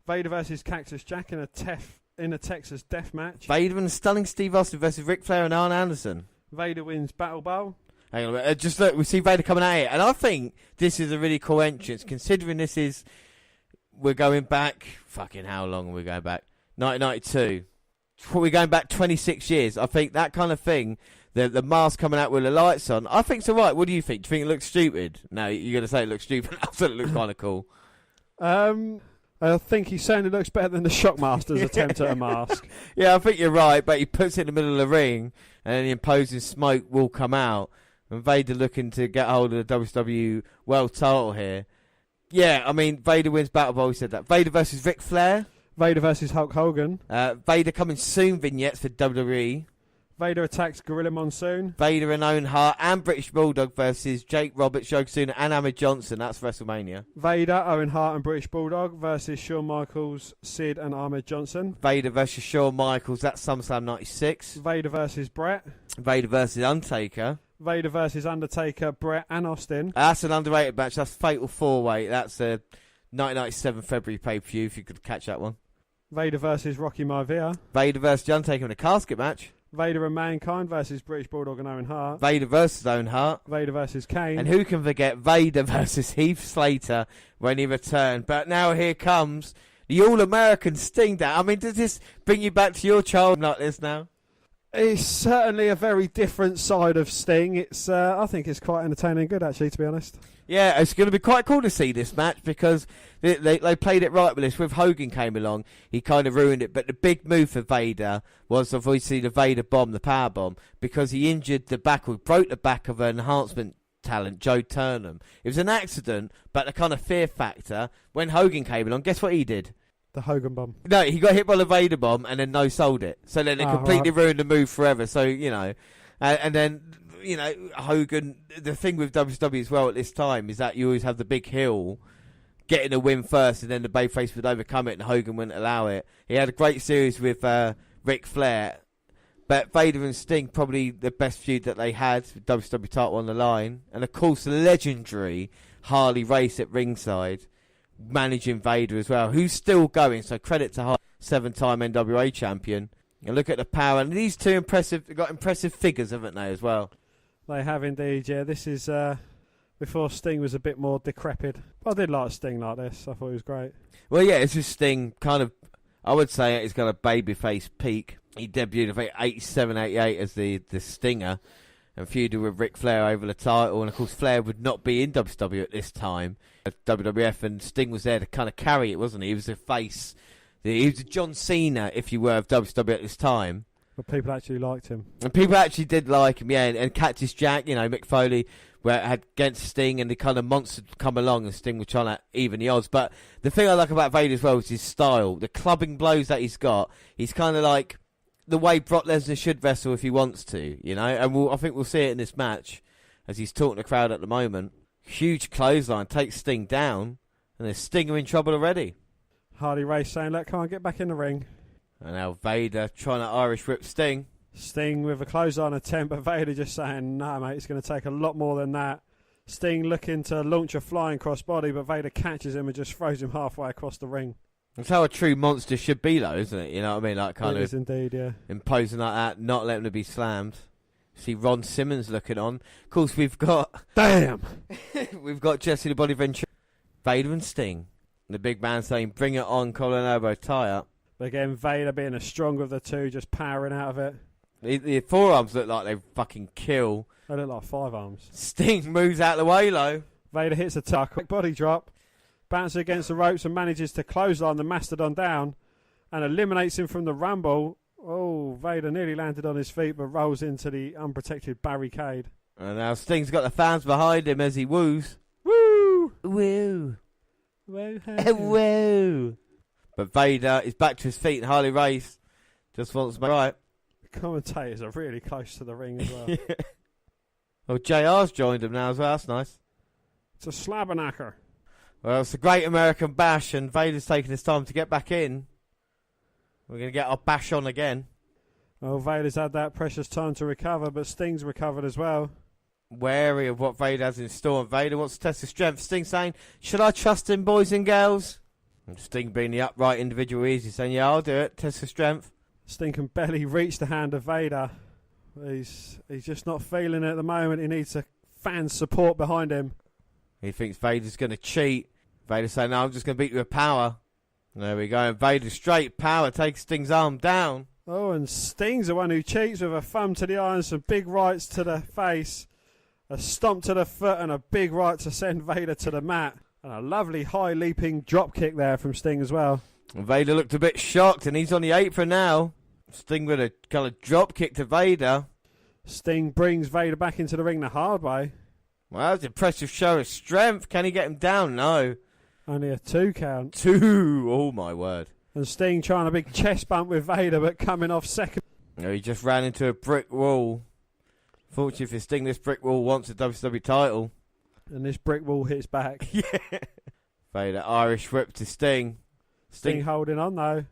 Vader versus Cactus Jack in a Texas death match. Vader and Stunning Steve Austin versus Ric Flair and Arn Anderson. Vader wins Battle Bowl. Hang on a minute. Just look, we see Vader coming out here. And I think this is a really cool entrance, considering we're going back, fucking how long are we going back? 1992. We're going back 26 years. I think that kind of thing, the mask coming out with the lights on, I think it's alright. What do you think? Do you think it looks stupid? No, you're going to say it looks stupid. I thought it looks kind of cool. I think he certainly looks better than the Shockmaster's attempt at a mask. Yeah, I think you're right, but he puts it in the middle of the ring, and then the imposing smoke will come out. And Vader looking to get hold of the WWE World title here. Yeah, I mean, Vader wins Battle Bowl, we said that. Vader versus Ric Flair. Vader versus Hulk Hogan. Vader coming soon vignettes for WWE. Vader attacks Gorilla Monsoon. Vader and Owen Hart and British Bulldog versus Jake Roberts, Yokozuna and Ahmed Johnson. That's WrestleMania. Vader, Owen Hart and British Bulldog versus Shawn Michaels, Sid and Ahmed Johnson. Vader versus Shawn Michaels. That's SummerSlam 96. Vader versus Brett. Vader versus Undertaker. Vader versus Undertaker, Brett and Austin. That's an underrated match. That's Fatal 4-Way. That's a 1997 February pay-per-view, if you could catch that one. Vader versus Rocky Maivia. Vader versus Undertaker in a casket match. Vader and Mankind versus British Bulldog and Owen Hart. Vader versus Owen Hart. Vader versus Kane. And who can forget Vader versus Heath Slater when he returned. But now here comes the All-American Sting down. I mean, does this bring you back to your childhood like this now? It's certainly a very different side of Sting. It's, I think it's quite entertaining and good, actually, to be honest. Yeah, it's going to be quite cool to see this match because they played it right with this. With Hogan came along, he kind of ruined it. But the big move for Vader was obviously the Vader bomb, the power bomb, because he injured the back, or broke the back of an enhancement talent, Joe Turnham. It was an accident, but the kind of fear factor, when Hogan came along, guess what he did? The Hogan bomb. No, he got hit by the Vader bomb and then no-sold it. So then it completely ruined the move forever. So, you know, and then, you know, Hogan, the thing with WWE as well at this time is that you always have the big heel getting a win first and then the babyface would overcome it and Hogan wouldn't allow it. He had a great series with Ric Flair. But Vader and Sting, probably the best feud that they had with WWE title on the line. And, of course, the legendary Harley Race at ringside, managing Vader as well, who's still going, so credit to Hart, 7-time NWA champion. And look at the power, and these two got impressive figures, haven't they, as well? They have indeed, yeah. This is before Sting was a bit more decrepit. I did like Sting like this. I thought he was great. Well, yeah, it's just Sting kind of, I would say he's got a babyface peak. He debuted, I think, 87, 88 as the Stinger and feuded with Ric Flair over the title. And, of course, Flair would not be in WWE at this time. WWF, and Sting was there to kind of carry it, wasn't he? He was the face. He was the John Cena, if you were, of WWE at this time. But people actually liked him. And people actually did like him, yeah. And Cactus Jack, you know, Mick Foley, where it had against Sting, and the kind of monster come along, and Sting was trying to even the odds. But the thing I like about Vader as well is his style. The clubbing blows that he's got. He's kind of like the way Brock Lesnar should wrestle if he wants to, you know. And I think we'll see it in this match as he's talking to the crowd at the moment. Huge clothesline, takes Sting down, and there's Stinger in trouble already. Harley Race saying, "Look, come on, get back in the ring." And now Vader trying to Irish whip Sting. Sting with a clothesline attempt, but Vader just saying, "No, mate, it's going to take a lot more than that." Sting looking to launch a flying crossbody, but Vader catches him and just throws him halfway across the ring. That's how a true monster should be, though, isn't it? You know what I mean? Like, kind It of is indeed, yeah. imposing like that, not letting him be slammed. See Ron Simmons looking on. Of course, we've got... Damn! We've got Jesse the Body Ventura, Vader and Sting. And the big man saying, "Bring it on, collar and elbow, tie up." But again, Vader being the stronger of the two, just powering out of it. The forearms look like they fucking kill. They look like 5 arms. Sting moves out of the way, though. Vader hits a tuck, quick body drop, bounces against the ropes and manages to clothesline the Mastodon down and eliminates him from the Rumble. Oh, Vader nearly landed on his feet but rolls into the unprotected barricade. And now Sting's got the fans behind him as he woos. Woo! Woo! Woo! Woo! But Vader is back to his feet, and Harley Race just wants to make right. The commentators are really close to the ring as well. Well, JR's joined him now as well. That's nice. It's a slabberknacker. Well, it's a great American bash, and Vader's taking his time to get back in. We're going to get our bash on again. Well, Vader's had that precious time to recover, but Sting's recovered as well. Wary of what Vader has in store, and Vader wants to test his strength. Sting saying, "Should I trust him, boys and girls?" And Sting being the upright individual he is, he's saying, "Yeah, I'll do it. Test his strength." Sting can barely reach the hand of Vader. He's just not feeling it at the moment. He needs a fan support behind him. He thinks Vader's going to cheat. Vader's saying, "No, I'm just going to beat you with power." And there we go. And Vader straight power takes Sting's arm down. Oh, and Sting's the one who cheats with a thumb to the eye and some big rights to the face, a stomp to the foot and a big right to send Vader to the mat. And a lovely high leaping drop kick there from Sting as well. And Vader looked a bit shocked, and he's on the apron now. Sting with a kind of drop kick to Vader. Sting brings Vader back into the ring the hard way. Well, that's an impressive show of strength. Can he get him down? No. Only a 2 count. 2. Oh, my word. And Sting trying a big chest bump with Vader, but coming off second. No, he just ran into a brick wall. Fortunately for Sting, this brick wall wants a WWE title. And this brick wall hits back. Yeah. Vader Irish whip to Sting. Sting holding on though.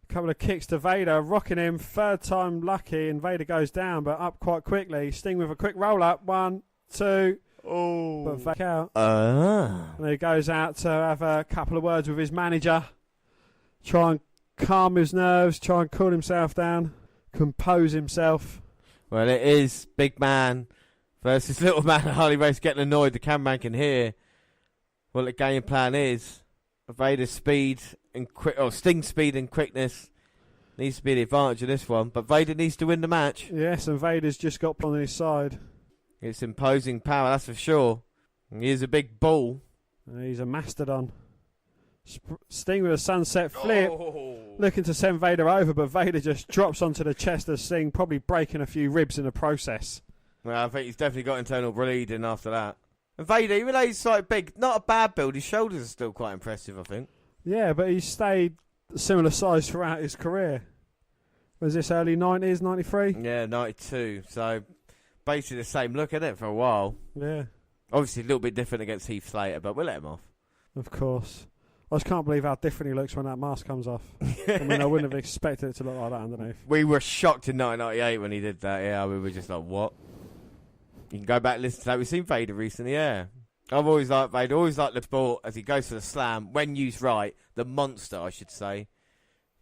A couple of kicks to Vader, rocking him. 3rd time lucky, and Vader goes down, but up quite quickly. Sting with a quick roll up. 1, 2. Oh. But back out. And he goes out to have a couple of words with his manager. Try and calm his nerves. Try and cool himself down. Compose himself. Well, it is big man versus little man. Harley Race getting annoyed. The cameraman can hear what the game plan is. Vader's speed and Sting's speed and quickness needs to be the advantage of this one. But Vader needs to win the match. Yes, and Vader's just got on his side. It's imposing power, that's for sure. And he is a big bull. He's a mastodon. Sting with a sunset flip. Looking to send Vader over, but Vader just drops onto the chest of Sting, probably breaking a few ribs in the process. Well, I think he's definitely got internal bleeding after that. And Vader, even though he's like big, not a bad build, his shoulders are still quite impressive, I think. Yeah, but he's stayed similar size throughout his career. Was this early 90s, 93? Yeah, 92. So basically the same look, isn't it, for a while? Yeah. Obviously a little bit different against Heath Slater, but we'll let him off. Of course. I just can't believe how different he looks when that mask comes off. I mean, I wouldn't have expected it to look like that underneath. We were shocked in 1998 when he did that, yeah. We were just like, what? You can go back and listen to that. We've seen Vader recently, yeah. I've always liked Vader, always liked the sport as he goes for the slam. When used right, the monster, I should say,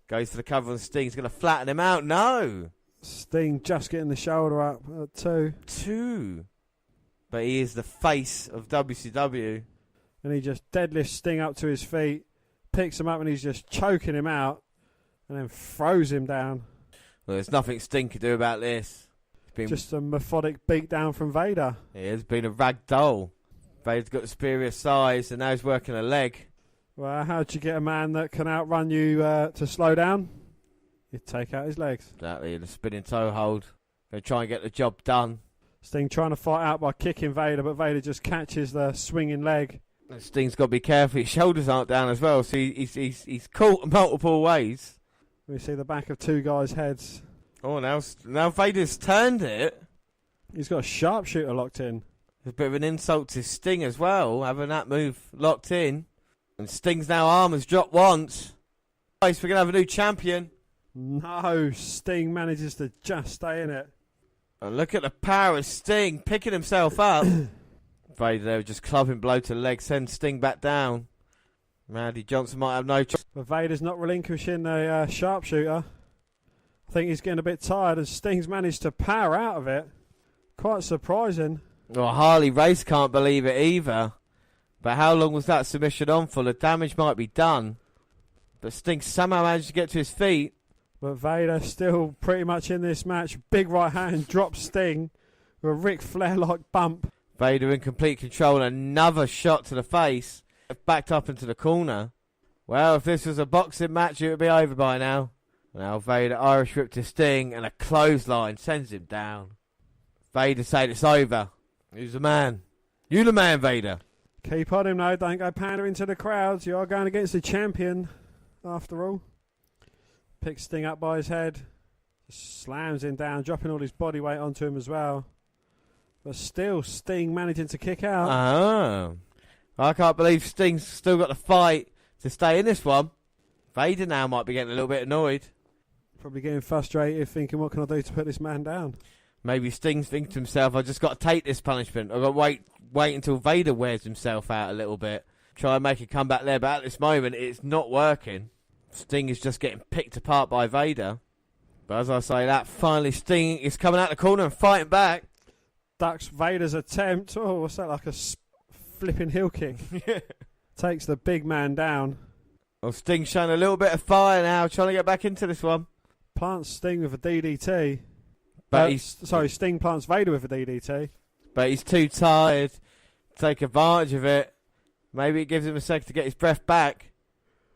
goes for the cover and Sting's going to flatten him out. No! Sting just getting the shoulder up at 2. 2. But he is the face of WCW. And he just deadlifts Sting up to his feet, picks him up, and he's just choking him out, and then throws him down. Well, there's nothing Sting could do about this. Just a methodic beat down from Vader. It has been a rag doll. Vader's got superior size, and now he's working a leg. Well, how'd you get a man that can outrun you to slow down? He'd take out his legs. Exactly, the spinning toe hold. Going to try and get the job done. Sting trying to fight out by kicking Vader, but Vader just catches the swinging leg. And Sting's got to be careful. His shoulders aren't down as well, so he's caught multiple ways. We see the back of two guys' heads. Oh, now Vader's turned it. He's got a sharpshooter locked in. It's a bit of an insult to Sting as well, having that move locked in. And Sting's now arm has dropped once. We're going to have a new champion. No, Sting manages to just stay in it. And look at the power of Sting picking himself up. Vader there just clubbing blow to the leg, send Sting back down. Randy Johnson might have no choice. But Vader's not relinquishing the sharpshooter. I think he's getting a bit tired, and Sting's managed to power out of it. Quite surprising. Well, Harley Race can't believe it either. But how long was that submission on for? The damage might be done. But Sting somehow managed to get to his feet. But Vader still pretty much in this match. Big right hand drops Sting with a Ric Flair-like bump. Vader in complete control. Another shot to the face. Backed up into the corner. Well, if this was a boxing match, it would be over by now. Now Vader Irish whip to Sting and a clothesline sends him down. Vader said it's over. Who's the man? You the man, Vader. Keep on him now. Don't go pandering to the crowds. You are going against the champion, after all. Picks Sting up by his head. Slams him down, dropping all his body weight onto him as well. But still, Sting managing to kick out. Oh. I can't believe Sting's still got the fight to stay in this one. Vader now might be getting a little bit annoyed. Probably getting frustrated, thinking, what can I do to put this man down? Maybe Sting's thinking to himself, I just got to take this punishment. I've got to wait until Vader wears himself out a little bit. Try and make a comeback there, but at this moment, it's not working. Sting is just getting picked apart by Vader. But as I say that, finally Sting is coming out the corner and fighting back. Ducks Vader's attempt. Oh, what's that, like a flipping heel kick? Takes the big man down. Well, Sting's showing a little bit of fire now, trying to get back into this one. Plants Sting with a DDT. But Sting plants Vader with a DDT. But he's too tired to take advantage of it. Maybe it gives him a second to get his breath back.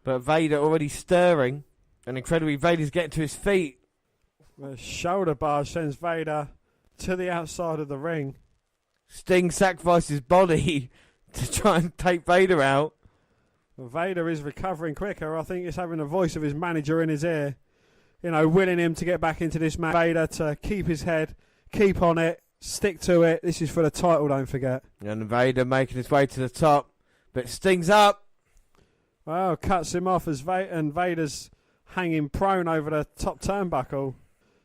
But Vader already stirring. And incredibly, Vader's getting to his feet. The shoulder barge sends Vader to the outside of the ring. Sting sacrificed his body to try and take Vader out. Well, Vader is recovering quicker. I think he's having the voice of his manager in his ear. You know, willing him to get back into this match. Vader to keep his head, keep on it, stick to it. This is for the title, don't forget. And Vader making his way to the top. But Sting's up. Well, cuts him off as Vader's hanging prone over the top turnbuckle.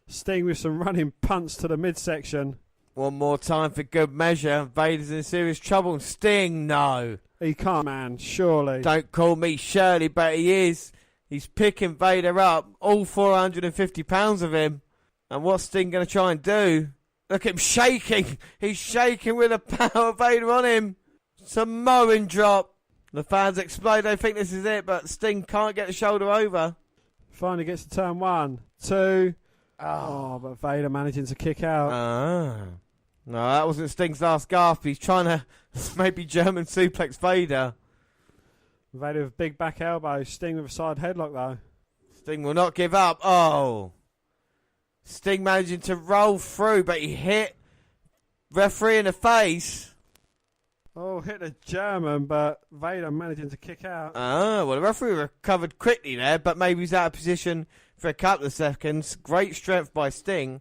Sting with some running punts to the midsection. One more time for good measure. Vader's in serious trouble. Sting, no. He can't, man, surely. Don't call me Shirley, but he is. He's picking Vader up, all 450 pounds of him. And what's Sting going to try and do? Look at him shaking. He's shaking with the power of Vader on him. Samoan drop. The fans explode. They think this is it, but Sting can't get the shoulder over. Finally gets to turn 1, 2. Oh, but Vader managing to kick out. No, that wasn't Sting's last gasp. He's trying to maybe German suplex Vader. Vader with big back elbow. Sting with a side headlock, though. Sting will not give up. Oh. Sting managing to roll through, but he hit referee in the face. Oh, hit the German, but Vader managing to kick out. Well, the referee recovered quickly there, but maybe he's out of position for a couple of seconds. Great strength by Sting.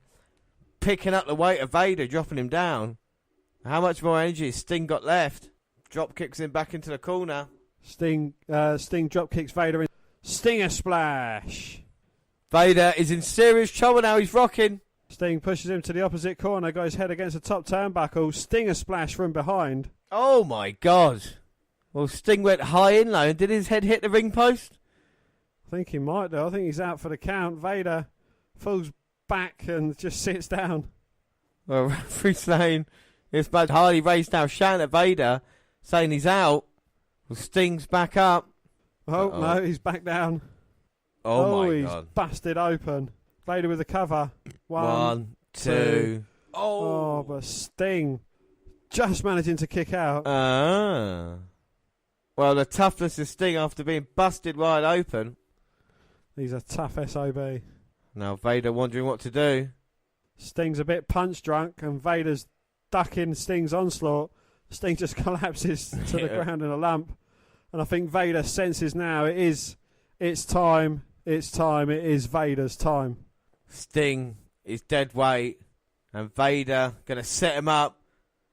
Picking up the weight of Vader, dropping him down. How much more energy has Sting got left? Drop kicks him back into the corner. Sting drop kicks Vader in. Stinger splash. Vader is in serious trouble now. He's rocking. Sting pushes him to the opposite corner. Got his head against the top turnbuckle. Stinger splash from behind. Oh my God. Well, Sting went high in low. And did his head hit the ring post? I think he might do. I think he's out for the count. Vader falls back and just sits down. Well, referee saying it's bad. Harley Race now shouting at Vader, saying he's out. Well, Sting's back up. Oh, no, he's back down. Oh my he's God. busted open. Vader with the cover. One, two. Oh, but Sting just managing to kick out. Well, the toughness of Sting after being busted wide open. He's a tough SOB. Now Vader wondering what to do. Sting's a bit punch drunk, and Vader's ducking Sting's onslaught. Sting just collapses to the ground in a lump. And I think Vader senses now it's time, it is Vader's time. Sting is dead weight, and Vader going to set him up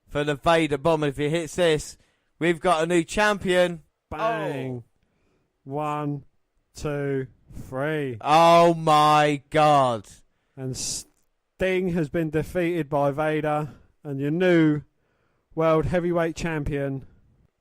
for the Vader bomb. If he hits this, we've got a new champion. Bang. 1, 2, 3. Oh my God. And Sting has been defeated by Vader, and your new World Heavyweight Champion,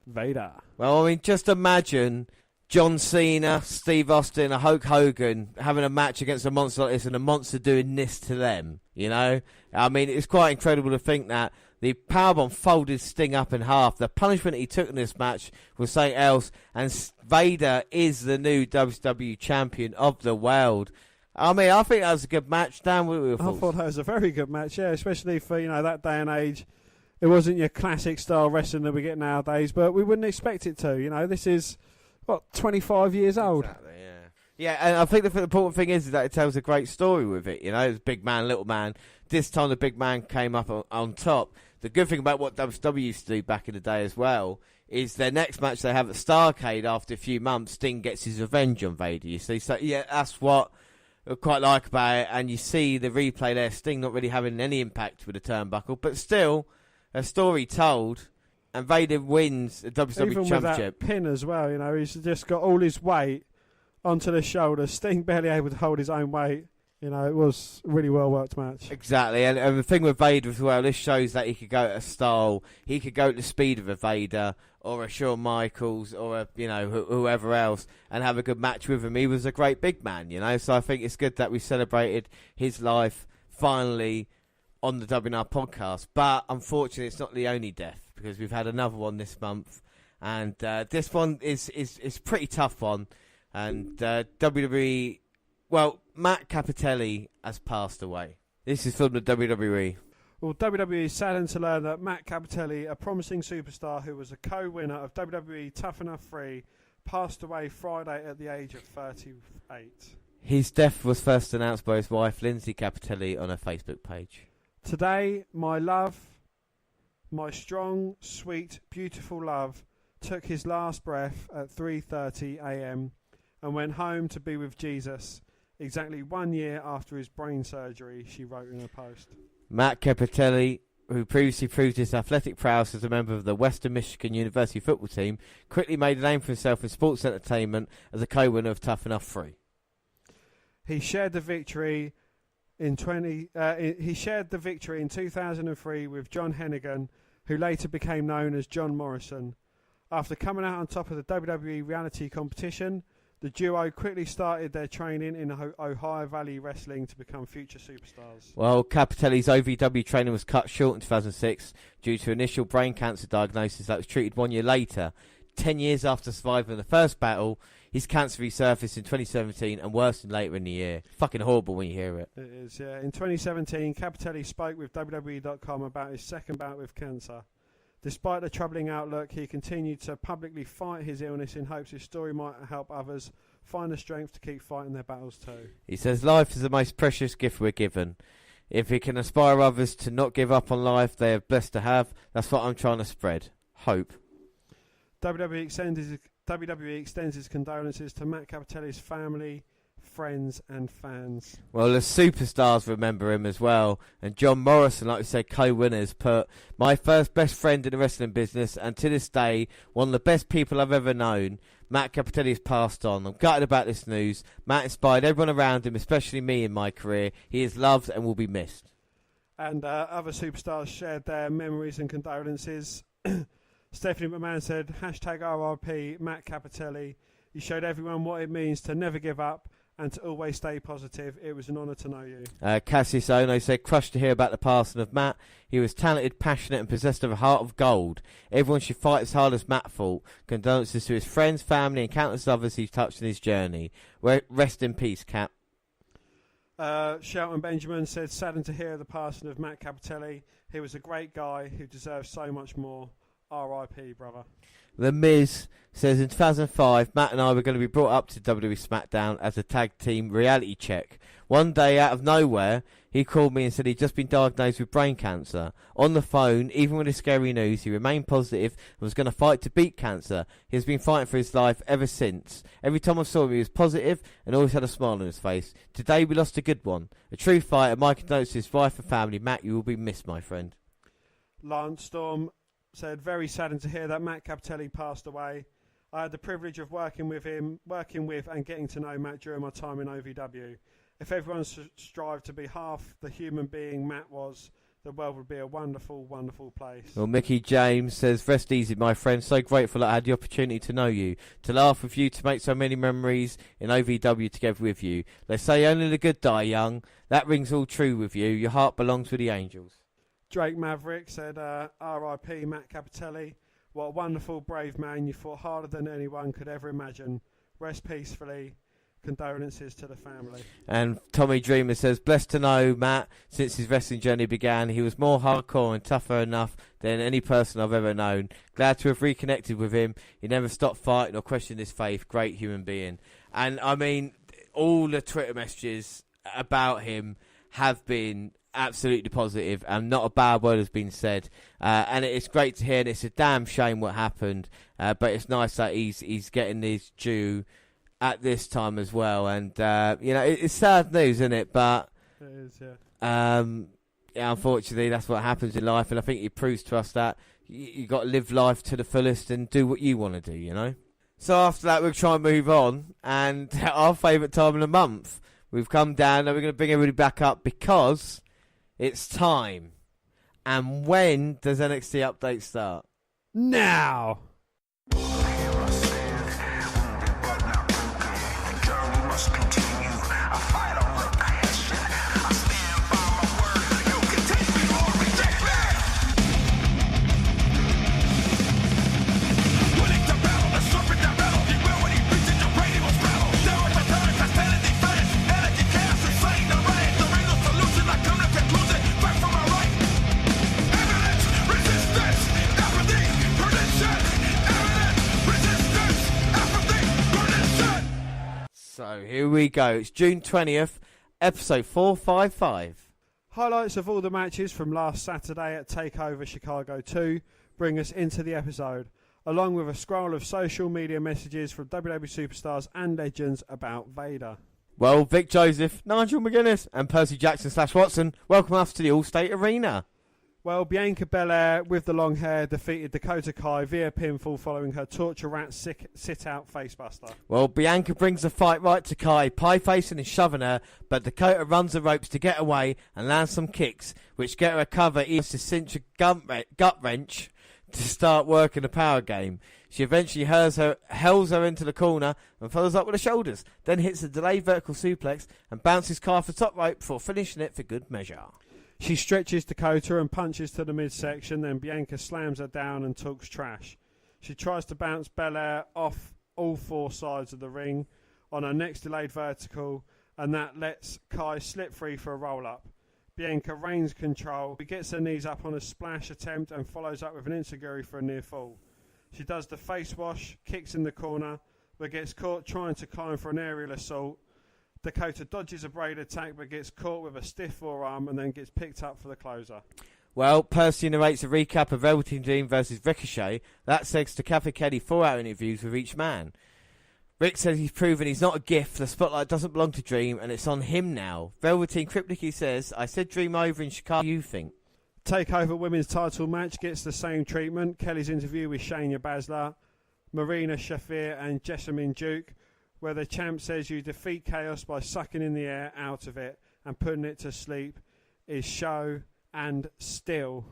Vader. Well, I mean, just imagine John Cena, Steve Austin, and Hulk Hogan having a match against a monster like this, and a monster doing this to them, you know? I mean, it's quite incredible to think that the powerbomb folded Sting up in half. The punishment he took in this match was something else, and Vader is the new WWE Champion of the world. I mean, I think that was a good match. Dan, what were your thoughts? I thought that was a very good match, yeah, especially for, that day and age. It wasn't your classic style wrestling that we get nowadays, but we wouldn't expect it to. This is, 25 years old. Exactly, yeah. Yeah, and I think the important thing is that it tells a great story with it. It's big man, little man. This time the big man came up on top. The good thing about what WWE used to do back in the day as well is their next match they have at Starrcade after a few months, Sting gets his revenge on Vader, you see. So, yeah, that's what I quite like about it. And you see the replay there, Sting not really having any impact with the turnbuckle, but still a story told, and Vader wins the WWE Even Championship. With that pin as well, he's just got all his weight onto the shoulders. Sting barely able to hold his own weight. It was a really well worked match. Exactly, and the thing with Vader as well, this shows that he could go at a style, he could go at the speed of a Vader or a Shawn Michaels or a whoever else, and have a good match with him. He was a great big man, so I think it's good that we celebrated his life finally on the WNR podcast. But unfortunately, it's not the only death, because we've had another one this month, and this one is pretty tough one. And WWE, well, Matt Cappotelli has passed away. This is from the WWE. Well, WWE is saddened to learn that Matt Cappotelli, a promising superstar who was a co-winner of WWE Tough Enough 3, passed away Friday at the age of 38. His death was first announced by his wife, Lindsay Cappotelli, on her Facebook page. Today, my love, my strong, sweet, beautiful love, took his last breath at 3:30 a.m. and went home to be with Jesus exactly 1 year after his brain surgery, she wrote in a post. Matt Cappotelli, who previously proved his athletic prowess as a member of the Western Michigan University football team, quickly made a name for himself in sports entertainment as a co-winner of Tough Enough 3. He shared the victory in 2003 with John Hennigan, who later became known as John Morrison. After coming out on top of the WWE reality competition, the duo quickly started their training in Ohio Valley Wrestling to become future superstars. Well, Cappotelli's OVW training was cut short in 2006 due to initial brain cancer diagnosis that was treated 1 year later. 10 years after surviving the first battle, his cancer resurfaced in 2017 and worsened later in the year. Fucking horrible when you hear it. It is, yeah. In 2017, Cappotelli spoke with WWE.com about his second bout with cancer. Despite the troubling outlook, he continued to publicly fight his illness in hopes his story might help others find the strength to keep fighting their battles too. He says, life is the most precious gift we're given. If we can inspire others to not give up on life they are blessed to have, that's what I'm trying to spread. Hope. WWE extends its condolences to Matt Cappotelli's family, friends and fans. Well, the superstars remember him as well. And John Morrison, like we said, co-winners, put, my first best friend in the wrestling business, and to this day, one of the best people I've ever known. Matt Cappotelli has passed on. I'm gutted about this news. Matt inspired everyone around him, especially me in my career. He is loved and will be missed. And other superstars shared their memories and condolences. Stephanie McMahon said, #RIP Matt Cappotelli. You showed everyone what it means to never give up and to always stay positive. It was an honour to know you. Cassius Ono said, crushed to hear about the passing of Matt. He was talented, passionate and possessed of a heart of gold. Everyone should fight as hard as Matt fought. Condolences to his friends, family and countless others he's touched in his journey. Rest in peace, Cap. Shelton Benjamin said, saddened to hear the passing of Matt Cappotelli. He was a great guy who deserves so much more. R.I.P. brother. The Miz says in 2005, Matt and I were going to be brought up to WWE SmackDown as a tag team reality check. One day, out of nowhere, he called me and said he'd just been diagnosed with brain cancer. On the phone, even with the scary news, he remained positive and was going to fight to beat cancer. He has been fighting for his life ever since. Every time I saw him, he was positive and always had a smile on his face. Today, we lost a good one. A true fighter. My condolences to his wife and family. Matt, you will be missed, my friend. Lance Storm said, very saddened to hear that Matt Capitelli passed away. I had the privilege of working with and getting to know Matt during my time in OVW. If everyone strived to be half the human being Matt was, the world would be a wonderful, wonderful place. Well, Mickey James says, rest easy, my friend. So grateful that I had the opportunity to know you, to laugh with you, to make so many memories in OVW together with you. They say only the good die young. That rings all true with you. Your heart belongs with the angels. Drake Maverick said, R.I.P. Matt Capitelli. What a wonderful, brave man. You fought harder than anyone could ever imagine. Rest peacefully. Condolences to the family. And Tommy Dreamer says, blessed to know Matt, since his wrestling journey began, he was more hardcore and tougher enough than any person I've ever known. Glad to have reconnected with him. He never stopped fighting or questioned his faith. Great human being. And I mean, all the Twitter messages about him have been absolutely positive, and not a bad word has been said. And it's great to hear, and it's a damn shame what happened. But it's nice that he's getting his due at this time as well. And it's sad news, isn't it? But it is, yeah. Unfortunately, that's what happens in life, and I think it proves to us that you got to live life to the fullest and do what you want to do, you know. So after that, we'll try and move on, and our favourite time of the month, we've come down, and we're going to bring everybody back up because it's time. And when does NXT Update start? Now! So here we go. It's June 20th, episode 455. Highlights of all the matches from last Saturday at TakeOver Chicago 2 bring us into the episode, along with a scroll of social media messages from WWE superstars and legends about Vader. Well, Vic Joseph, Nigel McGuinness and Percy Jackson/Watson welcome us to the All-State Arena. Well, Bianca Belair with the long hair defeated Dakota Kai via pinfall following her Torture Rat sit-out facebuster. Well, Bianca brings the fight right to Kai, pie-facing and shoving her, but Dakota runs the ropes to get away and lands some kicks, which get her a cover even to cinch a gut wrench to start working the power game. She eventually hurls her into the corner and follows up with the shoulders, then hits a delayed vertical suplex and bounces Kai off the top rope before finishing it for good measure. She stretches Dakota and punches to the midsection, then Bianca slams her down and talks trash. She tries to bounce Belair off all four sides of the ring on her next delayed vertical, and that lets Kai slip free for a roll-up. Bianca reigns control. She gets her knees up on a splash attempt and follows up with an enziguri for a near fall. She does the face wash, kicks in the corner, but gets caught trying to climb for an aerial assault. Dakota dodges a braid attack but gets caught with a stiff forearm and then gets picked up for the closer. Well, Percy narrates a recap of Velveteen Dream versus Ricochet. That segs to Kathy Kelly 4-hour interviews with each man. Rick says he's proven he's not a gift, the spotlight doesn't belong to Dream, and it's on him now. Velveteen cryptically says, I said Dream over in Chicago, what do you think? TakeOver Women's title match gets the same treatment. Kelly's interview with Shayna Baszler, Marina Shafir and Jessamine Duke, where the champ says you defeat chaos by sucking in the air out of it and putting it to sleep, is show and still.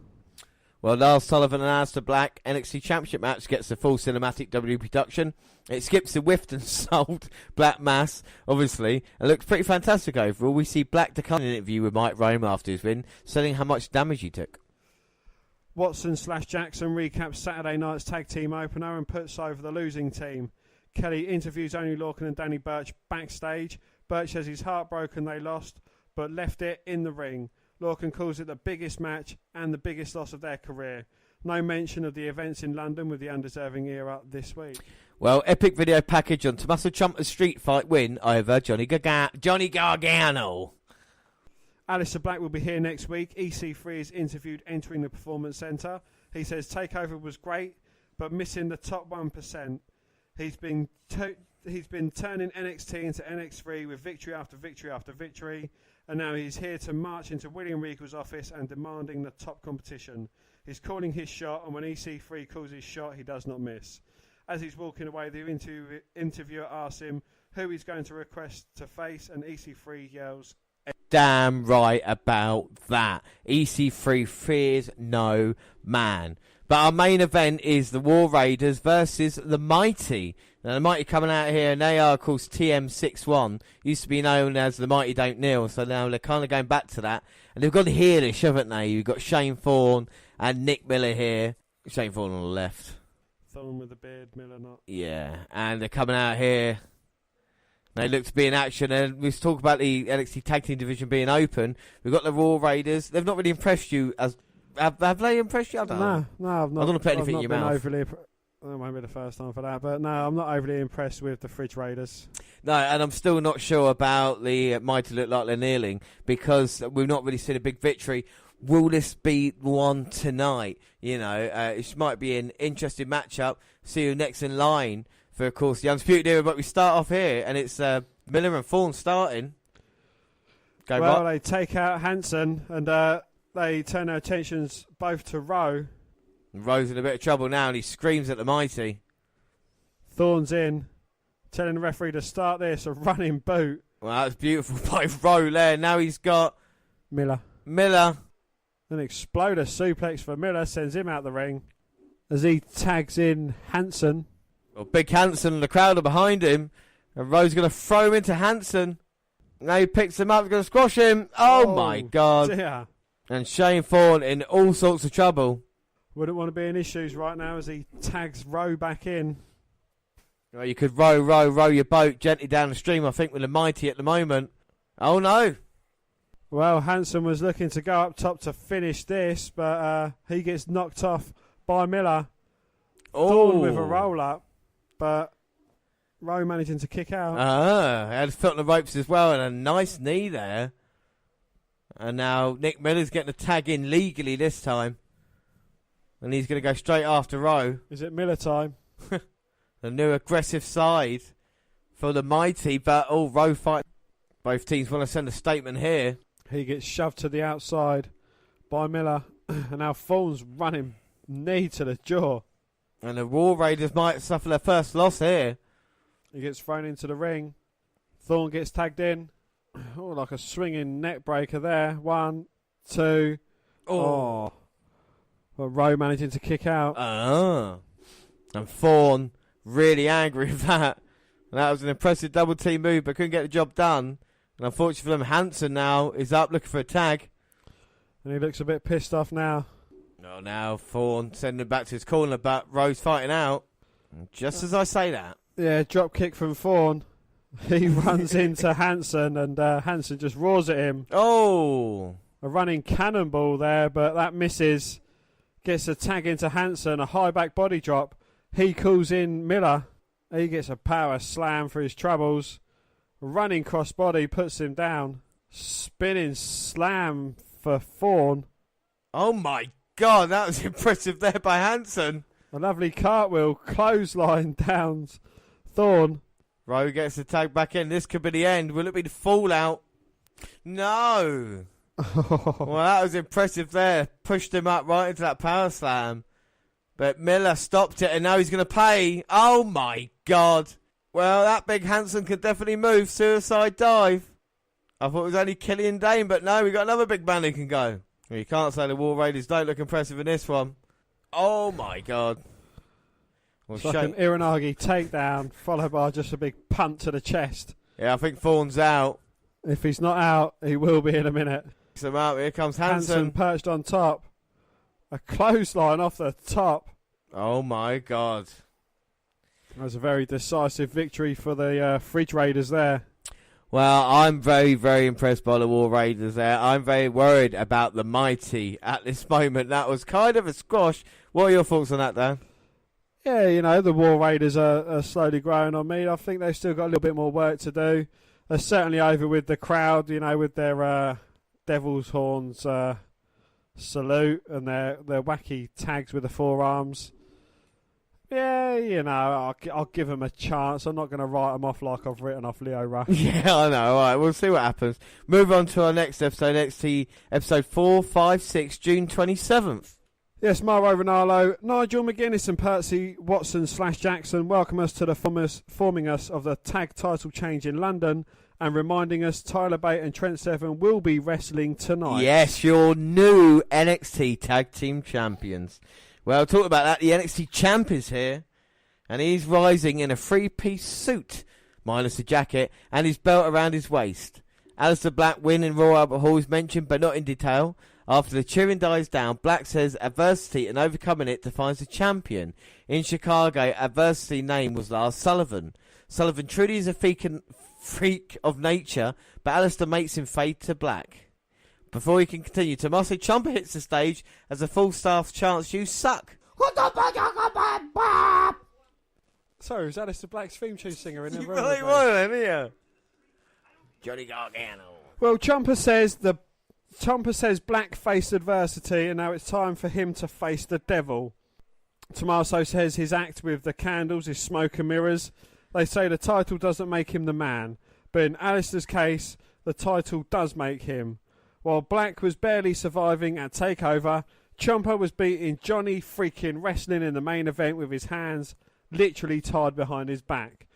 Well, Lars Sullivan announced the Black NXT Championship match gets the full cinematic WWE production. It skips the whiffed and sold Black Mass, obviously, and looks pretty fantastic overall. We see Black decline an interview with Mike Rome after his win, saying how much damage he took. Watson/Jackson recaps Saturday night's tag team opener and puts over the losing team. Kelly interviews Oney Lorcan and Danny Burch backstage. Burch says he's heartbroken they lost, but left it in the ring. Lorcan calls it the biggest match and the biggest loss of their career. No mention of the events in London with the Undeserving Era this week. Well, epic video package on Tommaso Ciampa's street fight win over Johnny Gargano. Aleister Black will be here next week. EC3 is interviewed entering the Performance Centre. He says TakeOver was great, but missing the top 1%. He's been turning NXT into NX3 with victory after victory after victory, and now he's here to march into William Regal's office and demanding the top competition. He's calling his shot, and when EC3 calls his shot, he does not miss. As he's walking away, the interviewer asks him who he's going to request to face, and EC3 yells, "Damn right about that. EC3 fears no man." But our main event is the War Raiders versus the Mighty. Now, the Mighty coming out here, and they are, of course, TM61. Used to be known as the Mighty Don't Kneel, so now they're kind of going back to that. And they've got heelish, haven't they? You've got Shane Thorne and Nick Miller here. Shane Thorne on the left. Thorne with the beard, Miller not. Yeah, and they're coming out here. They look to be in action, and we've talked about the NXT Tag Team division being open. We've got the Raw Raiders. They've not really impressed you as... Have they impressed you? I don't know. No, I've not. I don't want to put anything in your mouth. That won't be the first time for that, but no, I'm not overly impressed with the Fridge Raiders. No, and I'm still not sure about the Mighty look like they're kneeling, because we've not really seen a big victory. Will this be one tonight? You know, it might be an interesting matchup. See who next in line for, of course, the Undisputed Era, but we start off here, and it's Miller and Thorne starting. They take out Hansen, and they turn their attentions both to Rowe. Rowe's in a bit of trouble now, and he screams at the Mighty. Thorne's in, telling the referee to start this, a running boot. Well, that's beautiful by Rowe there. Now he's got Miller. An exploder suplex for Miller, sends him out the ring as he tags in Hansen. Well, big Hansen and the crowd are behind him, and Rowe's going to throw him into Hansen. Now he picks him up, going to squash him. Oh my God. Dear. And Shane Thorne in all sorts of trouble. Wouldn't want to be in issues right now as he tags Rowe back in. Well, you could row your boat gently down the stream, I think, with the Mighty at the moment. Oh no. Well, Hansen was looking to go up top to finish this, but he gets knocked off by Miller. Thorne with a roll-up, but Rowe managing to kick out. Had his foot on the ropes as well, and a nice knee there. And now Nick Miller's getting a tag in legally this time. And he's going to go straight after Rowe. Is it Miller time? The new aggressive side for the Mighty, but Rowe fight. Both teams want to send a statement here. He gets shoved to the outside by Miller, and now Thorne's running knee to the jaw. And the War Raiders might suffer their first loss here. He gets thrown into the ring. Thorne gets tagged in. Oh, like a swinging neck breaker there. 1, 2. Oh. Well, Rowe managing to kick out. And Thorne really angry with that. And that was an impressive double team move, but couldn't get the job done. And unfortunately for them, Hansen now is up looking for a tag. And he looks a bit pissed off now. Oh, now Thorne sending him back to his corner, but Rowe's fighting out. And just as I say that. Yeah, drop kick from Thorne. He runs into Hansen, and Hansen just roars at him. Oh! A running cannonball there, but that misses. Gets a tag into Hansen, a high back body drop. He calls in Miller. He gets a power slam for his troubles. Running crossbody puts him down. Spinning slam for Thorne. Oh my God, that was impressive there by Hansen. A lovely cartwheel, clothesline down Thorne. Rowe gets the tag back in. This could be the end. Will it be the fallout? No. Well, that was impressive there. Pushed him up right into that power slam. But Miller stopped it, and now he's going to pay. Oh, my God. Well, that big Hansen could definitely move. Suicide dive. I thought it was only Killian Dane, but no, we got another big man who can go. Well, you can't say the War Raiders don't look impressive in this one. Oh, my God. Well, it's like an Iranagi takedown, followed by just a big punt to the chest. Yeah, I think Thorne's out. If he's not out, he will be in a minute. So out, here comes Hansen. Hansen perched on top. A clothesline off the top. Oh, my God. That was a very decisive victory for the Fridge Raiders there. Well, I'm very, very impressed by the War Raiders there. I'm very worried about the Mighty at this moment. That was kind of a squash. What are your thoughts on that, Dan? Yeah, the War Raiders are slowly growing on me. I think they've still got a little bit more work to do. They're certainly over with the crowd, with their Devil's Horns salute and their wacky tags with the forearms. Yeah, I'll give them a chance. I'm not going to write them off like I've written off Leo Rush. Yeah, I know. All right, we'll see what happens. Move on to our next episode, NXT episode 456, June 27th. Yes, Mauro Ranallo, Nigel McGuinness and Percy Watson/Jackson welcome us to the forming us of the tag title change in London and reminding us Tyler Bate and Trent Seven will be wrestling tonight. Yes, your new NXT Tag Team Champions. Well, talk about that. The NXT Champ is here, and he's rising in a three-piece suit, minus the jacket, and his belt around his waist. Aleister Black win in Royal Albert Hall is mentioned, but not in detail. After the cheering dies down, Black says adversity and overcoming it defines the champion. In Chicago, adversity name was Lars Sullivan. Sullivan truly is a freak of nature, but Aleister makes him fade to black. Before he can continue, Tommaso Ciampa hits the stage as a full staff chants, "You suck." Sorry, was Aleister Black's theme tune singer in the room? Really was, yeah. Johnny Gargano. Well, Ciampa says Black faced adversity, and now it's time for him to face the devil. Tommaso says his act with the candles is smoke and mirrors. They say the title doesn't make him the man, but in Aleister's case, the title does make him. While Black was barely surviving at TakeOver, Ciampa was beating Johnny freaking wrestling in the main event with his hands literally tied behind his back.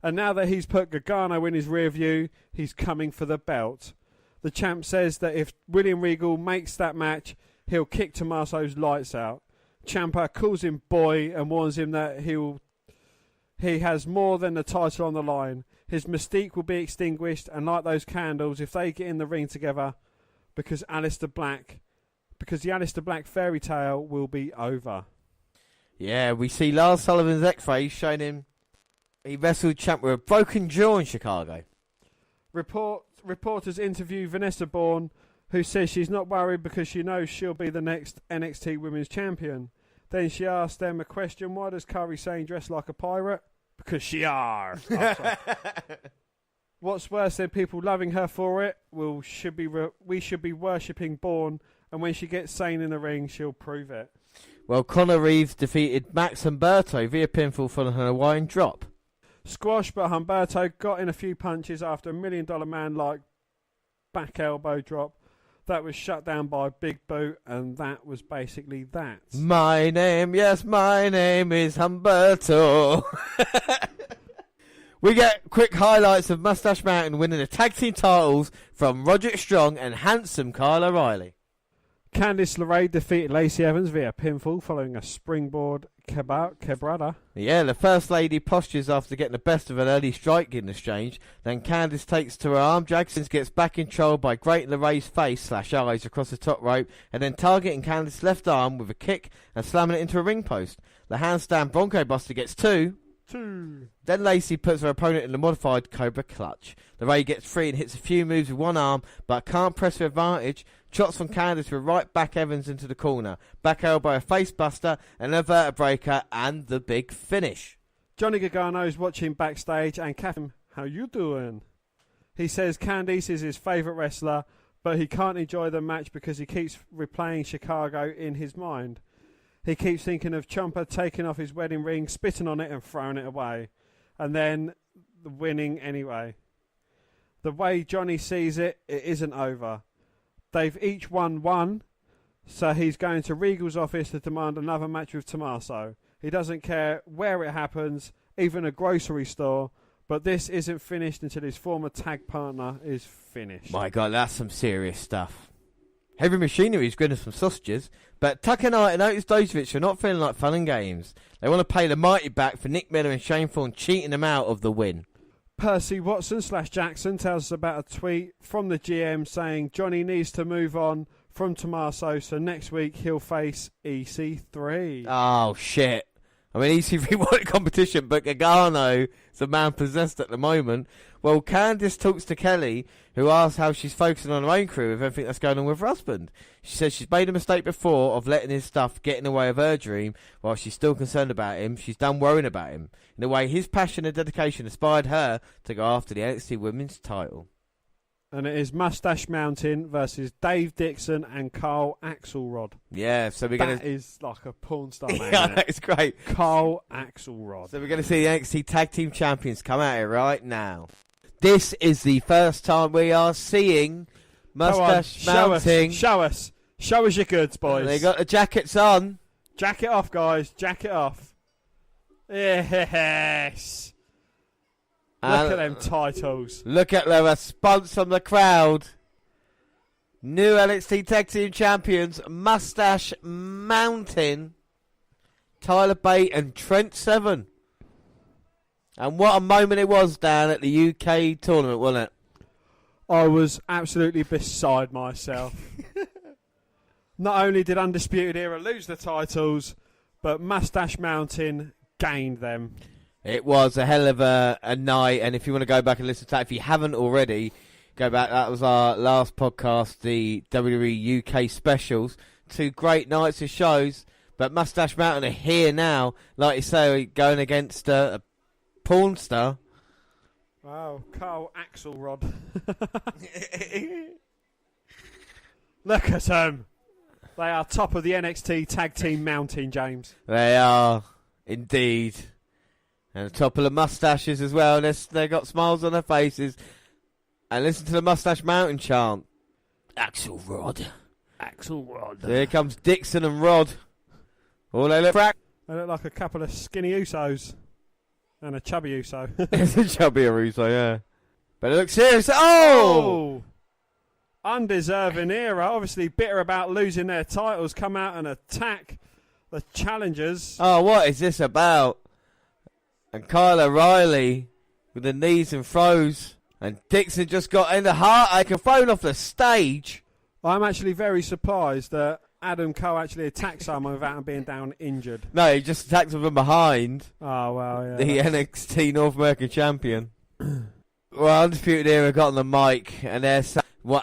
And now that he's put Gargano in his rear view, he's coming for the belt. The champ says that if William Regal makes that match, he'll kick Tommaso's lights out. Ciampa calls him boy and warns him that he has more than the title on the line. His mystique will be extinguished, and like those candles, if they get in the ring together, because the Aleister Black fairy tale will be over. Yeah, we see Lars Sullivan's X-rays showing him he wrestled Champ with a broken jaw in Chicago. Reporters interview Vanessa Bourne, who says she's not worried because she knows she'll be the next NXT Women's Champion. Then she asks them a question: why does Kairi Sane dress like a pirate? Because she are. What's worse than people loving her for it? We should be worshipping Bourne, and when she gets Sane in the ring, she'll prove it. Well, Conor Reeves defeated Max Humberto via pinfall following a Hawaiian drop. Squash, but Humberto got in a few punches after $1 Million Man like back elbow drop. That was shut down by Big Boot, and that was basically that. My name is Humberto. We get quick highlights of Mustache Mountain winning the tag team titles from Roderick Strong and handsome Kyle O'Reilly. Candice LeRae defeated Lacey Evans via pinfall following a springboard quebrada. Yeah, the First Lady postures after getting the best of an early striking exchange. Then Candice takes to her arm. Jackson gets back in control by grating LeRae's face/eyes across the top rope and then targeting Candice's left arm with a kick and slamming it into a ring post. The handstand Bronco Buster gets two. Then Lacey puts her opponent in the modified Cobra Clutch. LeRae gets free and hits a few moves with one arm, but can't press her advantage. Shots from Candice with right back Evans into the corner. Back elbow, a face buster, an inverted breaker, and the big finish. Johnny Gargano is watching backstage and Catherine, how you doing? He says Candice is his favourite wrestler, but he can't enjoy the match because he keeps replaying Chicago in his mind. He keeps thinking of Ciampa taking off his wedding ring, spitting on it and throwing it away. And then winning anyway. The way Johnny sees it, it isn't over. They've each won one, so he's going to Regal's office to demand another match with Tommaso. He doesn't care where it happens, even a grocery store, but this isn't finished until his former tag partner is finished. My God, that's some serious stuff. Heavy Machinery is grinning some sausages, but Tucker Knight and Otis Dozovich are not feeling like fun and games. They want to pay the Mighty back for Nick Miller and Shane Thorne cheating them out of the win. Percy Watson/Jackson tells us about a tweet from the GM saying Johnny needs to move on from Tommaso, so next week he'll face EC3. Oh, shit. I mean, EC3 wanted competition, but Gargano is the man possessed at the moment. Well, Candice talks to Kelly, who asks how she's focusing on her own career with everything that's going on with her husband. She says she's made a mistake before of letting his stuff get in the way of her dream. While she's still concerned about him, she's done worrying about him. In a way, his passion and dedication inspired her to go after the NXT Women's title. And it is Mustache Mountain versus Dave Dixon and Carl Axelrod. Yeah, so we're going to... That is like a porn star name. Yeah, it's great. Carl Axelrod. So we're going to see the NXT Tag Team Champions come out here right now. This is the first time we are seeing Mustache Mountain. Show us your goods, boys. They got the jackets on. Jacket off, guys. Jacket off. Yes. Look at them titles. Look at the response from the crowd. New NXT Tag Team Champions, Mustache Mountain, Tyler Bate and Trent Seven. And what a moment it was down at the UK tournament, wasn't it? I was absolutely beside myself. Not only did Undisputed Era lose the titles, but Mustache Mountain gained them. It was a hell of a night, and if you want to go back and listen to that, if you haven't already, go back. That was our last podcast, the WWE UK specials. 2 great nights of shows, but Mustache Mountain are here now, like you say, going against a porn star. Wow, Carl Axelrod. Look at them. They are top of the NXT Tag Team Mountain, James. They are, indeed. And the top of the mustaches as well. They got smiles on their faces. And listen to the Mustache Mountain chant. Axelrod. Axelrod. So here comes Dixon and Rod. All they look They look like a couple of skinny Usos. And a chubby Uso. It's a chubby Uso, yeah. But it looks serious. Oh! Undeserving Era. Obviously bitter about losing their titles. Come out and attack the challengers. Oh, what is this about? And Kyle O'Reilly with the knees and throws. And Dixon just got in the heartache and thrown off the stage. I'm actually very surprised that Adam Cole actually attacked someone without him being down injured. No, he just attacked him from behind. Oh, well, yeah. The NXT North American champion. Well, Undisputed Era got on the mic, and they're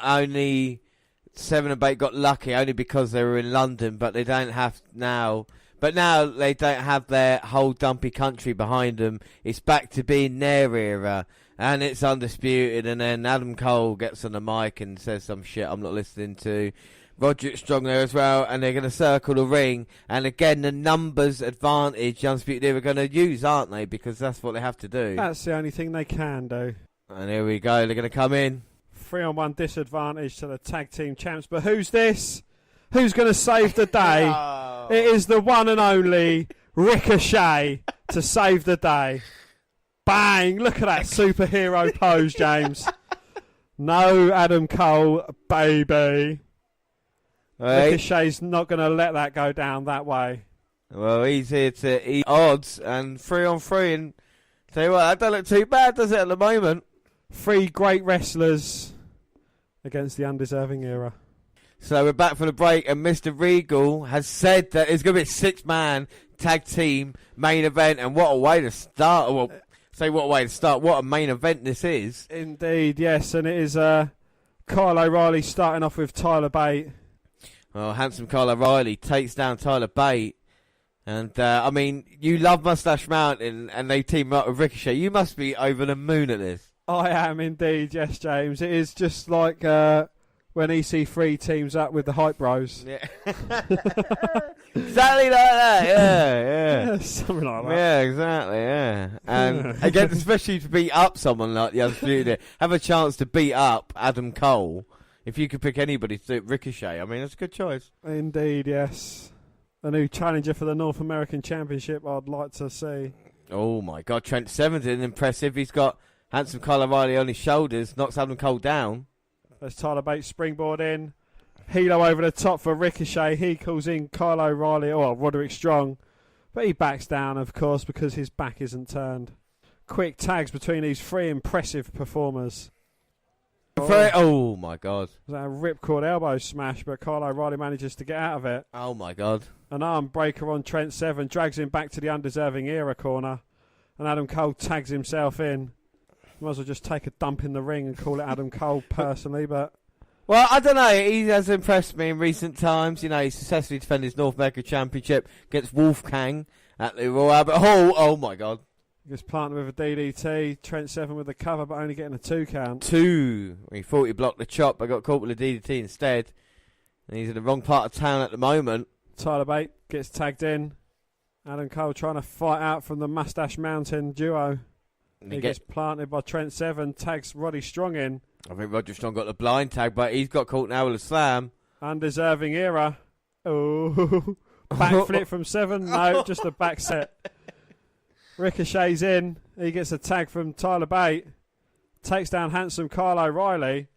only 7 and 8 got lucky, only because they were in London, but they don't have now. But now they don't have their whole dumpy country behind them. It's back to being their era. And it's Undisputed. And then Adam Cole gets on the mic and says some shit I'm not listening to. Roderick Strong there as well. And they're going to circle the ring. And again, the numbers advantage Undisputed Era are going to use, aren't they? Because that's what they have to do. That's the only thing they can do. And here we go. They're going to come in. 3-on-1 disadvantage to the tag team champs. But who's this? Who's going to save the day? Oh. It is the one and only Ricochet to save the day. Bang! Look at that superhero pose, James. No Adam Cole, baby. Right. Ricochet's not going to let that go down that way. Well, he's here to eat odds and 3-on-3. And tell you what, that don't look too bad, does it, at the moment? 3 great wrestlers against the undeserving Era. So we're back from the break, and Mr. Regal has said that it's going to be a 6-man tag team main event, and what a way to start. Well, what a way to start. What a main event this is. Indeed, yes, and it is Kyle O'Reilly starting off with Tyler Bate. Well, handsome Kyle O'Reilly takes down Tyler Bate. And, I mean, you love Mustache Mountain, and they team up with Ricochet. You must be over the moon at this. I am indeed, yes, James. It is just like... when EC3 teams up with the Hype Bros. Yeah. Exactly like that, yeah. Something like that. Yeah, exactly, yeah. And again, especially to beat up someone like the Undisputed, have a chance to beat up Adam Cole. If you could pick anybody to do Ricochet, I mean, that's a good choice. Indeed, yes. A new challenger for the North American Championship I'd like to see. Oh, my God. Trent Seven's impressive. He's got handsome Kyle O'Reilly on his shoulders, knocks Adam Cole down. There's Tyler Bates springboard in. Hilo over the top for Ricochet. He calls in Kyle O'Reilly, or Roderick Strong. But he backs down, of course, because his back isn't turned. Quick tags between these 3 impressive performers. Oh my God. Was that a ripcord elbow smash, but Kyle O'Reilly manages to get out of it. Oh my God. An arm breaker on Trent Seven, drags him back to the Undeserving Era corner, and Adam Cole tags himself in. Might as well just take a dump in the ring and call it Adam Cole personally, but... Well, I don't know. He has impressed me in recent times. You know, he successfully defended his North America Championship against Wolfgang at the Royal Albert Hall. Oh my God. Gets planted with a DDT. Trent Seven with the cover, but only getting a 2 count. 2. He thought he blocked the chop, but got caught with a DDT instead. And he's in the wrong part of town at the moment. Tyler Bate gets tagged in. Adam Cole trying to fight out from the Mustache Mountain duo. He gets planted by Trent Seven, tags Roddy Strong in. I think Roger Strong got the blind tag, but he's got caught now with a slam. Undeserving Era. Oh, backflip from Seven. No, just a back set. Ricochet's in. He gets a tag from Tyler Bate. Takes down handsome Kyle O'Reilly.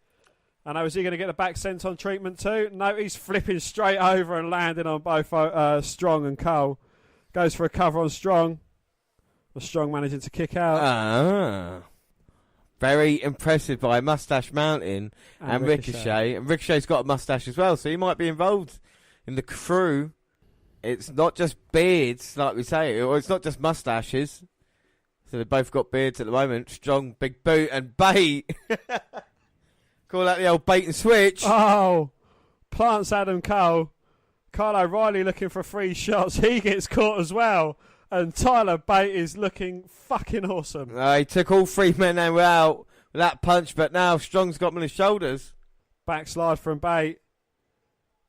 And is he going to get the back senton treatment too? No, he's flipping straight over and landing on both Strong and Cole. Goes for a cover on Strong. Strong managing to kick out. Very impressive by Mustache Mountain and Ricochet. And Ricochet's got a mustache as well, so he might be involved in the crew. It's not just beards, like we say, or it's not just mustaches. So they've both got beards at the moment. Strong, big boot, and bait. Call that the old bait and switch. Oh, plants Adam Cole. Kyle O'Reilly looking for 3 shots. He gets caught as well. And Tyler Bate is looking fucking awesome. He took all 3 men and were out with that punch, but now Strong's got him on his shoulders. Backslide from Bate.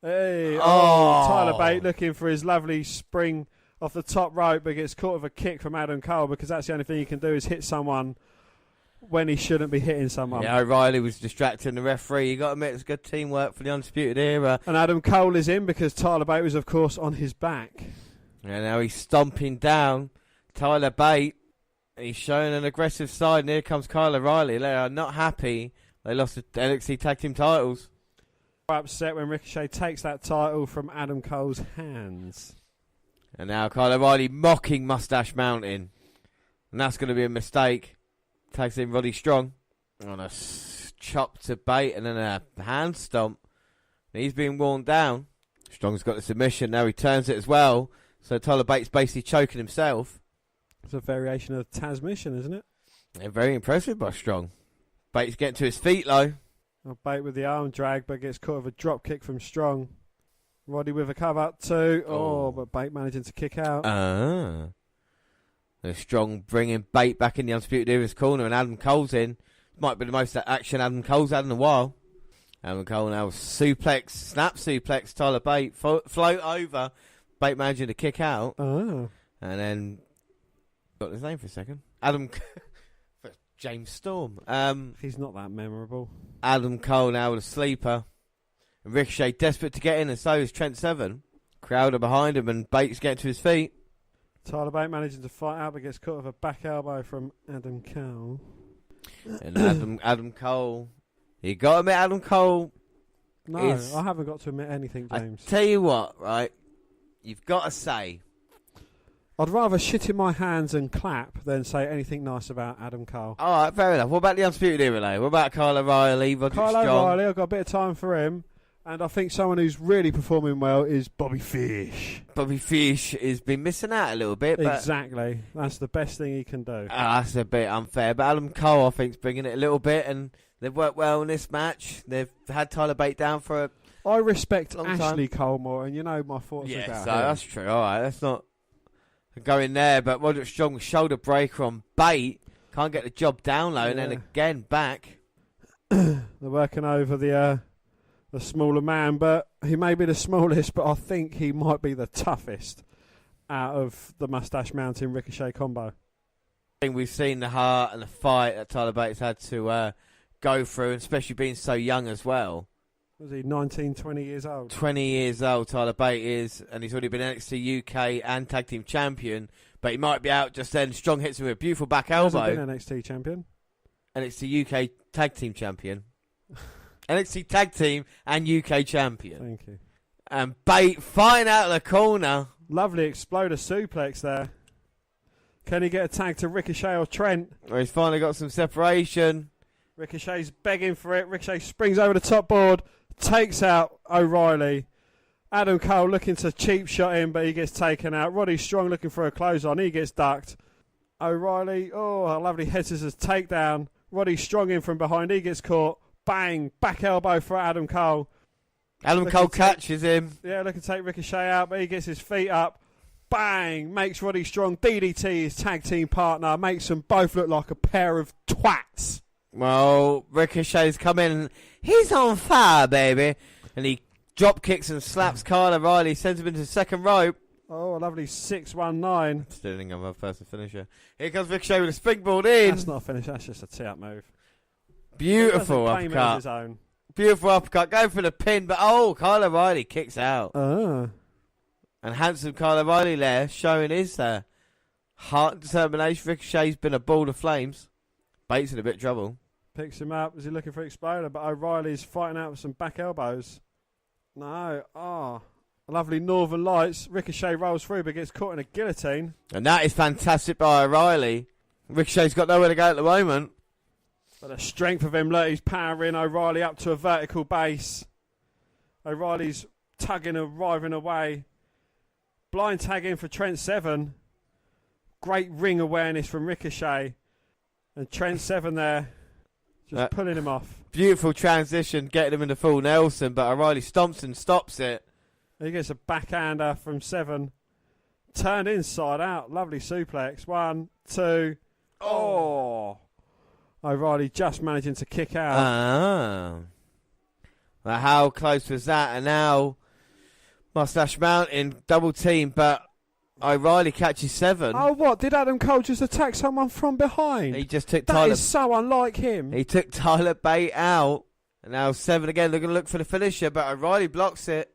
Hey, Tyler Bate looking for his lovely spring off the top rope, but gets caught with a kick from Adam Cole because that's the only thing he can do is hit someone when he shouldn't be hitting someone. Yeah, O'Reilly was distracting the referee. You got to admit it's good teamwork for the Undisputed Era. And Adam Cole is in because Tyler Bate was, of course, on his back. And now he's stomping down Tyler Bate. He's showing an aggressive side, and here comes Kyle O'Reilly. They are not happy. They lost the NXT Tag Team titles. Upset when Ricochet takes that title from Adam Cole's hands. And now Kyle O'Reilly mocking Mustache Mountain. And that's going to be a mistake. Tags in Roddy Strong on a chop to Bate and then a hand stomp. And he's being worn down. Strong's got the submission. Now he turns it as well. So Tyler Bate's basically choking himself. It's a variation of Tasmission, isn't it? Yeah, very impressive by Strong. Bate's getting to his feet, though. Bate with the arm drag, but gets caught with a drop kick from Strong. Roddy with a cover too. But Bate managing to kick out. Strong bringing Bate back in the Undisputed Era's corner, and Adam Cole's in. Might be the most action Adam Cole's had in a while. Adam Cole now snap suplex Tyler Bate, float over. Bate managing to kick out. And then got his name for a second. James Storm. He's not that memorable. Adam Cole now with a sleeper. And Ricochet desperate to get in, and so is Trent Seven. Crowd are behind him, and Bate's getting to his feet. Tyler Bate managing to fight out, but gets caught with a back elbow from Adam Cole. And Adam Cole. You got to admit, Adam Cole. No, I haven't got to admit anything, James. I tell you what, right? You've got to say. I'd rather shit in my hands and clap than say anything nice about Adam Cole. All right, fair enough. What about the Undisputed Era, though? What about Kyle O'Reilly? Kyle O'Reilly, I've got a bit of time for him. And I think someone who's really performing well is Bobby Fish. Bobby Fish has been missing out a little bit. But exactly. That's the best thing he can do. That's a bit unfair. But Adam Cole, I think, is bringing it a little bit. And they've worked well in this match. They've had Tyler Bate down for a I respect long Ashley time. Cole more. And you know my thoughts about so him. That's true. All right, let's not go in there. But Roderick Strong shoulder breaker on Bate. Can't get the job down low. And then again back. They're working over the smaller man, but he may be the smallest, but I think he might be the toughest out of the Mustache Mountain Ricochet combo. I think we've seen the heart and the fight that Tyler Bate's had to go through, and especially being so young as well. Was he 19, 20 years old? 20 years old, Tyler Bate is, and he's already been NXT UK and Tag Team Champion, but he might be out just then. Strong hits him with a beautiful back elbow. He hasn't been NXT Champion. NXT UK Tag Team Champion. NXT Tag Team and UK Champion. Thank you. And Bate fighting out of the corner. Lovely exploder suplex there. Can he get a tag to Ricochet or Trent? Well, he's finally got some separation. Ricochet's begging for it. Ricochet springs over the top board, takes out O'Reilly. Adam Cole looking to cheap shot him, but he gets taken out. Roddy Strong looking for a close on. He gets ducked. O'Reilly, a lovely head scissors takedown. Roddy Strong in from behind. He gets caught. Bang! Back elbow for Adam Cole. Adam Cole catches him. Yeah, looking to take Ricochet out, but he gets his feet up. Bang! Makes Roddy Strong DDT his tag team partner. Makes them both look like a pair of twats. Well, Ricochet's come in and he's on fire, baby. And he drop kicks and slaps Kyle O'Reilly, sends him into the second rope. Oh, a lovely 619. Stealing another person finisher. Here comes Ricochet with a springboard in. That's not a finish, that's just a tee-up move. Beautiful uppercut. Beautiful uppercut. Going for the pin, but Kyle O'Reilly kicks out. And handsome Kyle O'Reilly there, showing his heart and determination. Ricochet's been a ball of flames. Bates in a bit of trouble. Picks him up. Is he looking for Exploder? But O'Reilly's fighting out with some back elbows. No. Lovely Northern Lights. Ricochet rolls through but gets caught in a guillotine. And that is fantastic by O'Reilly. Ricochet's got nowhere to go at the moment. But the strength of him, look, he's powering O'Reilly up to a vertical base. O'Reilly's tugging and writhing away. Blind tag in for Trent Seven. Great ring awareness from Ricochet. And Trent Seven there, just pulling him off. Beautiful transition, getting him into full Nelson, but O'Reilly stomps and stops it. He gets a backhander from Seven. Turned inside out. Lovely suplex. 1, 2. O'Reilly just managing to kick out. Well, how close was that? And now Mustache Mountain double team, but O'Reilly catches Seven. Oh, what? Did Adam Cole just attack someone from behind? He just took That is so unlike him. He took Tyler Bate out. And now Seven again looking to look for the finisher, but O'Reilly blocks it.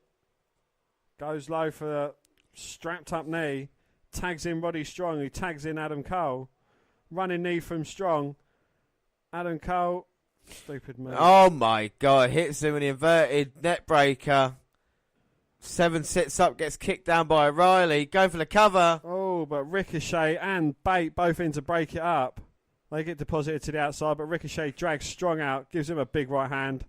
Goes low for a strapped up knee. Tags in Roddy Strong, who tags in Adam Cole. Running knee from Strong. Adam Cole. Stupid move. Oh my God. Hits him with the inverted net breaker. Seven sits up, gets kicked down by O'Reilly. Going for the cover. Oh, but Ricochet and Bate both in to break it up. They get deposited to the outside, but Ricochet drags Strong out, gives him a big right hand.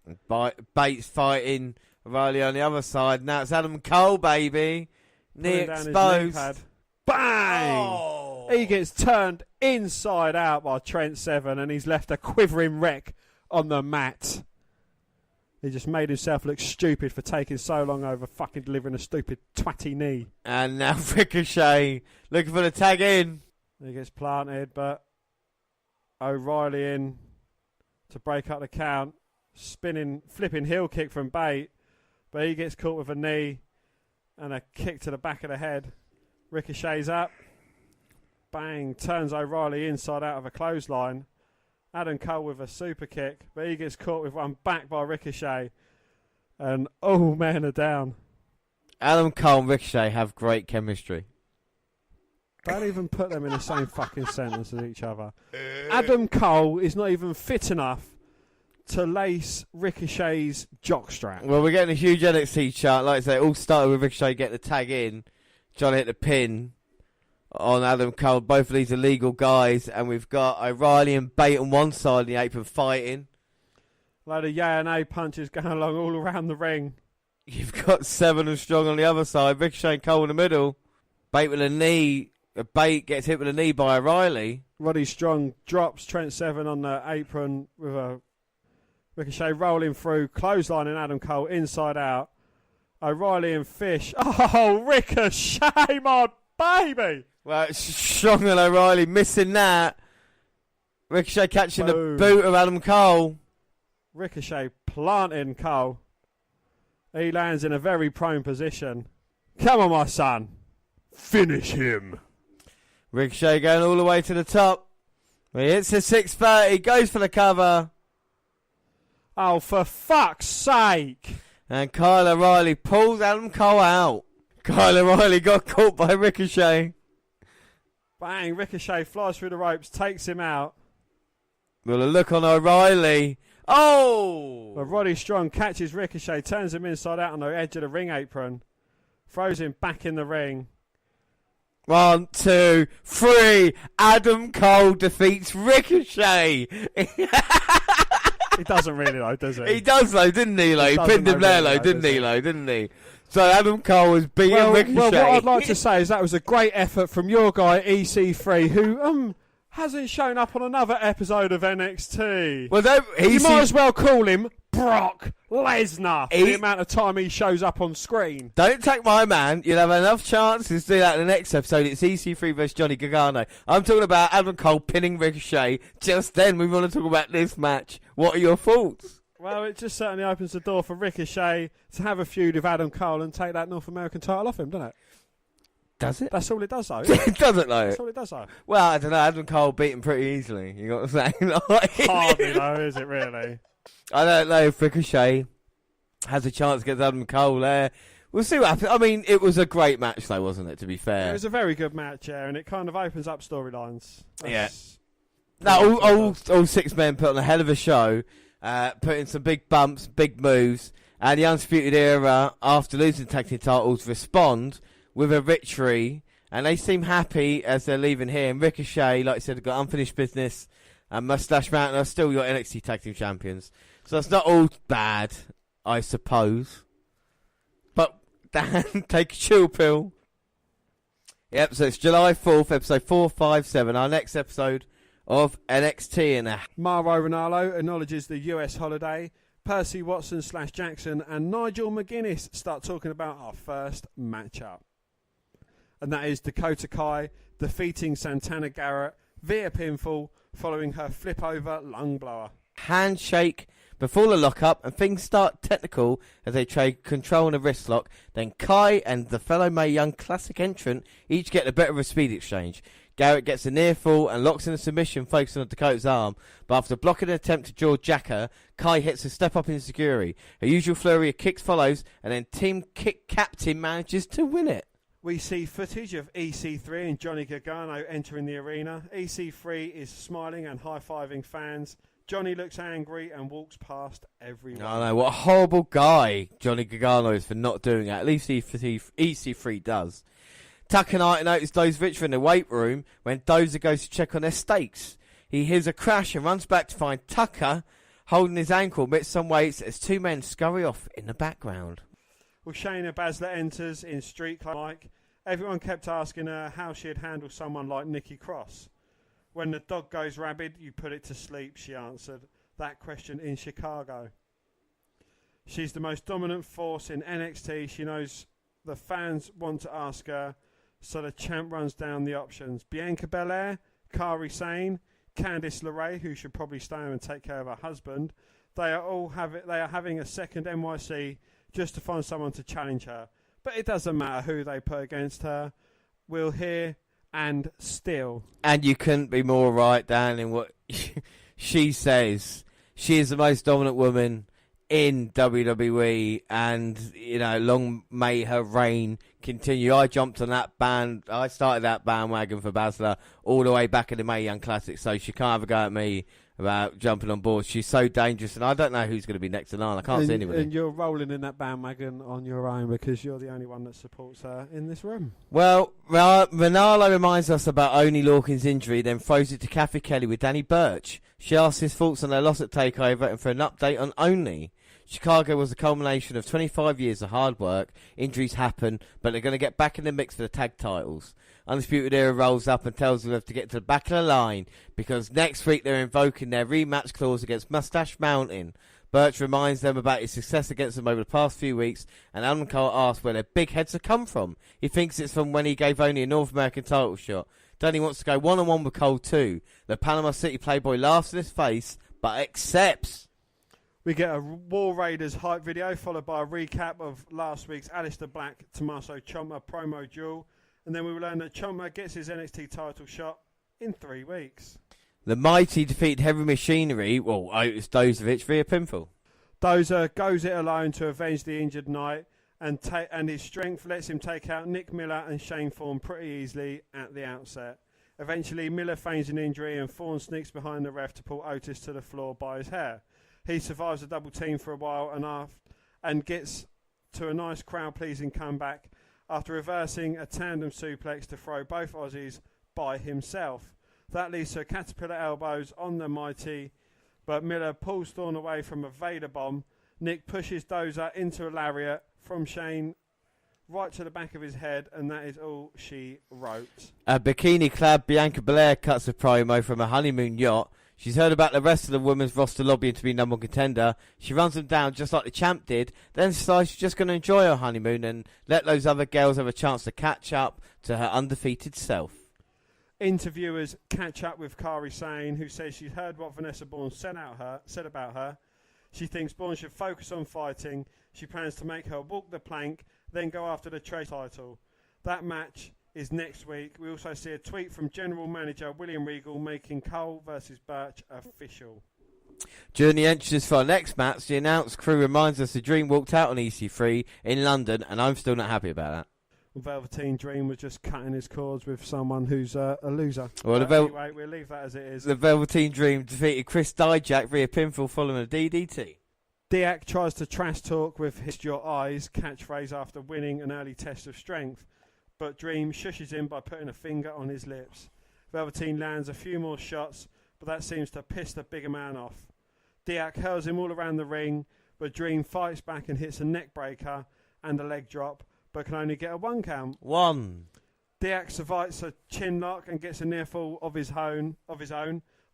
Bates fighting O'Reilly on the other side. Now it's Adam Cole, baby. Knee exposed. Bang! Oh. He gets turned inside out by Trent Seven, and he's left a quivering wreck on the mat. He just made himself look stupid for taking so long over fucking delivering a stupid twatty knee. And now Ricochet looking for the tag in. He gets planted, but O'Reilly in to break up the count. Flipping heel kick from Bate, but he gets caught with a knee and a kick to the back of the head. Ricochet's up. Bang, turns O'Reilly inside out of a clothesline. Adam Cole with a super kick, but he gets caught with one back by Ricochet. And all men are down. Adam Cole and Ricochet have great chemistry. Don't even put them in the same fucking sentence as each other. Adam Cole is not even fit enough to lace Ricochet's jockstrap. Well, we're getting a huge NXT chart. Like I say, it all started with Ricochet getting the tag in. John hit the pin on Adam Cole. Both of these illegal guys. And we've got O'Reilly and Bate on one side of the apron fighting. Load of yay and A punches going along all around the ring. You've got Seven and Strong on the other side. Ricochet and Cole in the middle. Bate with a knee. Bate gets hit with a knee by O'Reilly. Roddy Strong drops Trent Seven on the apron with a Ricochet rolling through, clotheslining Adam Cole inside out. O'Reilly and Fish. Oh, Ricochet, my baby! Well, Strong and O'Reilly missing that. Ricochet catching the boot of Adam Cole. Ricochet planting Cole. He lands in a very prone position. Come on, my son. Finish him. Ricochet going all the way to the top. He hits the 630, goes for the cover. Oh, for fuck's sake. And Kyle O'Reilly pulls Adam Cole out. Kyle O'Reilly got caught by Ricochet. Bang, Ricochet flies through the ropes, takes him out. Well, a look on O'Reilly. Oh! But Roddy Strong catches Ricochet, turns him inside out on the edge of the ring apron. Throws him back in the ring. 1, 2, 3. Adam Cole defeats Ricochet. He doesn't really though, does he? He does though, didn't he? Like, he pinned him there, though, didn't he? Like, didn't he? So Adam Cole was beating Ricochet. Well, what I'd like to say is that was a great effort from your guy EC3, who hasn't shown up on another episode of NXT. Well, you might as well call him Brock Lesnar for the amount of time he shows up on screen. Don't take my man. You'll have enough chances to do that in the next episode. It's EC3 versus Johnny Gargano. I'm talking about Adam Cole pinning Ricochet. Just then, we want to talk about this match. What are your thoughts? Well, it just certainly opens the door for Ricochet to have a feud with Adam Cole and take that North American title off him, doesn't it? Does it? That's all it does, though. It doesn't, though. That's all it does, though. Well, I don't know. Adam Cole beat him pretty easily. You know what I'm saying? Hardly, though, is it really? I don't know if Ricochet has a chance against Adam Cole there. We'll see what happens. I mean, it was a great match, though, wasn't it, to be fair? It was a very good match, yeah, and it kind of opens up storylines. Yeah. No, all 6 men put on a hell of a show, put in some big bumps, big moves, and the Undisputed Era, after losing tag team titles, respond with a victory, and they seem happy as they're leaving here. And Ricochet, like I said, have got unfinished business, and Mustache Mountain are still your NXT Tag Team Champions. So it's not all bad, I suppose. But, Dan, take a chill pill. Yep, so it's July 4th, episode 457, our next episode of NXT. And Mauro Ranallo acknowledges the US holiday. Percy Watson / Jackson and Nigel McGuinness start talking about our first matchup. And that is Dakota Kai defeating Santana Garrett via pinfall following her flip over lung blower. Handshake before the lockup, and things start technical as they trade control in a wrist lock. Then Kai and the fellow Mae Young classic entrant each get a bit of a speed exchange. Garrett gets a near fall and locks in a submission focusing on Dakota's arm, but after blocking an attempt to jaw Jacker, Kai hits a step up in Enziguri. A usual flurry of kicks follows, and then Team Kick Captain manages to win it. We see footage of EC3 and Johnny Gargano entering the arena. EC3 is smiling and high-fiving fans. Johnny looks angry and walks past everyone. I know, what a horrible guy Johnny Gargano is for not doing that. At least EC3 does. Tucker and I notice Dozer Victor in the weight room when Dozer goes to check on their stakes. He hears a crash and runs back to find Tucker holding his ankle amidst some weights as 2 men scurry off in the background. Well, Shayna Baszler enters in street like. Everyone kept asking her how she'd handle someone like Nikki Cross. When the dog goes rabid, you put it to sleep, she answered that question in Chicago. She's the most dominant force in NXT. She knows the fans want to ask her, so the champ runs down the options. Bianca Belair, Kairi Sane, Candice LeRae, who should probably stay home and take care of her husband. They are having a second NYC just to find someone to challenge her. But it doesn't matter who they put against her. We'll hear and still. And you couldn't be more right, Dan, in what she says. She is the most dominant woman in WWE, and, you know, long may her reign continue. I jumped on that I started that bandwagon for Baszler all the way back in the Mae Young Classic, so she can't have a go at me about jumping on board. She's so dangerous, and I don't know who's going to be next in line. I can't see anybody. And you're rolling in that bandwagon on your own because you're the only one that supports her in this room. Well, Ranallo reminds us about Oney Lorcan's injury, then throws it to Kathy Kelly with Danny Burch. She asks his thoughts on their loss at TakeOver and for an update on Oney. Chicago was the culmination of 25 years of hard work. Injuries happen, but they're going to get back in the mix for the tag titles. Undisputed Era rolls up and tells them to get to the back of the line because next week they're invoking their rematch clause against Mustache Mountain. Birch reminds them about his success against them over the past few weeks, and Adam Cole asks where their big heads have come from. He thinks it's from when he gave Oney a North American title shot. Danny wants to go one-on-one with Cole too. The Panama City Playboy laughs in his face, but accepts. We get a War Raiders hype video followed by a recap of last week's Aleister Black Tommaso Ciampa promo duel. And then we will learn that Ciampa gets his NXT title shot in 3 weeks. The Mighty defeat Heavy Machinery, Otis Dozovic via pinfall. Dozer goes it alone to avenge the injured Knight, and his strength lets him take out Nick Miller and Shane Thorne pretty easily at the outset. Eventually, Miller feigns an injury and Thorne sneaks behind the ref to pull Otis to the floor by his hair. He survives a double team for a while and gets to a nice crowd-pleasing comeback after reversing a tandem suplex to throw both Aussies by himself. That leads to caterpillar elbows on the Mighty, but Miller pulls Thorne away from a Vader bomb. Nick pushes Dozer into a lariat from Shane right to the back of his head, and that is all she wrote. A bikini-clad Bianca Belair cuts a promo from a honeymoon yacht. She's heard about the rest of the women's roster lobbying to be number one contender. She runs them down just like the champ did, then decides she's just going to enjoy her honeymoon and let those other girls have a chance to catch up to her undefeated self. Interviewers catch up with Kairi Sane, who says she's heard what Vanessa Bourne said about her. She thinks Bourne should focus on fighting. She plans to make her walk the plank, then go after the trade title. That match is next week. We also see a tweet from General Manager William Regal making Cole versus Birch official. During the entrances for our next match, the announced crew reminds us the Dream walked out on EC3 in London, and I'm still not happy about that. Velveteen Dream was just cutting his cords with someone who's a loser. Well, anyway, we'll leave that as it is. The Velveteen Dream defeated Chris Dijak via pinfall following a DDT. Diak tries to trash talk with his "your eyes" catchphrase after winning an early test of strength, but Dream shushes him by putting a finger on his lips. Velveteen lands a few more shots, but that seems to piss the bigger man off. Diak hurls him all around the ring, but Dream fights back and hits a neck breaker and a leg drop, but can only get a 1 count. Diak survives a chin lock and gets a near fall of his own.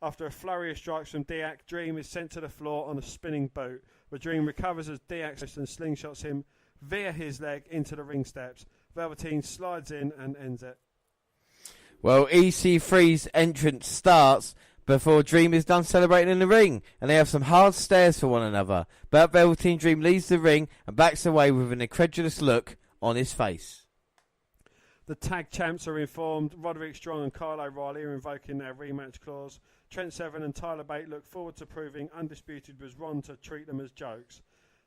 After a flurry of strikes from Diak, Dream is sent to the floor on a spinning boot, but Dream recovers as Diak and slingshots him via his leg into the ring steps. Velveteen slides in and ends it. Well, EC3's entrance starts before Dream is done celebrating in the ring, and they have some hard stares for one another. But Velveteen Dream leaves the ring and backs away with an incredulous look on his face. The tag champs are informed. Roderick Strong and Kyle O'Reilly are invoking their rematch clause. Trent Seven and Tyler Bate look forward to proving Undisputed was wrong to treat them as jokes.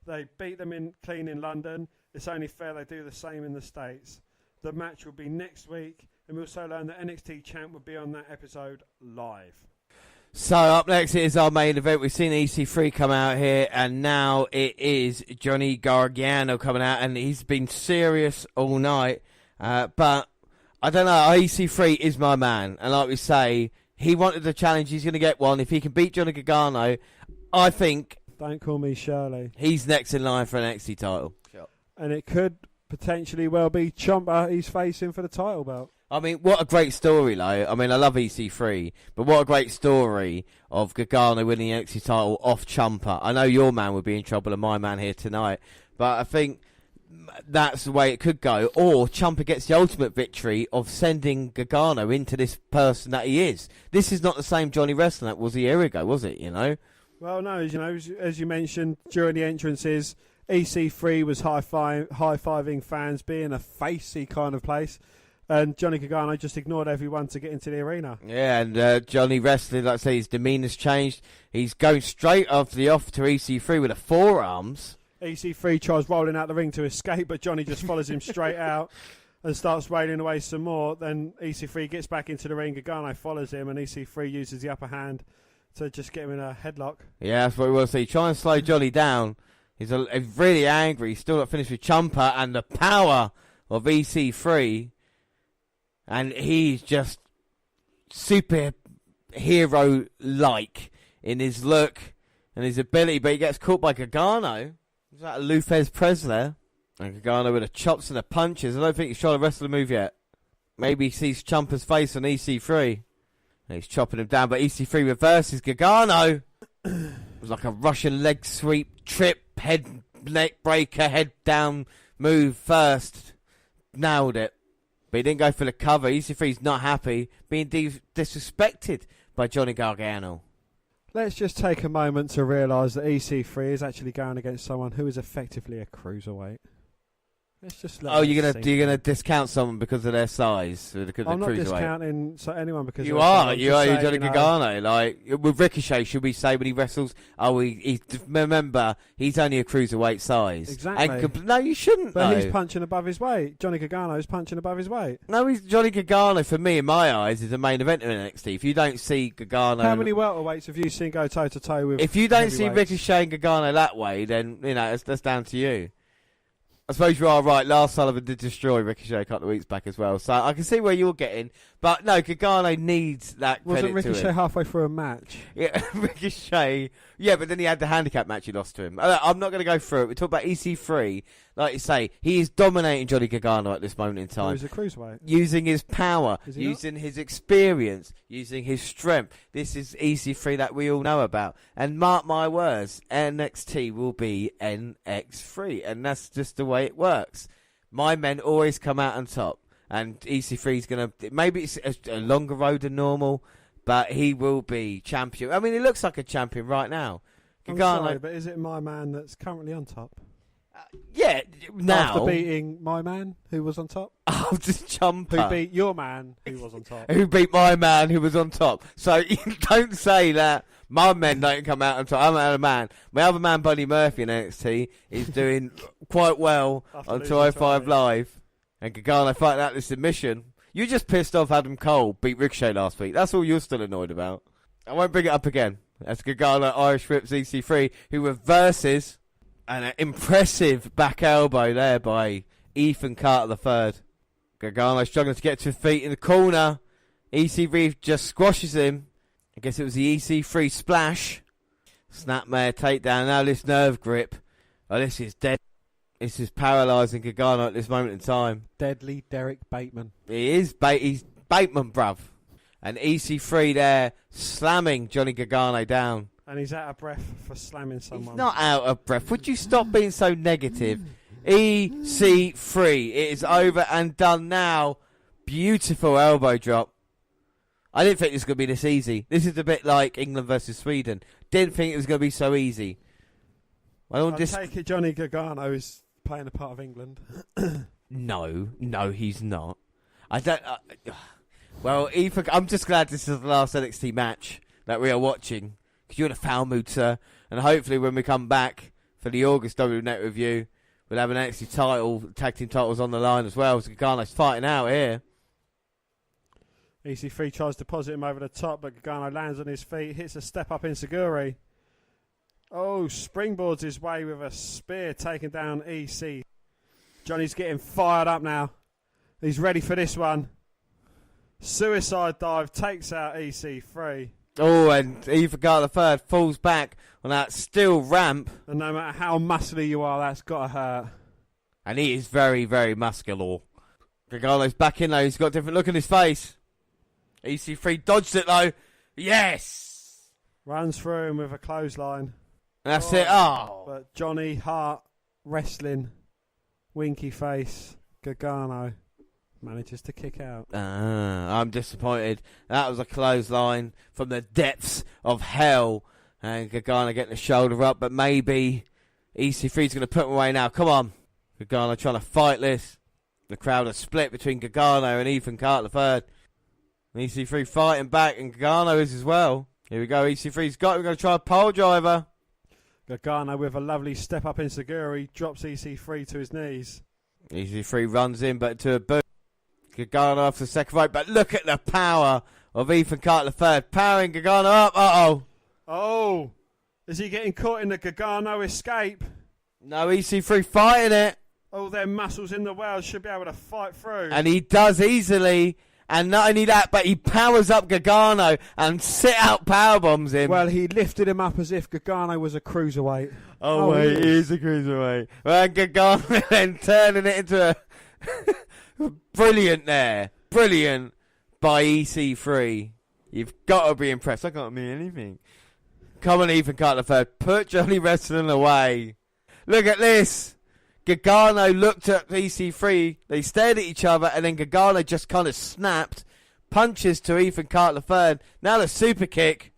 They beat them clean in London. It's only fair they do the same in the States. The match will be next week, and we'll also learn that NXT champ will be on that episode live. So up next is our main event. We've seen EC3 come out here, and now it is Johnny Gargano coming out, and he's been serious all night. But I don't know, EC3 is my man, and like we say, he wanted the challenge, he's going to get one. If he can beat Johnny Gargano, I think... Don't call me Shirley. He's next in line for an NXT title. Sure. And it could potentially well be Ciampa he's facing for the title belt. I mean, what a great story, though. I mean, I love EC3, but what a great story of Gargano winning the NXT title off Ciampa. I know your man would be in trouble and my man here tonight, but I think that's the way it could go. Or Ciampa gets the ultimate victory of sending Gargano into this person that he is. This is not the same Johnny Wrestling that was a year ago, was it, you know? Well, no, as you mentioned, during the entrances, EC3 was high-fiving fans, being a facey kind of place. And Johnny Gargano just ignored everyone to get into the arena. Yeah, and Johnny Wrestling, like I say, his demeanour's changed. He's going straight off to EC3 with the forearms. EC3 tries rolling out the ring to escape, but Johnny just follows him straight out and starts railing away some more. Then EC3 gets back into the ring. Gargano follows him, and EC3 uses the upper hand to just get him in a headlock. Yeah, that's what we will see. Try and slow Johnny down. He's really angry. He's still not finished with Ciampa and the power of EC3. And he's just superhero-like in his look and his ability, but he gets caught by Gargano. Is that a Lufez Prez there? And Gargano with the chops and the punches. I don't think he's trying to wrestle the move yet. Maybe he sees Ciampa's face on EC3. And he's chopping him down, but EC3 reverses Gargano. It was like a Russian leg sweep, trip, head, neck breaker, head down move first. Nailed it. But he didn't go for the cover. EC3's not happy, being disrespected by Johnny Gargano. Let's just take a moment to realise that EC3 is actually going against someone who is effectively a cruiserweight. Let's just you're gonna discount someone because of their size? Because I'm not discounting anyone because you are. You're Johnny Gargano. Like with Ricochet, should we say when he wrestles? Remember he's only a cruiserweight size. Exactly. No, you shouldn't. But he's punching above his weight. Johnny Gargano's punching above his weight. No, Johnny Gargano for me, in my eyes, is the main event in NXT. If you don't see Gargano, how many welterweights have you seen go toe to toe with? If you don't see Ricochet and Gargano that way, then that's down to you. I suppose you are right. Lars Sullivan did destroy Ricochet a couple of weeks back as well, so I can see where you're getting. But no, Gargano needs that credit. Wasn't Ricochet to him. halfway through a match? Yeah, Ricochet. Yeah, but then he had the handicap match he lost to him. I'm not going to go through it. We talk about EC3. Like you say, he is dominating Johnny Gargano at this moment in time. He's a cruiserweight. Using his power, using his experience, using his strength. This is EC3 that we all know about. And mark my words, NXT will be NX3. And that's just the way it works. My men always come out on top. And EC3 is going to... Maybe it's a longer road than normal, but he will be champion. I mean, he looks like a champion right now. I'm sorry, but is it my man that's currently on top? Yeah, now. After beating my man, who was on top? Oh, just Jumper. Who beat your man, who was on top? Who beat my man, who was on top. So don't say that my men don't come out on top. I'm out of man. My other man, Buddy Murphy in NXT, is doing quite well on 205 Live. And Gargano fighting out the submission. You just pissed off Adam Cole beat Ricochet last week. That's all you're still annoyed about. I won't bring it up again. That's Gargano, Irish Whips, EC3, who reverses an impressive back elbow there by Ethan Carter III. Gargano struggling to get to his feet in the corner. EC3 just squashes him. I guess it was the EC3 splash. Snapmare takedown. Now this nerve grip. Oh, this is dead. This is paralysing Gargano at this moment in time. Deadly Derek Bateman. He is he's Bateman, bruv. And EC3 there slamming Johnny Gargano down. And he's out of breath for slamming someone. He's not out of breath. Would you stop being so negative? EC3. It is over and done now. Beautiful elbow drop. I didn't think this was going to be this easy. This is a bit like England versus Sweden. Didn't think it was going to be so easy. I take it Johnny Gargano is playing a part of England. No, he's not. I don't... well, Ethan, I'm just glad this is the last NXT match that we are watching. Because you're in a foul mood, sir. And hopefully when we come back for the August W Net review, we'll have an NXT tag team titles on the line as well. So Gargano's fighting out here. EC3 tries to deposit him over the top, but Gargano lands on his feet, hits a step up Inseguri. Oh, springboards his way with a spear, taking down EC. Johnny's getting fired up now. He's ready for this one. Suicide dive takes out EC3. Oh, and Ethan Carter III falls back on that steel ramp. And no matter how muscly you are, that's got to hurt. And he is very, very muscular. Gargano's back in though. He's got a different look on his face. EC3 dodged it though. Yes! Runs through him with a clothesline. And that's it. Oh! But Johnny Hart wrestling, winky face, Gargano manages to kick out. I'm disappointed. That was a clothesline from the depths of hell. And Gargano getting the shoulder up, but maybe EC3's going to put him away now. Come on. Gargano trying to fight this. The crowd are split between Gargano and Ethan Carter III. And EC3 fighting back, and Gargano is as well. Here we go. EC3's got it. We're going to try a pole driver. Gargano with a lovely step up in Seguri drops EC3 to his knees. EC3 runs in, but to a boot. Gargano off the second right, but look at the power of Ethan Carter III. Powering Gargano up. Oh, is he getting caught in the Gargano escape? No, EC3 fighting it. All their muscles in the world should be able to fight through. And he does easily. And not only that, but he powers up Gargano and sit-out powerbombs him. Well, he lifted him up as if Gargano was a cruiserweight. Oh wait, he is a cruiserweight. Well, Gargano then turning it into a... Brilliant there. Brilliant by EC3. You've got to be impressed. I can't mean anything. Come on, Ethan Carter III. Put Johnny Wrestling away. Look at this. Gargano looked at EC3. They stared at each other, and then Gargano just kind of snapped. Punches to Ethan Carter III. Now the super kick.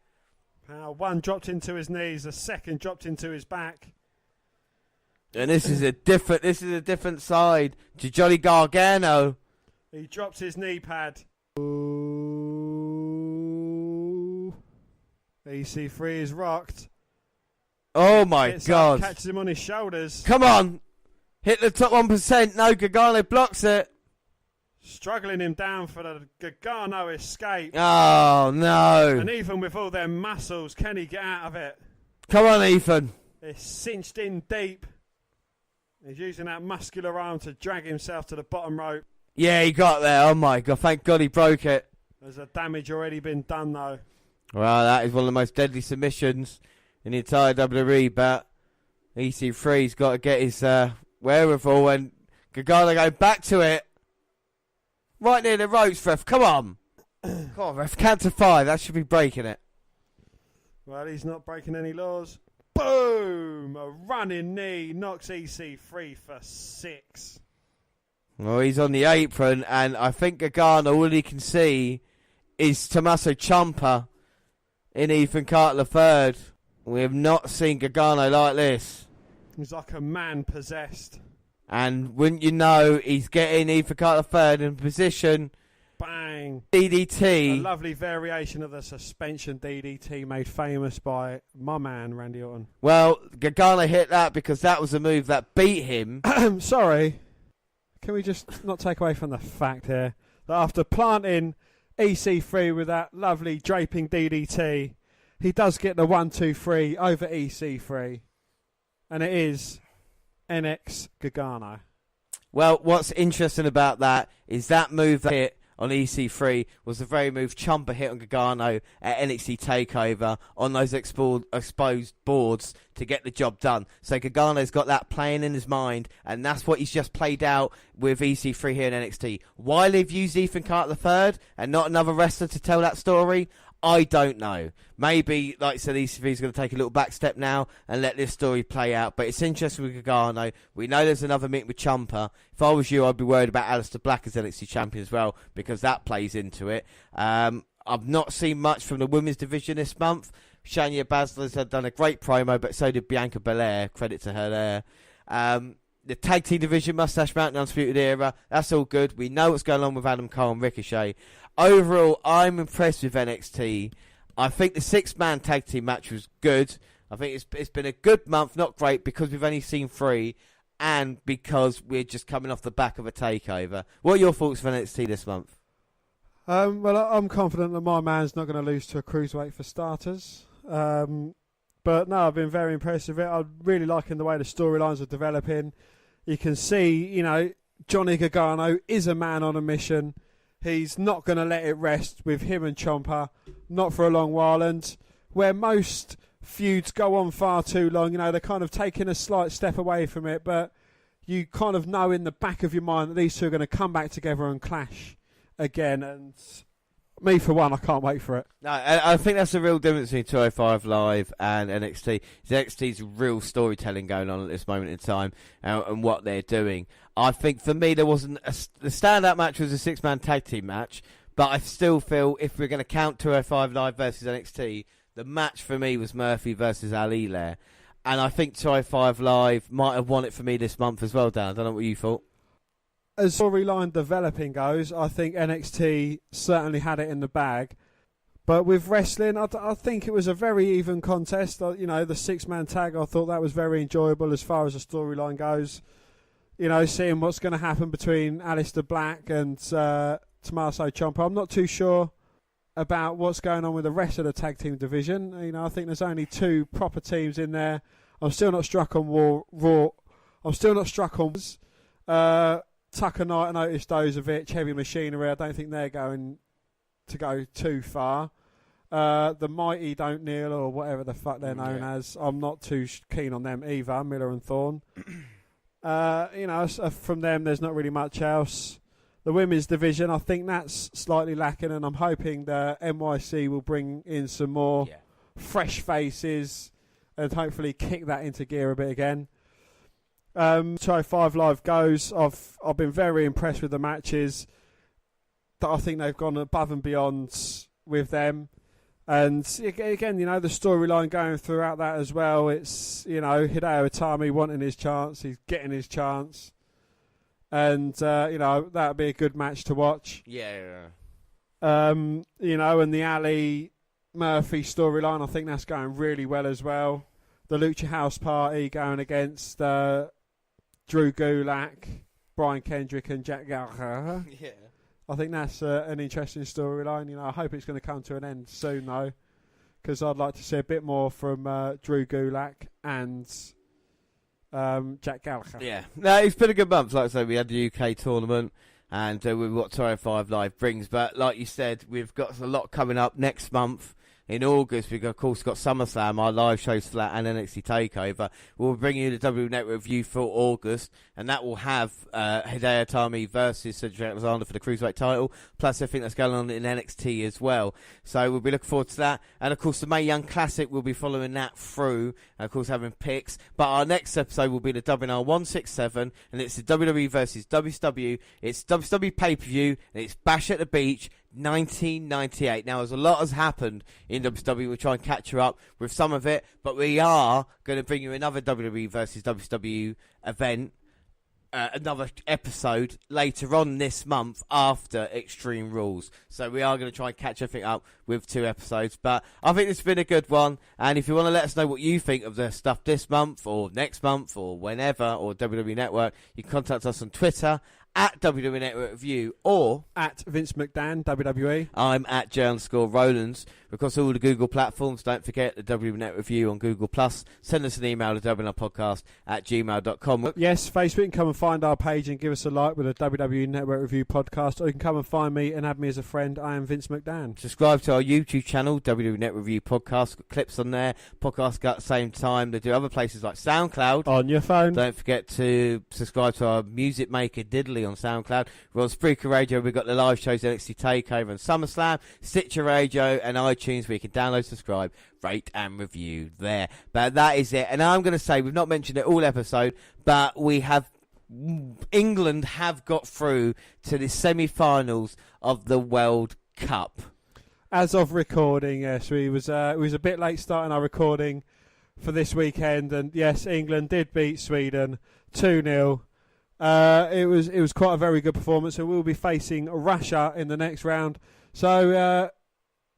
One dropped into his knees. The second dropped into his back. And this is a different side to Johnny Gargano. He drops his knee pad. EC3 is rocked. Oh my God. Catches him on his shoulders. Come on. Hit the top 1%. No, Gargano blocks it. Struggling him down for the Gargano escape. Oh no. And even with all their muscles, can he get out of it? Come on, Ethan. It's cinched in deep. He's using that muscular arm to drag himself to the bottom rope. Yeah, he got there. Oh my God! Thank God he broke it. There's a damage already been done though. Well, that is one of the most deadly submissions in the entire WWE. But EC3's got to get his wherewithal, and Gargano going back to it. Right near the ropes, ref. Come on. Come on, ref. Count to 5. That should be breaking it. Well, he's not breaking any laws. Boom! A running knee knocks EC3 for 6. Well, he's on the apron, and I think Gargano, all he can see is Tommaso Ciampa in Ethan Carter III. We have not seen Gargano like this. He's like a man possessed. And wouldn't you know, he's getting Ethan Carter III in position. Bang! DDT. A lovely variation of the suspension DDT made famous by my man, Randy Orton. Well, Gargano hit that because that was a move that beat him. Sorry. Can we just not take away from the fact here that after planting EC3 with that lovely draping DDT, he does get the 1-2-3 over EC3. And it is NX Gargano. Well, what's interesting about that is that move that hit on EC3 was the very move Ciampa hit on Gargano at NXT TakeOver on those exposed boards to get the job done. So Gargano's got that playing in his mind, and that's what he's just played out with EC3 here in NXT. Why they've used Ethan Carter III and not another wrestler to tell that story, I don't know. Maybe, like I said, EC3 is going to take a little back step now and let this story play out. But it's interesting with Gargano. We know there's another meeting with Ciampa. If I was you, I'd be worried about Aleister Black as NXT champion as well, because that plays into it. I've not seen much from the women's division this month. Shania Baszler has done a great promo, but so did Bianca Belair. Credit to her there. The tag team division, Mustache Mountain, Undisputed Era, that's all good. We know what's going on with Adam Cole and Ricochet. Overall, I'm impressed with NXT. I think the 6-man tag team match was good. I think it's been a good month, not great, because we've only seen 3, and because we're just coming off the back of a takeover. What are your thoughts for NXT this month? Well, I'm confident that my man's not going to lose to a cruiserweight for starters. But no, I've been very impressed with it. I'm really liking the way the storylines are developing. You can see, Johnny Gargano is a man on a mission. He's not going to let it rest with him and Ciampa, not for a long while. And where most feuds go on far too long, they're kind of taking a slight step away from it. But you kind of know in the back of your mind that these two are going to come back together and clash again. And me, for one, I can't wait for it. No, I think that's the real difference between 205 Live and NXT. NXT's real storytelling going on at this moment in time and what they're doing. I think for me, there wasn't the standout match was a 6-man tag team match, but I still feel if we're going to count 205 Live versus NXT, the match for me was Murphy versus Ali there. And I think 205 Live might have won it for me this month as well, Dan. I don't know what you thought. As storyline developing goes, I think NXT certainly had it in the bag. But with wrestling, I think it was a very even contest. The 6-man tag, I thought that was very enjoyable as far as the storyline goes. Seeing what's going to happen between Aleister Black and Tommaso Ciampa. I'm not too sure about what's going on with the rest of the tag team division. I think there's only 2 proper teams in there. I'm still not struck on Raw. I'm still not struck on Tucker Knight and Otis Dozovic, Heavy Machinery. I don't think they're going to go too far. The Mighty Don't Kneel, or whatever the fuck they're known as. I'm not too keen on them either, Miller and Thorne. From them, there's not really much else. The women's division, I think that's slightly lacking, and I'm hoping the NYC will bring in some more fresh faces and hopefully kick that into gear a bit again. 205 Live goes. I've been very impressed with the matches. That I think they've gone above and beyond with them. And again, the storyline going throughout that as well. It's, Hideo Itami wanting his chance. He's getting his chance. And, that'll be a good match to watch. Yeah. And the Ali Murphy storyline, I think that's going really well as well. The Lucha House Party going against Drew Gulak, Brian Kendrick and Jack Gallagher. Yeah. I think that's an interesting storyline. I hope it's going to come to an end soon, though, because I'd like to see a bit more from Drew Gulak and Jack Gallagher. Yeah, no, it's been a good month. Like I say, we had the UK tournament, and with what 205 Live brings. But like you said, we've got a lot coming up next month. In August, we've, of course, got SummerSlam, our live shows for that, and NXT TakeOver. We'll bring you the WWE Network review for August, and that will have Hideo Itami versus Cedric Alexander for the Cruiserweight title, plus everything that's going on in NXT as well. So we'll be looking forward to that. And, of course, the Mae Young Classic, we'll be following that through, and, of course, having picks. But our next episode will be the WNR167, and it's the WWE versus WCW. It's WWE pay-per-view, and it's Bash at the Beach, 1998. Now, as a lot has happened in WWE, we'll try and catch you up with some of it, but we are going to bring you another WWE versus WCW event, another episode later on this month after Extreme Rules. So we are going to try and catch everything up with 2 episodes, but I think it's been a good one. And if you want to let us know what you think of the stuff this month or next month or whenever, or WWE Network, you can contact us on Twitter at WWE Network Review, or at Vince McDan, WWE. I'm at J_Rollins. Across all the Google platforms, don't forget the WWE Network Review on Google+. Send us an email to WNRpodcast@gmail.com. Yes, Facebook, you can come and find our page and give us a like with a WWE Network Review podcast, or you can come and find me and add me as a friend. I am Vince McDan. Subscribe to our YouTube channel, WWE Network Review Podcast. Got clips on there. Podcasts go at the same time. They do other places like SoundCloud. On your phone. Don't forget to subscribe to our Music Maker Diddley on SoundCloud. We're on Spreaker Radio. We've got the live shows, NXT TakeOver and SummerSlam, Stitcher Radio and iTunes, where you can download, subscribe, rate and review there. But that is it. And I'm going to say, we've not mentioned it all episode, but we have, England have got through to the semi-finals of the World Cup. As of recording, yes, we was a bit late starting our recording for this weekend, and yes, England did beat Sweden 2-0. It was quite a very good performance, and we'll be facing Russia in the next round. So,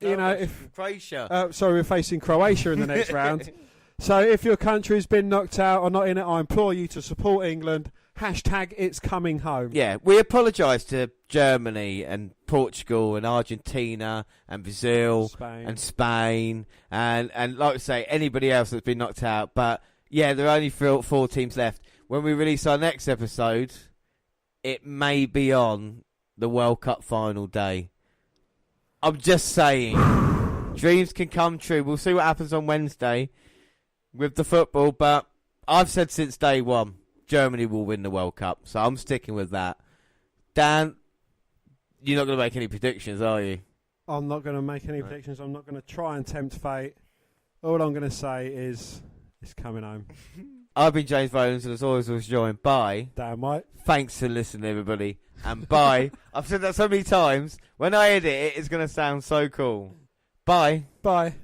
Croatia. We're facing Croatia in the next round. So if your country's been knocked out or not in it, I implore you to support England. Hashtag it's coming home. Yeah, we apologise to Germany and Portugal and Argentina and Brazil and Spain and like I say, anybody else that's been knocked out. But yeah, there are only 4 teams left. When we release our next episode, it may be on the World Cup final day. I'm just saying, dreams can come true. We'll see what happens on Wednesday with the football, but I've said since day one, Germany will win the World Cup, so I'm sticking with that. Dan, you're not going to make any predictions, are you? I'm not going to make any predictions. I'm not going to try and tempt fate. All I'm going to say is it's coming home. I've been James Volans, and as always, I was joined by Dan White. Thanks for listening, everybody. And bye. I've said that so many times. When I edit it, it's going to sound so cool. Bye. Bye.